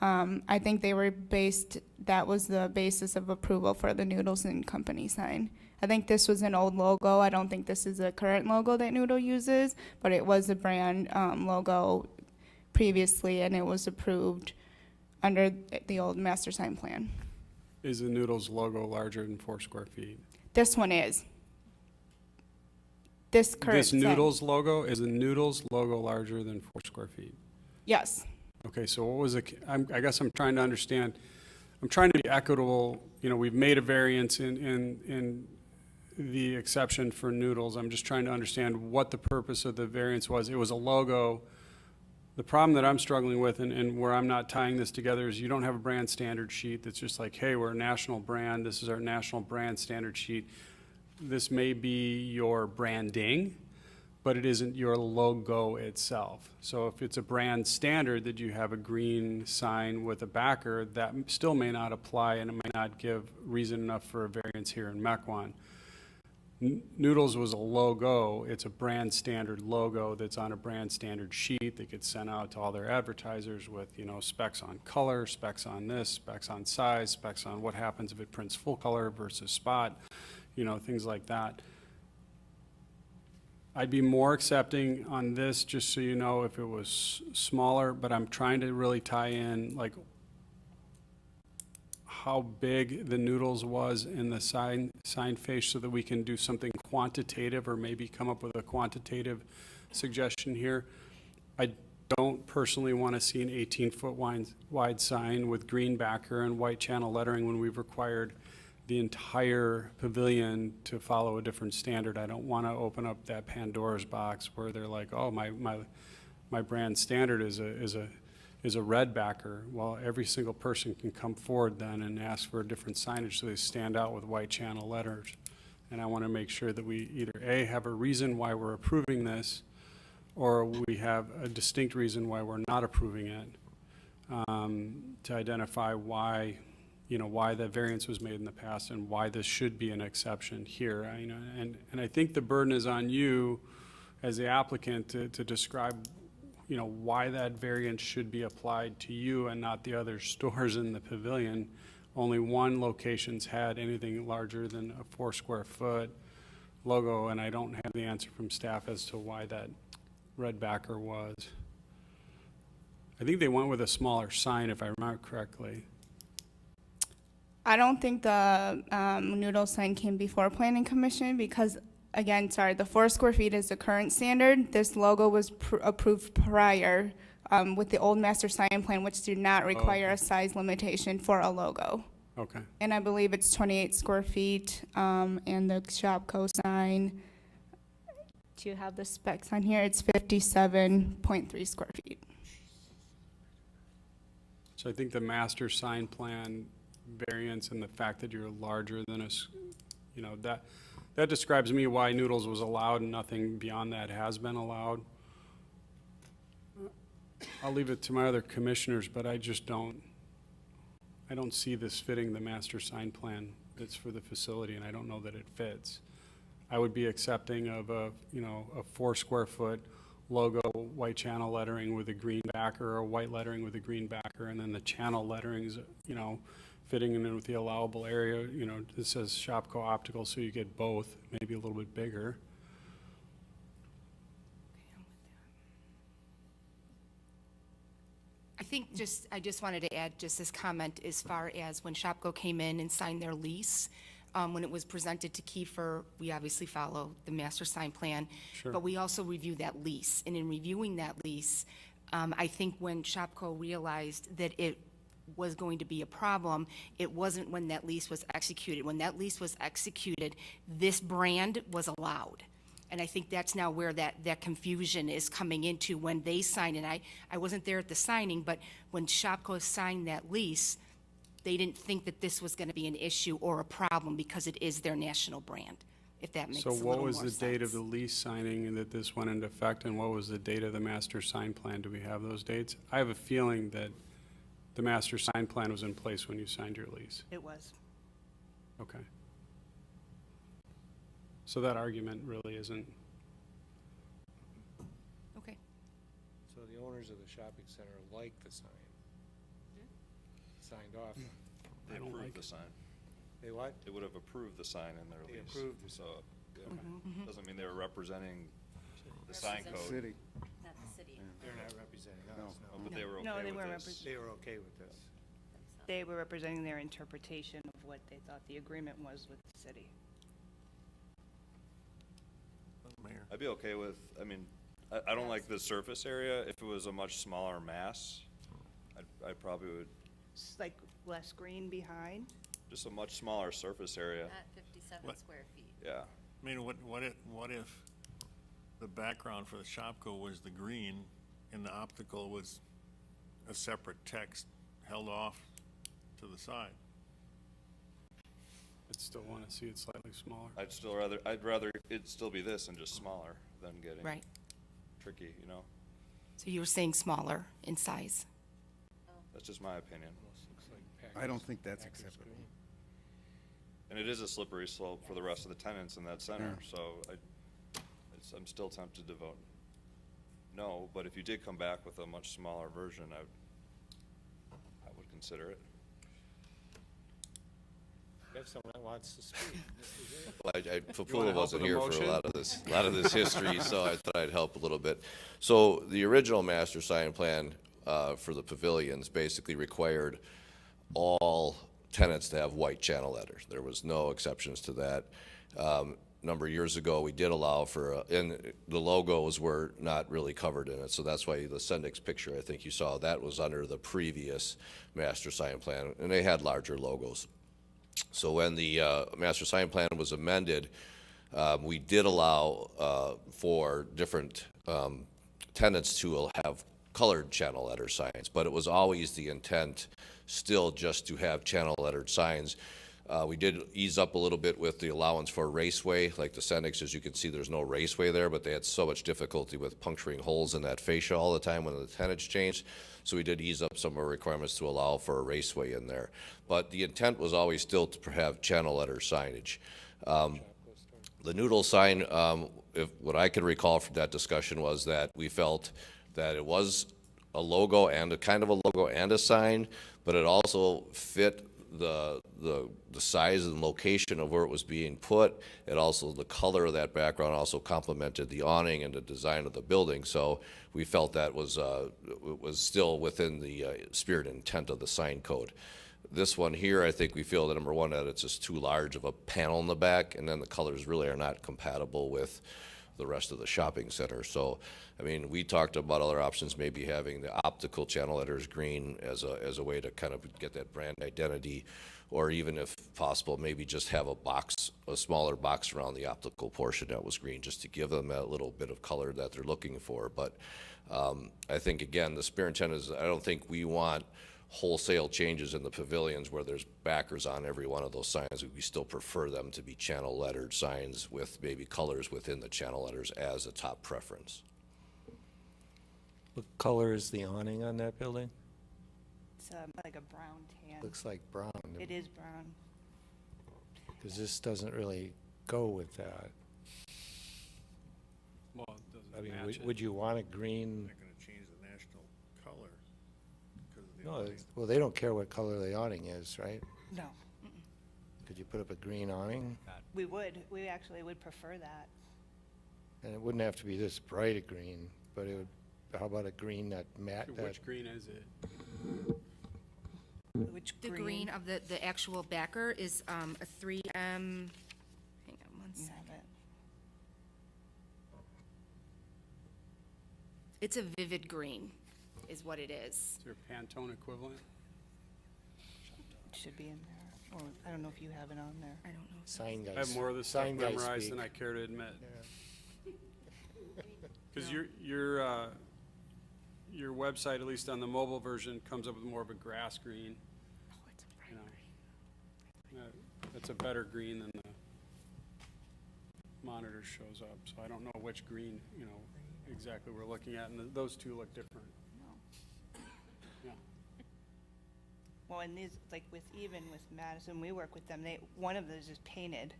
I think that was the basis of approval for the Noodles and Company sign. I think this was an old logo. I don't think this is a current logo that Noodle uses, but it was a brand logo previously, and it was approved under the old master sign plan.
Is the Noodles logo larger than 4 square feet?
This one is. This
Noodles logo, is the Noodles logo larger than 4 square feet?
Yes.
Okay, so what was I guess I'm trying to understand, I'm trying to be equitable. We've made a variance in the exception for Noodles. I'm just trying to understand what the purpose of the variance was. It was a logo. The problem that I'm struggling with and where I'm not tying this together is you don't have a brand standard sheet that's just like, hey, we're a national brand. This is our national brand standard sheet. This may be your branding, but it isn't your logo itself. So if it's a brand standard that you have a green sign with a backer, that still may not apply and it may not give reason enough for a variance here in Mequon. Noodles was a logo. It's a brand standard logo that's on a brand standard sheet that gets sent out to all their advertisers with, specs on color, specs on this, specs on size, specs on what happens if it prints full color versus spot, things like that. I'd be more accepting on this, just so you know, if it was smaller, but I'm trying to really tie in, like, how big the Noodles was in the sign face so that we can do something quantitative or maybe come up with a quantitative suggestion here. I don't personally want to see an 18-foot wide sign with green backer and white channel lettering when we've required the entire pavilion to follow a different standard. I don't want to open up that Pandora's box where they're like, oh, my brand standard is a red backer. Well, every single person can come forward then and ask for a different signage so they stand out with white channel letters. And I want to make sure that we either A, have a reason why we're approving this, or we have a distinct reason why we're not approving it, to identify why the variance was made in the past and why this should be an exception here. And I think the burden is on you as the applicant to describe why that variance should be applied to you and not the other stores in the pavilion. Only one location's had anything larger than a 4 square foot logo, and I don't have the answer from staff as to why that red backer was. I think they went with a smaller sign, if I remember correctly.
I don't think the noodle sign came before planning commission because, again, sorry, the 4 square feet is the current standard. This logo was approved prior with the old master sign plan, which did not require a size limitation for a logo.
Okay.
And I believe it's 28 square feet, and the Shopko sign, do you have the specs on here? It's 57.3 square feet.
So I think the master sign plan variance and the fact that you're larger than us, you know, that describes me why Noodles was allowed and nothing beyond that has been allowed. I'll leave it to my other commissioners, but I just don't see this fitting the master sign plan that's for the facility, and I don't know that it fits. I would be accepting of a 4 square foot logo, white channel lettering with a green backer, or white lettering with a green backer, and then the channel letterings, fitting in with the allowable area. It says Shopko Optical, so you get both, maybe a little bit bigger.
I just wanted to add just this comment as far as when Shopko came in and signed their lease. When it was presented to Kiefer, we obviously follow the master sign plan.
Sure.
But we also review that lease. And in reviewing that lease, I think when Shopko realized that it was going to be a problem, it wasn't when that lease was executed. When that lease was executed, this brand was allowed. And I think that's now where that confusion is coming into when they signed. And I wasn't there at the signing, but when Shopko signed that lease, they didn't think that this was going to be an issue or a problem because it is their national brand, if that makes a
So
little
what
more
was the
sense.
date of the lease signing and that this went into effect, and what was the date of the master sign plan? Do we have those dates? I have a feeling that the master sign plan was in place when you signed your lease.
It was.
Okay. So that argument really isn't.
Okay.
So the owners of the shopping center like the sign. Signed off.
They approved the sign.
They what?
They would have approved the sign in their
They
lease.
approved the
So, yeah.
Mm-hmm.
Doesn't mean they were representing the sign code.
City.
Not the city.
They're not representing us,
Oh, but they were
No,
okay
they
with
weren't
this.
They were okay with this.
They were representing their interpretation of what they thought the agreement was with the city.
Mayor.
I'd be okay with, I don't like the surface area. If it was a much smaller mass, I probably would,
It's like less green behind.
just a much smaller surface area.
At 57
What?
square feet.
Yeah.
I mean, what if the background for the Shopko was the green and the optical was a separate text held off to the side?
I'd still want to see it slightly smaller.
I'd rather it still be this and just smaller than getting
Right.
tricky,
So you were saying smaller in size.
That's just my opinion.
I don't think that's acceptable.
And it is a slippery slope for the rest of the tenants in that center,
Yeah.
so I'm still tempted to vote no, but if you did come back with a much smaller version, I would consider it.
You have someone that wants to speak.
Well,
wanna
Fafula
help
wasn't
with the
here for
motion?
a lot of this history, so I thought I'd help a little bit. So the original master sign plan for the pavilions basically required all tenants to have white channel letters. There was no exceptions to that. A number of years ago, we did allow for, and the logos were not really covered in it, so that's why the Sendik's picture, I think you saw, that was under the previous master sign plan, and they had larger logos. So when the master sign plan was amended, we did allow for different tenants to have colored channel letter signs, but it was always the intent still just to have channel lettered signs. We did ease up a little bit with the allowance for raceway, like the Sendik's, as you can see, there's no raceway there, but they had so much difficulty with puncturing holes in that fascia all the time when the tenants changed. So we did ease up some of our requirements to allow for a raceway in there. But the intent was always still to have channel letter signage. The noodle sign, what I can recall from that discussion was that we felt that it was a logo and a kind of a logo and a sign, but it also fit the size and location of where it was being put. It also, the color of that background also complemented the awning and the design of the building. So we felt that was still within the spirit and intent of the sign code. This one here, I think we feel that number one, that it's just too large of a panel in the back, and then the colors really are not compatible with the rest of the shopping center. So, I mean, we talked about other options, maybe having the optical channel letters green as a way to kind of get that brand identity, or even if possible, maybe just have a smaller box around the optical portion that was green, just to give them that little bit of color that they're looking for. But I think, again, the spirit intent is, I don't think we want wholesale changes in the pavilions where there's backers on every one of those signs. We still prefer them to be channel lettered signs with maybe colors within the channel letters as a top preference.
What color is the awning on that building?
It's like a brown tan.
Looks like brown.
It is brown.
Because this doesn't really go with that.
Well, it doesn't
I mean,
match it.
would you want a green?
Not gonna change the national color because of the
No,
awning.
well, they don't care what color the awning is, right?
No.
Could you put up a green awning?
We would. We actually would prefer that.
And it wouldn't have to be this bright a green, but it would, how about a green that matte, that,
Which green is it?
Which
The green of the actual backer is a 3M, hang on one second. It's a vivid green, is what it is.
Is there a Pantone equivalent?
It should be in there. Or I don't know if you have it on there.
I don't know.
sign guys?
I have more of this stuff
sign guys
memorized
speak.
than I care to admit.
Yeah.
Because your website, at least on the mobile version, comes up with more of a grass green.
Oh, it's a bright
You know.
green.
That's a better green than the monitor shows up. So I don't know which green, exactly we're looking at, and those two look different. Yeah.
Well, and these, like even with Madison, we work with them, one of those is painted,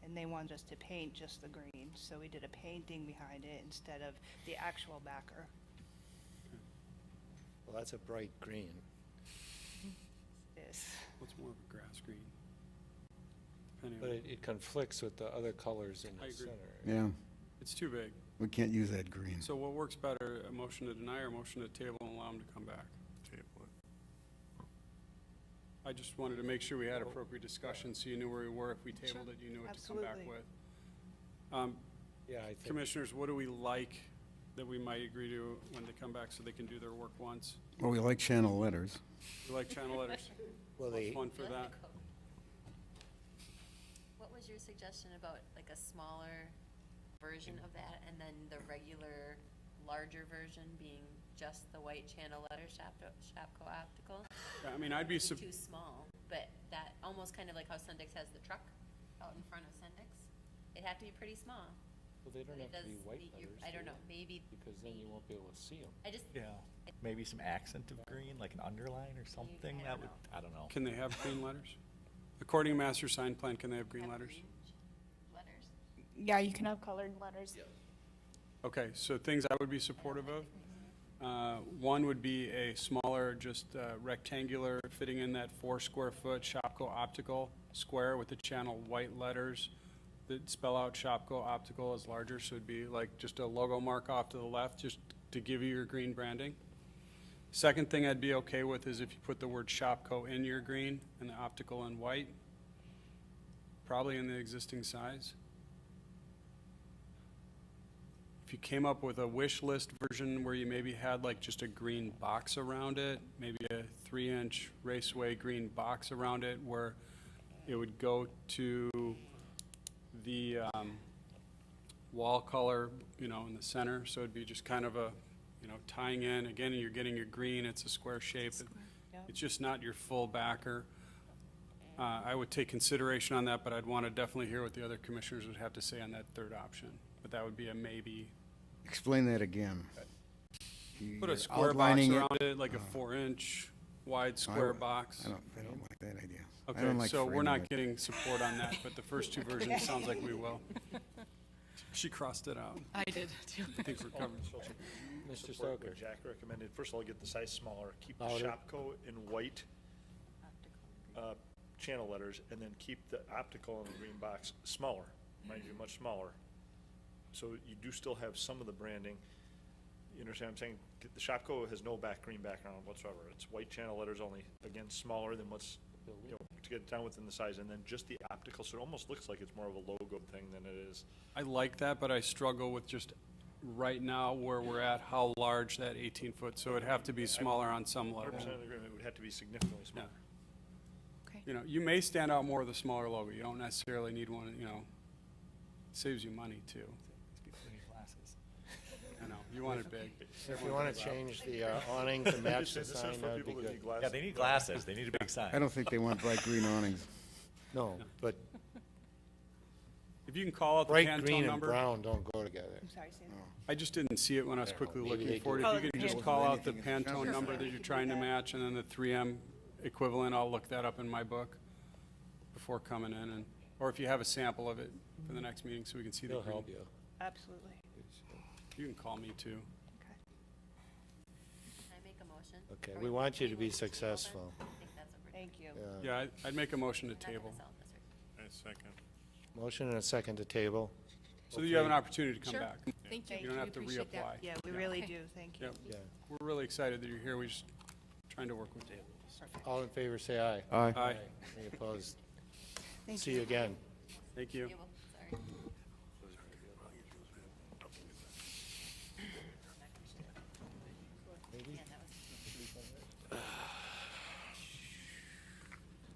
and they wanted us to paint just the green, so we did a painting behind it instead of the actual backer.
Well, that's a bright green.
Yes.
What's more of a grass green? Depending
But
on-
it conflicts with the other colors in
I
the
agree.
center.
Yeah,
It's too big.
we can't use that green.
So what works better, a motion to deny or a motion to table and allow them to come back?
Table it.
I just wanted to make sure we had appropriate discussion, so you knew where we were. If we tabled it, you knew what to come back
Absolutely.
with.
Yeah, I think.
Commissioners, what do we like that we might agree to when they come back so they can do their work once?
Well, we like channel letters.
You like channel letters?
Well,
Plus
they,
one for that.
What was your suggestion about like a smaller version of that and then the regular larger version being just the white channel letter Shapco Optical?
Yeah, I mean, I'd be,
Maybe too small, but that almost kind of like how Sundix has the truck out in front of Sundix. It'd have to be pretty small.
well, they don't
but it
have to be
does
white
meet your-
letters.
I don't
do
know,
they?
maybe.
Because then you won't be able to see them.
I just,
Yeah, maybe some accent of green, like an underline or something,
I
that
don't
would,
know.
I don't know.
can they have green letters? According to master sign plan, can they have green
have
letters?
green letters.
Yeah, you can have colored letters.
Okay, so things I would be supportive of. One would be a smaller, just rectangular, fitting in that 4 square foot Shopko Optical square with the channel white letters that spell out Shopko Optical as larger, so it'd be like just a logo mark off to the left, just to give you your green branding. Second thing I'd be okay with is if you put the word Shopko in your green and the optical in white, probably in the existing size. If you came up with a wish list version where you maybe had like just a green box around it, maybe a 3-inch raceway green box around it where it would go to the wall color, in the center, so it'd be just kind of a, tying in, again, you're getting your green, it's a square shape. It's just not your full backer. I would take consideration on that, but I'd want to definitely hear what the other commissioners would have to say on that third option. But that would be a maybe.
Explain that again.
Put a
You're
square box
outlining it.
around it, like a 4-inch wide square box.
I don't like that idea. I
Okay,
don't like
so we're
framing
not
it.
getting support on that, but the first two versions sounds like we will. She crossed it out.
I did too.
I think we're covered.
Mr.
Support
Stoker.
what Jack recommended. First of all, get the size smaller, keep the
Louder.
Shopko in white channel letters, and then keep the optical in the green box smaller, mind you, much smaller. So you do still have some of the branding. You understand what I'm saying? The Shopko has no green background whatsoever. It's white channel letters only, again, smaller than what's to get down within the size, and then just the optical, so it almost looks like it's more of a logo thing than it is.
I like that, but I struggle with just right now where we're at, how large that 18-foot, so it'd have to be smaller on some level.
100% of the agreement, it would have to be significantly smaller.
You know, you may stand out more with a smaller logo. You don't necessarily need one, you know, it saves you money too. I know, you want it big.
If you want to change the awning to match the sign, that would be good.
Yeah, they need glasses. They need a big sign.
I don't think they want bright green awnings.
No, but
If you can call out the
bright
Pantone
green and
number.
brown don't go together.
I'm sorry, Sam.
I just didn't see it when I was quickly
maybe they
looking for it.
do.
If you could just call out the Pantone number that you're trying to match and then the 3M equivalent, I'll look that up in my book before coming in, and, or if you have a sample of it for the next meeting so we can see the
They'll
green.
help you.
Absolutely.
You can call me too.
Can I make a motion?
Okay,
Are
we want you to
tabling
be
this to open?
successful.
I think that's what we're
Thank you.
Yeah.
Yeah, I'd make a motion to
not gonna
table,
sell it this week.
I second.
Motion and a second to table.
so that you have an opportunity to come
Sure.
back.
Thank you.
You don't
We
have to
appreciate that.
reapply.
Yeah, we really do, thank you.
Yep,
Yeah.
we're really excited that you're here. We're just trying to work with you.
All in favor, say aye.
Aye.
Aye,
Any opposed?
Thank
See you again.
thank you.
Table, sorry. Yeah, that was.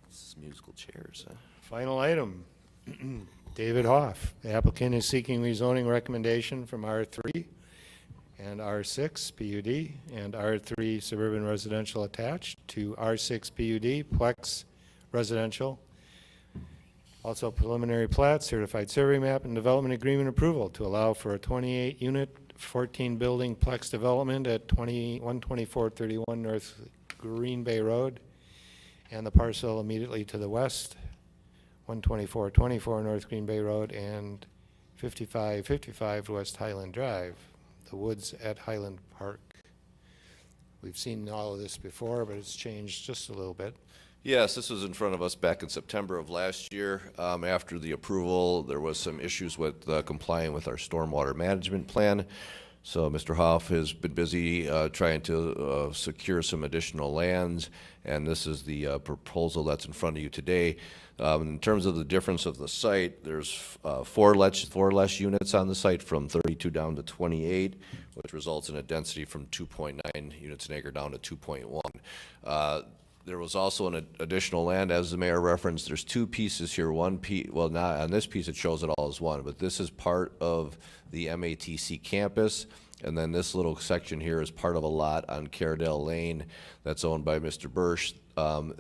This is musical chairs, huh?
Final item. David Hoff. The applicant is seeking rezoning recommendation from R3 and R6 PUD and R3 suburban residential attached to R6 PUD Plex residential. Also preliminary plat, certified survey map, and development agreement approval to allow for a 28-unit, 14-building Plex development at 12431 North Green Bay Road and the parcel immediately to the west, 12424 North Green Bay Road and 5555 West Highland Drive, the woods at Highland Park. We've seen all of this before, but it's changed just a little bit.
Yes, this was in front of us back in September of last year. After the approval, there was some issues with complying with our stormwater management plan. So Mr. Hoff has been busy trying to secure some additional lands, and this is the proposal that's in front of you today. In terms of the difference of the site, there's four less units on the site from 32 down to 28, which results in a density from 2.9 units an acre down to 2.1. There was also an additional land, as the mayor referenced. There's two pieces here. Well, not on this piece, it shows it all as one, but this is part of the MATC campus. And then this little section here is part of a lot on Caredale Lane that's owned by Mr. Bursch.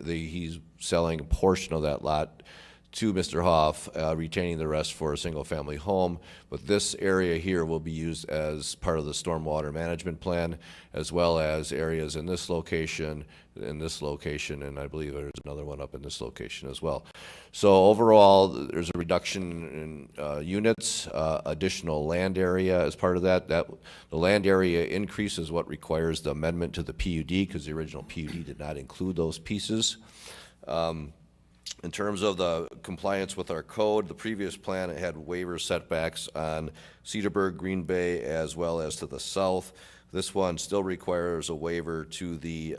He's selling a portion of that lot to Mr. Hoff, retaining the rest for a single-family home. But this area here will be used as part of the stormwater management plan, as well as areas in this location, and I believe there's another one up in this location as well. So overall, there's a reduction in units, additional land area as part of that. The land area increase is what requires the amendment to the PUD, because the original PUD did not include those pieces. In terms of the compliance with our code, the previous plan, it had waiver setbacks on Cedarburg, Green Bay, as well as to the south. This one still requires a waiver to the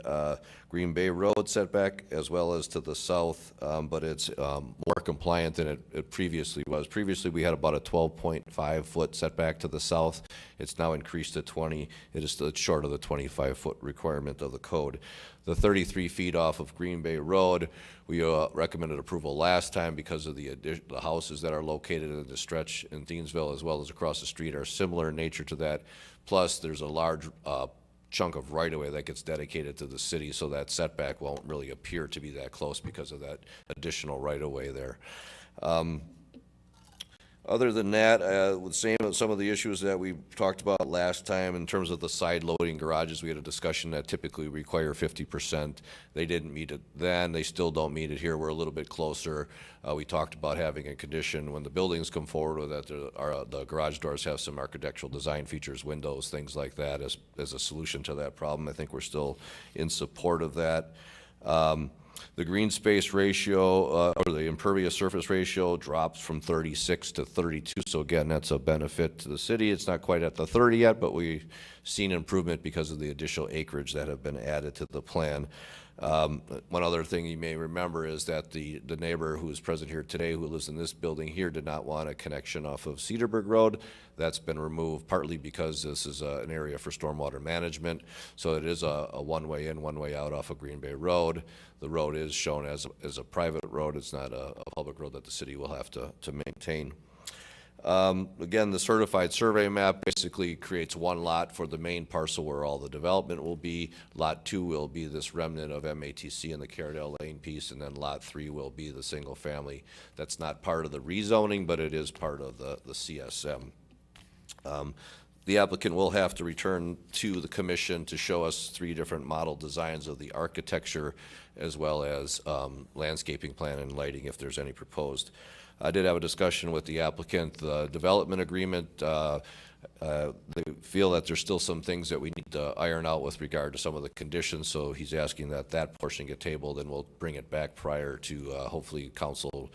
Green Bay Road setback as well as to the south, but it's more compliant than it previously was. Previously, we had about a 12.5-foot setback to the south. It's now increased to 20. It is still short of the 25-foot requirement of the code. The 33 feet off of Green Bay Road, we recommended approval last time because of the houses that are located in the stretch in Thiensville as well as across the street are similar in nature to that. Plus, there's a large chunk of right-of-way that gets dedicated to the city, so that setback won't really appear to be that close because of that additional right-of-way there. Other than that, some of the issues that we talked about last time in terms of the side loading garages, we had a discussion that typically require 50%. They didn't meet it then. They still don't meet it here. We're a little bit closer. We talked about having a condition when the buildings come forward with that the garage doors have some architectural design features, windows, things like that as a solution to that problem. I think we're still in support of that. The green space ratio, or the impervious surface ratio drops from 36 to 32. So again, that's a benefit to the city. It's not quite at the 30 yet, but we've seen improvement because of the additional acreage that have been added to the plan. One other thing you may remember is that the neighbor who is present here today, who lives in this building here, did not want a connection off of Cedarburg Road. That's been removed partly because this is an area for stormwater management. So it is a one-way in, one-way out off of Green Bay Road. The road is shown as a private road. It's not a public road that the city will have to maintain. Again, the certified survey map basically creates one lot for the main parcel where all the development will be. Lot 2 will be this remnant of MATC and the Caredale Lane piece, and then Lot 3 will be the single family. That's not part of the rezoning, but it is part of the CSM. The applicant will have to return to the commission to show us 3 different model designs of the architecture, as well as landscaping plan and lighting if there's any proposed. I did have a discussion with the applicant. The development agreement, they feel that there's still some things that we need to iron out with regard to some of the conditions, so he's asking that that portion get tabled, and we'll bring it back prior to hopefully council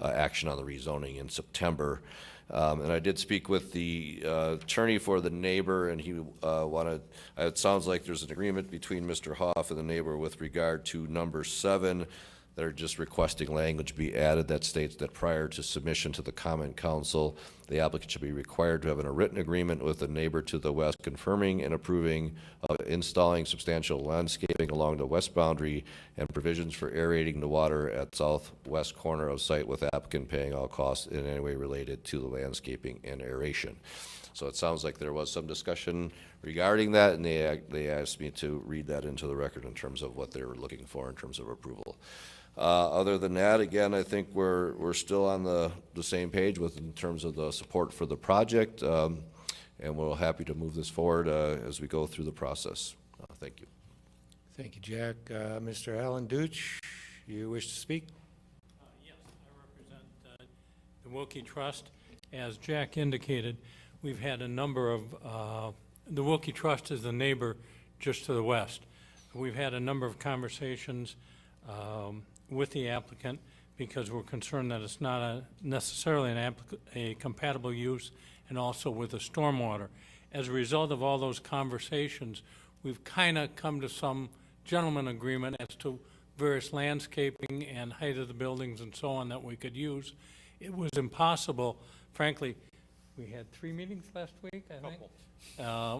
action on the rezoning in September. And I did speak with the attorney for the neighbor, and he wanted, it sounds like there's an agreement between Mr. Hoff and the neighbor with regard to number 7. They're just requesting language be added that states that prior to submission to the Common Council, the applicant should be required to have a written agreement with the neighbor to the west confirming and approving of installing substantial landscaping along the west boundary and provisions for aerating the water at southwest corner of site, with applicant paying all costs in any way related to the landscaping and aeration. So it sounds like there was some discussion regarding that, and they asked me to read that into the record in terms of what they were looking for in terms of approval. Other than that, again, I think we're still on the same page in terms of the support for the project, and we're happy to move this forward as we go through the process. Thank you.
Thank you, Jack. Mr. Alan Deutsch, you wish to speak?
Yes, I represent the Wilkie Trust. As Jack indicated, we've had a number of, the Wilkie Trust is the neighbor just to the west. We've had a number of conversations with the applicant because we're concerned that it's not necessarily a compatible use, and also with the stormwater. As a result of all those conversations, we've kind of come to some gentleman agreement as to various landscaping and height of the buildings and so on that we could use. It was impossible, frankly. We had 3 meetings last week, I think,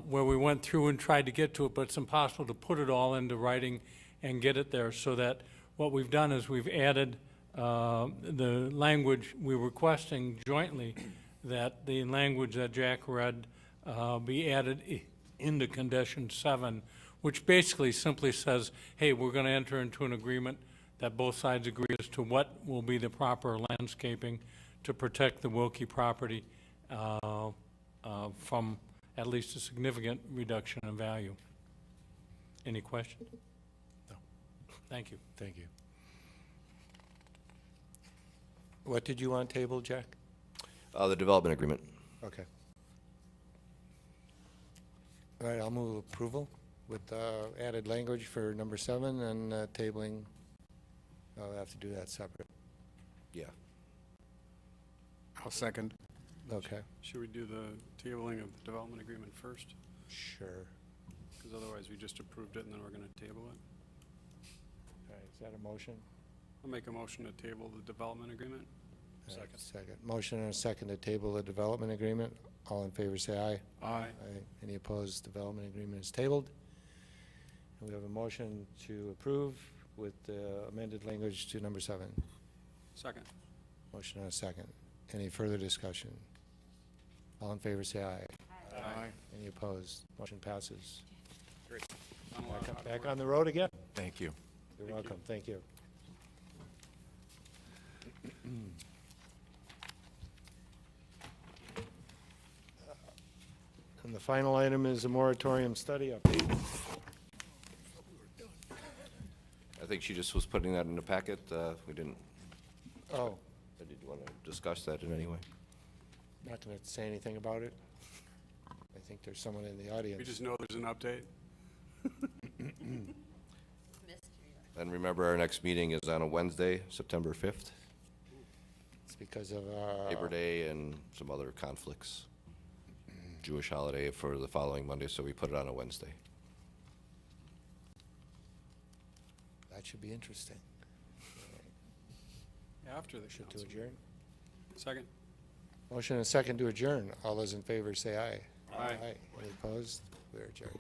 where we went through and tried to get to it, but it's impossible to put it all into writing and get it there. So that what we've done is we've added the language we're requesting jointly, that the language that Jack read be added into condition 7, which basically simply says, hey, we're going to enter into an agreement that both sides agree as to what will be the proper landscaping to protect the Wilkie property from at least a significant reduction in value. Any questions?
No.
Thank you.
Thank you. What did you want tabled, Jack?
The development agreement.
Okay. All right, I'll move approval with added language for number 7 and tabling. I'll have to do that separate.
Yeah.
I'll second.
Okay.
Should we do the tabling of the development agreement first?
Sure.
Because otherwise we just approved it and then we're going to table it.
All right, is that a motion?
I'll make a motion to table the development agreement.
Second. Second. Motion and a second to table the development agreement. All in favor say aye.
Aye.
Aye. Any opposed? Development agreement is tabled. And we have a motion to approve with amended language to number 7.
Second.
Motion and a second. Any further discussion? All in favor say aye.
Aye.
Any opposed? Motion passes.
Great.
Back on the road again.
Thank you.
You're welcome. Thank you. And the final item is a moratorium study update.
I think she just was putting that in the packet. We didn't.
Oh.
Did you want to discuss that in any way?
Not going to say anything about it. I think there's someone in the audience.
We just know there's an update.
And remember, our next meeting is on a Wednesday, September 5th.
It's because of
Labor Day and some other conflicts. Jewish holiday for the following Monday, so we put it on a Wednesday.
I That should be interesting.
After the
Motion to
council.
adjourn.
Second.
Motion and second to adjourn. All those in favor say aye.
Aye.
Any opposed? We are adjourned.